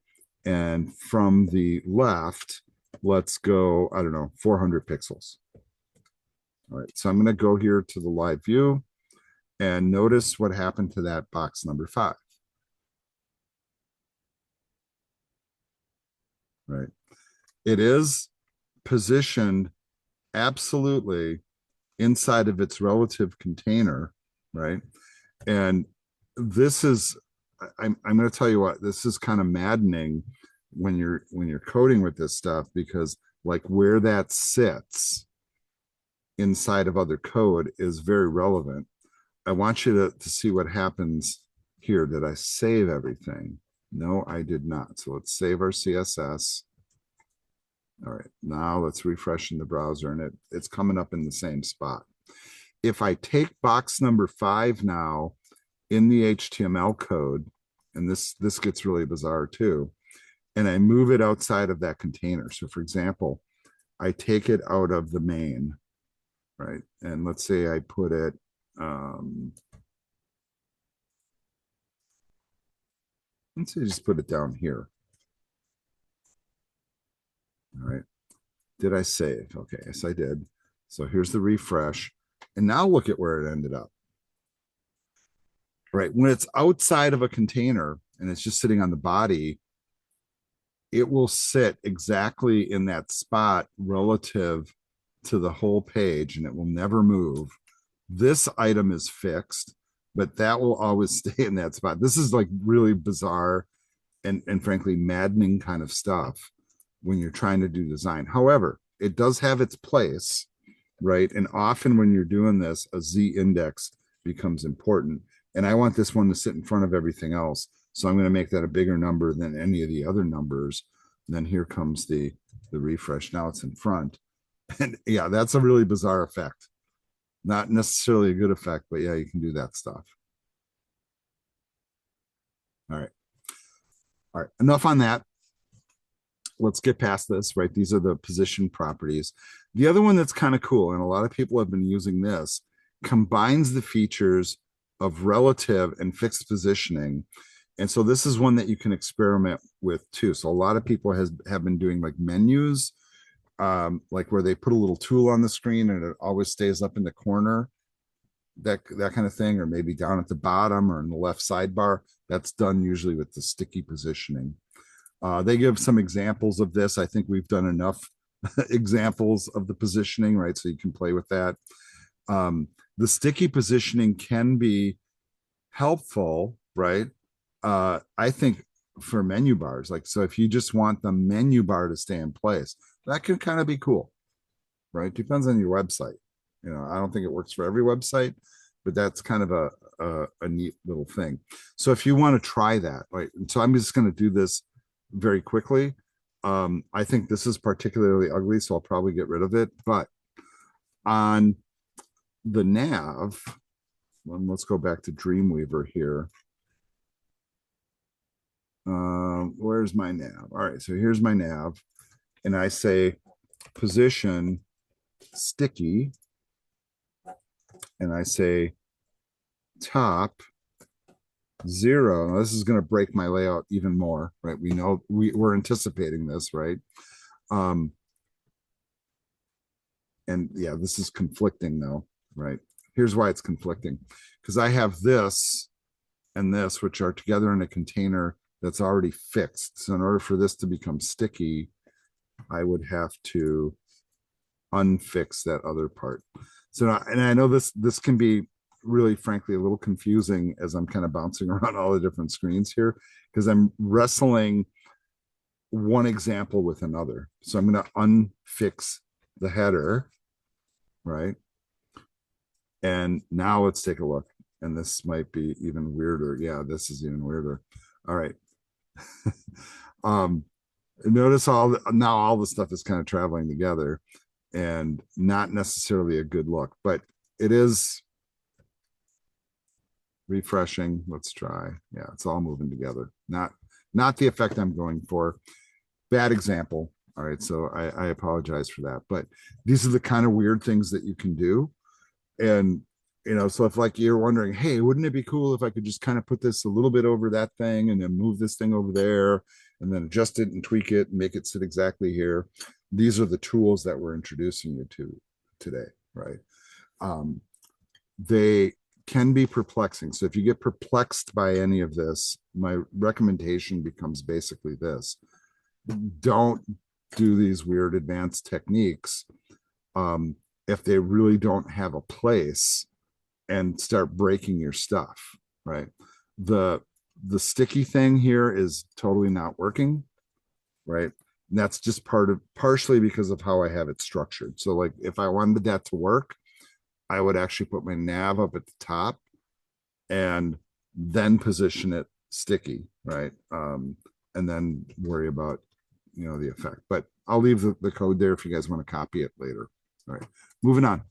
and from the left, let's go, I don't know, 400 pixels. All right, so I'm going to go here to the live view and notice what happened to that box number 5. Right. It is positioned absolutely inside of its relative container, right? And this is, I'm going to tell you what, this is kind of maddening when you're coding with this stuff, because like where that sits inside of other code is very relevant. I want you to see what happens here. Did I save everything? No, I did not. So let's save our CSS. All right, now let's refresh in the browser, and it's coming up in the same spot. If I take box number 5 now in the HTML code, and this gets really bizarre too, and I move it outside of that container. So for example, I take it out of the main, right? And let's say I put it, let's say just put it down here. All right. Did I save? Okay, yes, I did. So here's the refresh. And now look at where it ended up. Right. When it's outside of a container and it's just sitting on the body, it will sit exactly in that spot relative to the whole page and it will never move. This item is fixed, but that will always stay in that spot. This is like really bizarre and frankly maddening kind of stuff when you're trying to do design. However, it does have its place, right? And often when you're doing this, a Z index becomes important. And I want this one to sit in front of everything else. So I'm going to make that a bigger number than any of the other numbers. And then here comes the refresh. Now it's in front. And yeah, that's a really bizarre effect. Not necessarily a good effect, but yeah, you can do that stuff. All right. All right. Enough on that. Let's get past this, right? These are the position properties. The other one that's kind of cool, and a lot of people have been using this, combines the features of relative and fixed positioning. And so this is one that you can experiment with too. So a lot of people have been doing like menus, like where they put a little tool on the screen and it always stays up in the corner, that kind of thing, or maybe down at the bottom or in the left sidebar. That's done usually with the sticky positioning. They give some examples of this. I think we've done enough examples of the positioning, right? So you can play with that. The sticky positioning can be helpful, right? I think for menu bars, like, so if you just want the menu bar to stay in place, that can kind of be cool, right? Depends on your website. I don't think it works for every website, but that's kind of a neat little thing. So if you want to try that, right? And so I'm just going to do this very quickly. I think this is particularly ugly, so I'll probably get rid of it. But on the nav, let's go back to Dreamweaver here. Where's my nav? All right, so here's my nav, and I say position sticky, and I say top 0. Now, this is going to break my layout even more, right? We know we're anticipating this, right? And yeah, this is conflicting though, right? Here's why it's conflicting, because I have this and this, which are together in a container that's already fixed. So in order for this to become sticky, I would have to unfix that other part. So, and I know this can be really, frankly, a little confusing as I'm kind of bouncing around all the different screens here, because I'm wrestling one example with another. So I'm going to unfix the header, right? And now let's take a look. And this might be even weirder. Yeah, this is even weirder. All right. Notice now all the stuff is kind of traveling together and not necessarily a good look, but it is refreshing. Let's try. Yeah, it's all moving together. Not the effect I'm going for. Bad example. All right, so I apologize for that, but these are the kind of weird things that you can do. And so if like you're wondering, hey, wouldn't it be cool if I could just kind of put this a little bit over that thing and then move this thing over there and then adjust it and tweak it and make it sit exactly here. These are the tools that we're introducing you to today, right? They can be perplexing. So if you get perplexed by any of this, my recommendation becomes basically this: don't do these weird advanced techniques if they really don't have a place, and start breaking your stuff, right? The sticky thing here is totally not working, right? And that's just partially because of how I have it structured. So like if I wanted that to work, I would actually put my nav up at the top and then position it sticky, right? And then worry about the effect. But I'll leave the code there if you guys want to copy it later. All right, moving on.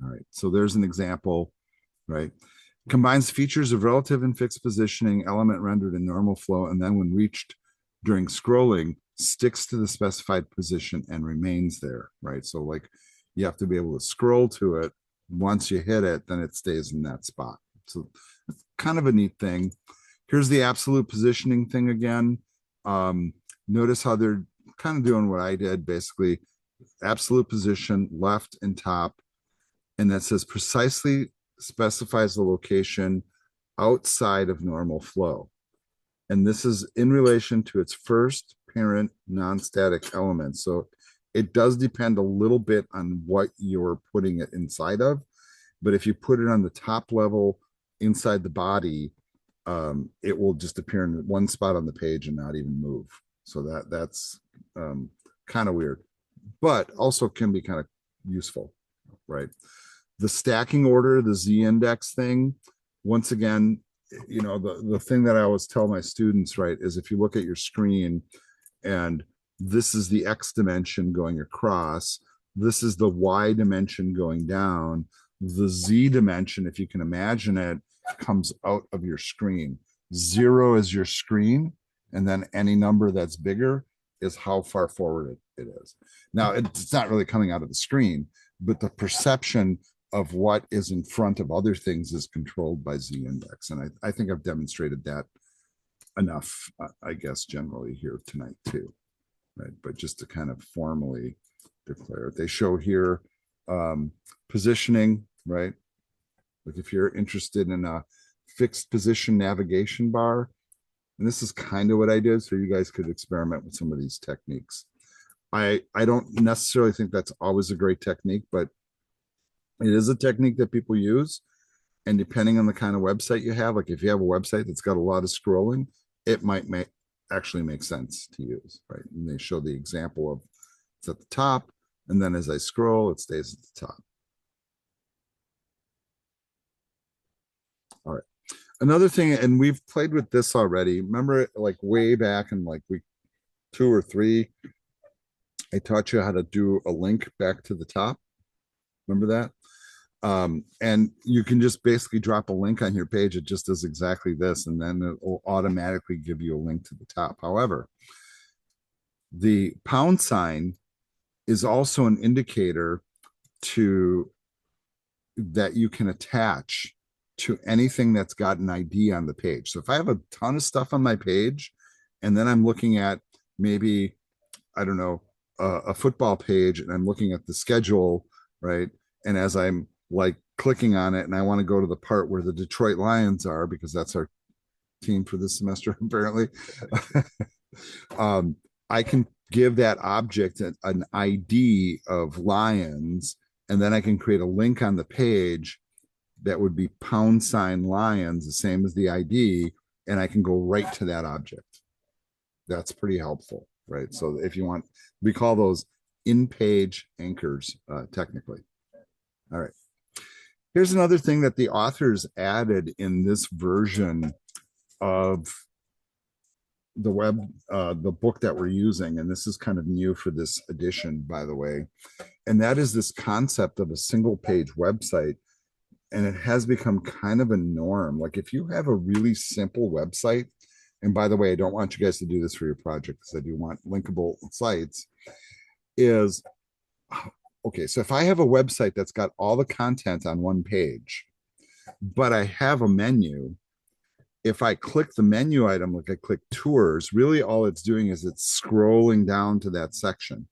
All right, so there's an example, right? Combines features of relative and fixed positioning, element rendered in normal flow, and then when reached during scrolling, sticks to the specified position and remains there, right? So like you have to be able to scroll to it. Once you hit it, then it stays in that spot. So it's kind of a neat thing. Here's the absolute positioning thing again. Notice how they're kind of doing what I did, basically absolute position, left and top, and that says precisely specifies the location outside of normal flow. And this is in relation to its first parent non-static element. So it does depend a little bit on what you're putting it inside of. But if you put it on the top level inside the body, it will just appear in one spot on the page and not even move. So that's kind of weird, but also can be kind of useful, right? The stacking order, the z-index thing, once again, the thing that I always tell my students, right, is if you look at your screen and this is the x dimension going across, this is the y dimension going down, the z dimension, if you can imagine it, comes out of your screen. 0 is your screen, and then any number that's bigger is how far forward it is. Now, it's not really coming out of the screen, but the perception of what is in front of other things is controlled by z-index. And I think I've demonstrated that enough, I guess, generally here tonight too, right? But just to kind of formally declare it. They show here positioning, right? Like if you're interested in a fixed position navigation bar, and this is kind of what I did, so you guys could experiment with some of these techniques. I don't necessarily think that's always a great technique, but it is a technique that people use. And depending on the kind of website you have, like if you have a website that's got a lot of scrolling, it might actually make sense to use, right? And they show the example of it's at the top, and then as I scroll, it stays at the top. All right. Another thing, and we've played with this already. Remember, like way back in like week 2 or 3, I taught you how to do a link back to the top. Remember that? And you can just basically drop a link on your page. It just does exactly this, and then it will automatically give you a link to the top. However, the pound sign is also an indicator to that you can attach to anything that's got an ID on the page. So if I have a ton of stuff on my page, and then I'm looking at maybe, I don't know, a football page, and I'm looking at the schedule, right? And as I'm like clicking on it and I want to go to the part where the Detroit Lions are, because that's our team for this semester, apparently, I can give that object an ID of Lions, and then I can create a link on the page that would be pound sign Lions, the same as the ID, and I can go right to that object. That's pretty helpful, right? So if you want, we call those in-page anchors, technically. All right. Here's another thing that the authors added in this version of the book that we're using, and this is kind of new for this edition, by the way, and that is this concept of a single page website. And it has become kind of a norm. Like if you have a really simple website, and by the way, I don't want you guys to do this for your project because I do want linkable sites, is okay, so if I have a website that's got all the content on one page, but I have a menu, if I click the menu item, like I click tours, really all it's doing is it's scrolling down to that section.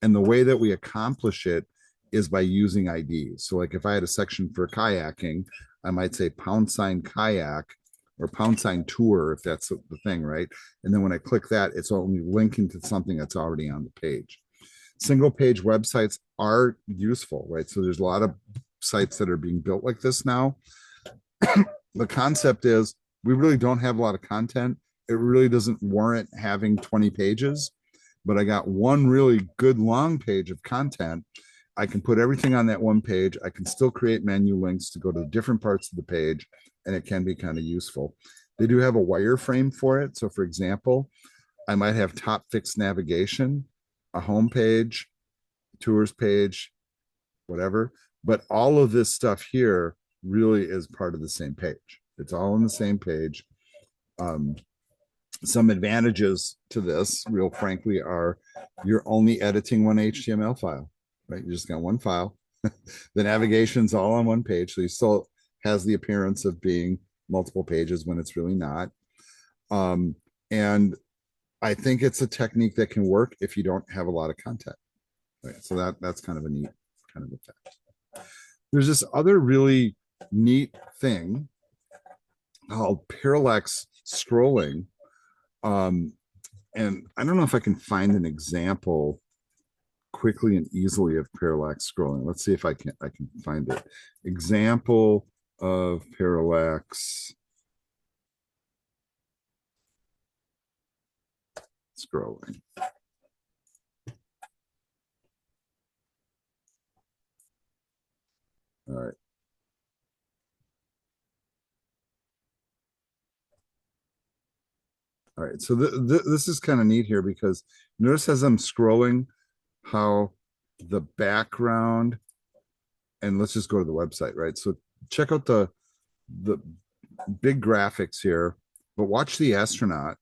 And the way that we accomplish it is by using IDs. So like if I had a section for kayaking, I might say pound sign kayak or pound sign tour, if that's the thing, right? And then when I click that, it's only linking to something that's already on the page. Single page websites are useful, right? So there's a lot of sites that are being built like this now. The concept is we really don't have a lot of content. It really doesn't warrant having 20 pages, but I got one really good long page of content. I can put everything on that one page. I can still create menu links to go to different parts of the page, and it can be kind of useful. They do have a wireframe for it. So for example, I might have top fixed navigation, a home page, tours page, whatever. But all of this stuff here really is part of the same page. It's all on the same page. Some advantages to this, real frankly, are you're only editing one HTML file, right? You just got one file. The navigation's all on one page, so you still has the appearance of being multiple pages when it's really not. And I think it's a technique that can work if you don't have a lot of content. Right. So that's kind of a neat kind of effect. There's this other really neat thing called parallax scrolling. Um, and I don't know if I can find an example quickly and easily of parallax scrolling. Let's see if I can find it. Example of parallax scrolling. All right. All right. So this is kind of neat here because notice as I'm scrolling how the background, and let's just go to the website, right? So check out the big graphics here, but watch the astronaut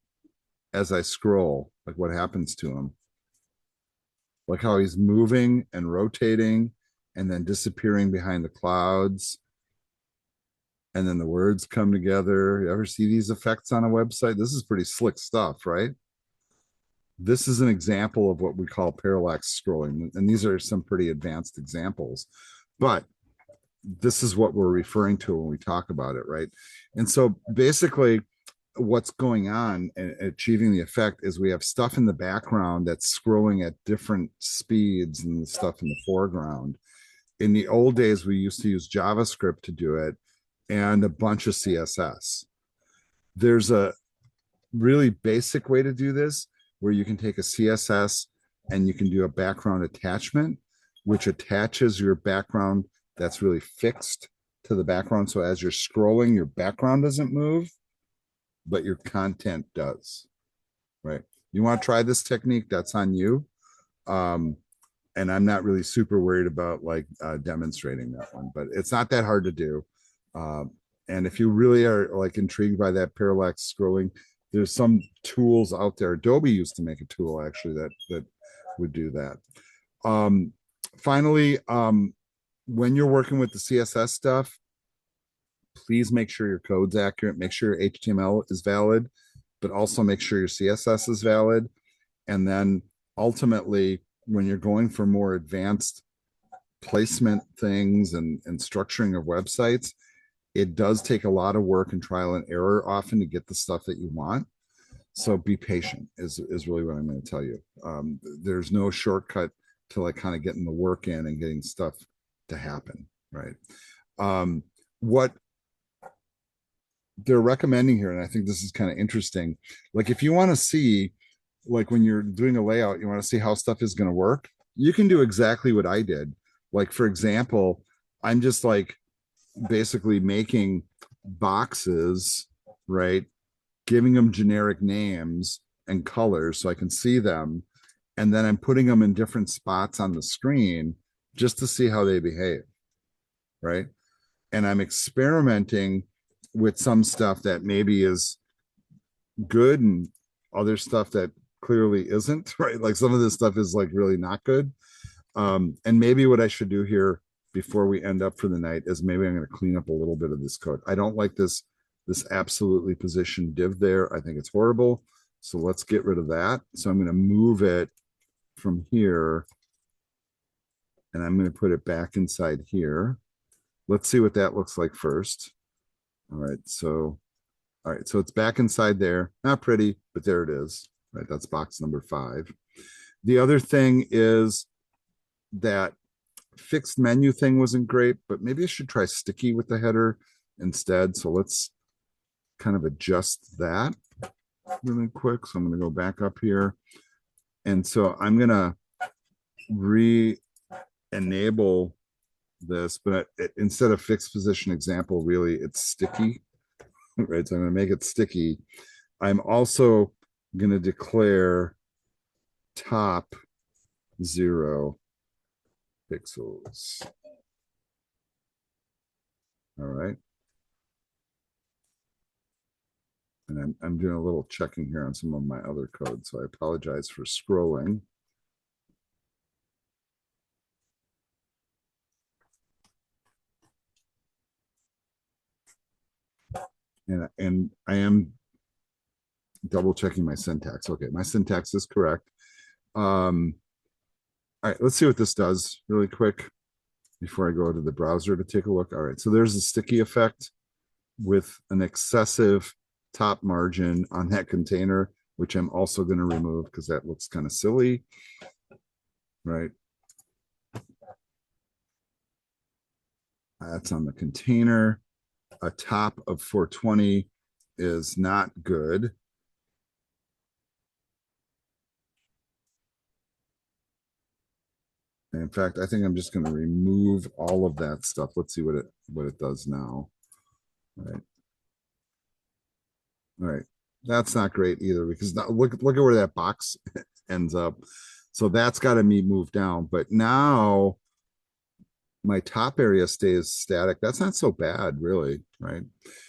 as I scroll, like what happens to him. Like how he's moving and rotating and then disappearing behind the clouds. And then the words come together. You ever see these effects on a website? This is pretty slick stuff, right? This is an example of what we call parallax scrolling. And these are some pretty advanced examples. But this is what we're referring to when we talk about it, right? And so basically, what's going on and achieving the effect is we have stuff in the background that's scrolling at different speeds than the stuff in the foreground. In the old days, we used to use JavaScript to do it and a bunch of CSS. There's a really basic way to do this where you can take a CSS and you can do a background attachment, which attaches your background that's really fixed to the background. So as you're scrolling, your background doesn't move, but your content does, right? You want to try this technique, that's on you. And I'm not really super worried about like demonstrating that one, but it's not that hard to do. And if you really are like intrigued by that parallax scrolling, there's some tools out there. Adobe used to make a tool actually that would do that. Finally, when you're working with the CSS stuff, please make sure your code's accurate, make sure your HTML is valid, but also make sure your CSS is valid. And then ultimately, when you're going for more advanced placement things and structuring of websites, it does take a lot of work and trial and error often to get the stuff that you want. So be patient is really what I'm going to tell you. There's no shortcut to like kind of getting the work in and getting stuff to happen, right? What they're recommending here, and I think this is kind of interesting, like if you want to see, like when you're doing a layout, you want to see how stuff is going to work, you can do exactly what I did. Like, for example, I'm just like basically making boxes, right? Giving them generic names and colors so I can see them. And then I'm putting them in different spots on the screen just to see how they behave, right? And I'm experimenting with some stuff that maybe is good and other stuff that clearly isn't, right? Like some of this stuff is like really not good. And maybe what I should do here before we end up for the night is maybe I'm going to clean up a little bit of this code. I don't like this absolutely positioned div there. I think it's horrible. So let's get rid of that. So I'm going to move it from here and I'm going to put it back inside here. Let's see what that looks like first. All right. So it's back inside there. Not pretty, but there it is. Right. That's box number 5. The other thing is that fixed menu thing wasn't great, but maybe I should try sticky with the header instead. So let's kind of adjust that really quick. So I'm going to go back up here. And so I'm going to re-enable this, but instead of fixed position example, really it's sticky, right? So I'm going to make it sticky. I'm also going to declare top 0 pixels. All right. And I'm doing a little checking here on some of my other code, so I apologize for scrolling. And I am double checking my syntax. Okay, my syntax is correct. All right, let's see what this does really quick before I go to the browser to take a look. All right, so there's the sticky effect with an excessive top margin on that container, which I'm also going to remove because that looks kind of silly, right? That's on the container. A top of 420 is not good. And in fact, I think I'm just going to remove all of that stuff. Let's see what it does now. All right. All right. That's not great either because now look at where that box ends up. So that's got to be moved down. But now my top area stays static. That's not so bad, really, right?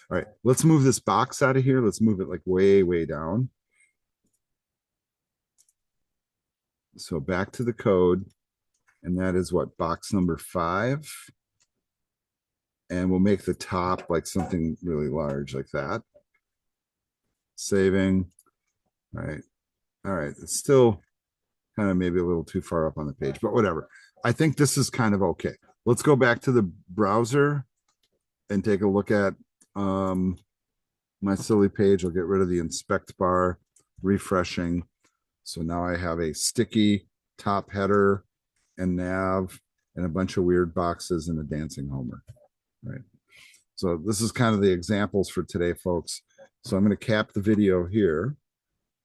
All right, let's move this box out of here. Let's move it like way, way down. So back to the code, and that is what, box number 5. And we'll make the top like something really large like that. Saving. All right. All right. It's still kind of maybe a little too far up on the page, but whatever. I think this is kind of okay. Let's go back to the browser and take a look at my silly page. I'll get rid of the inspect bar, refreshing. So now I have a sticky top header and nav and a bunch of weird boxes and a dancing Homer, right? So this is kind of the examples for today, folks. So I'm going to cap the video here.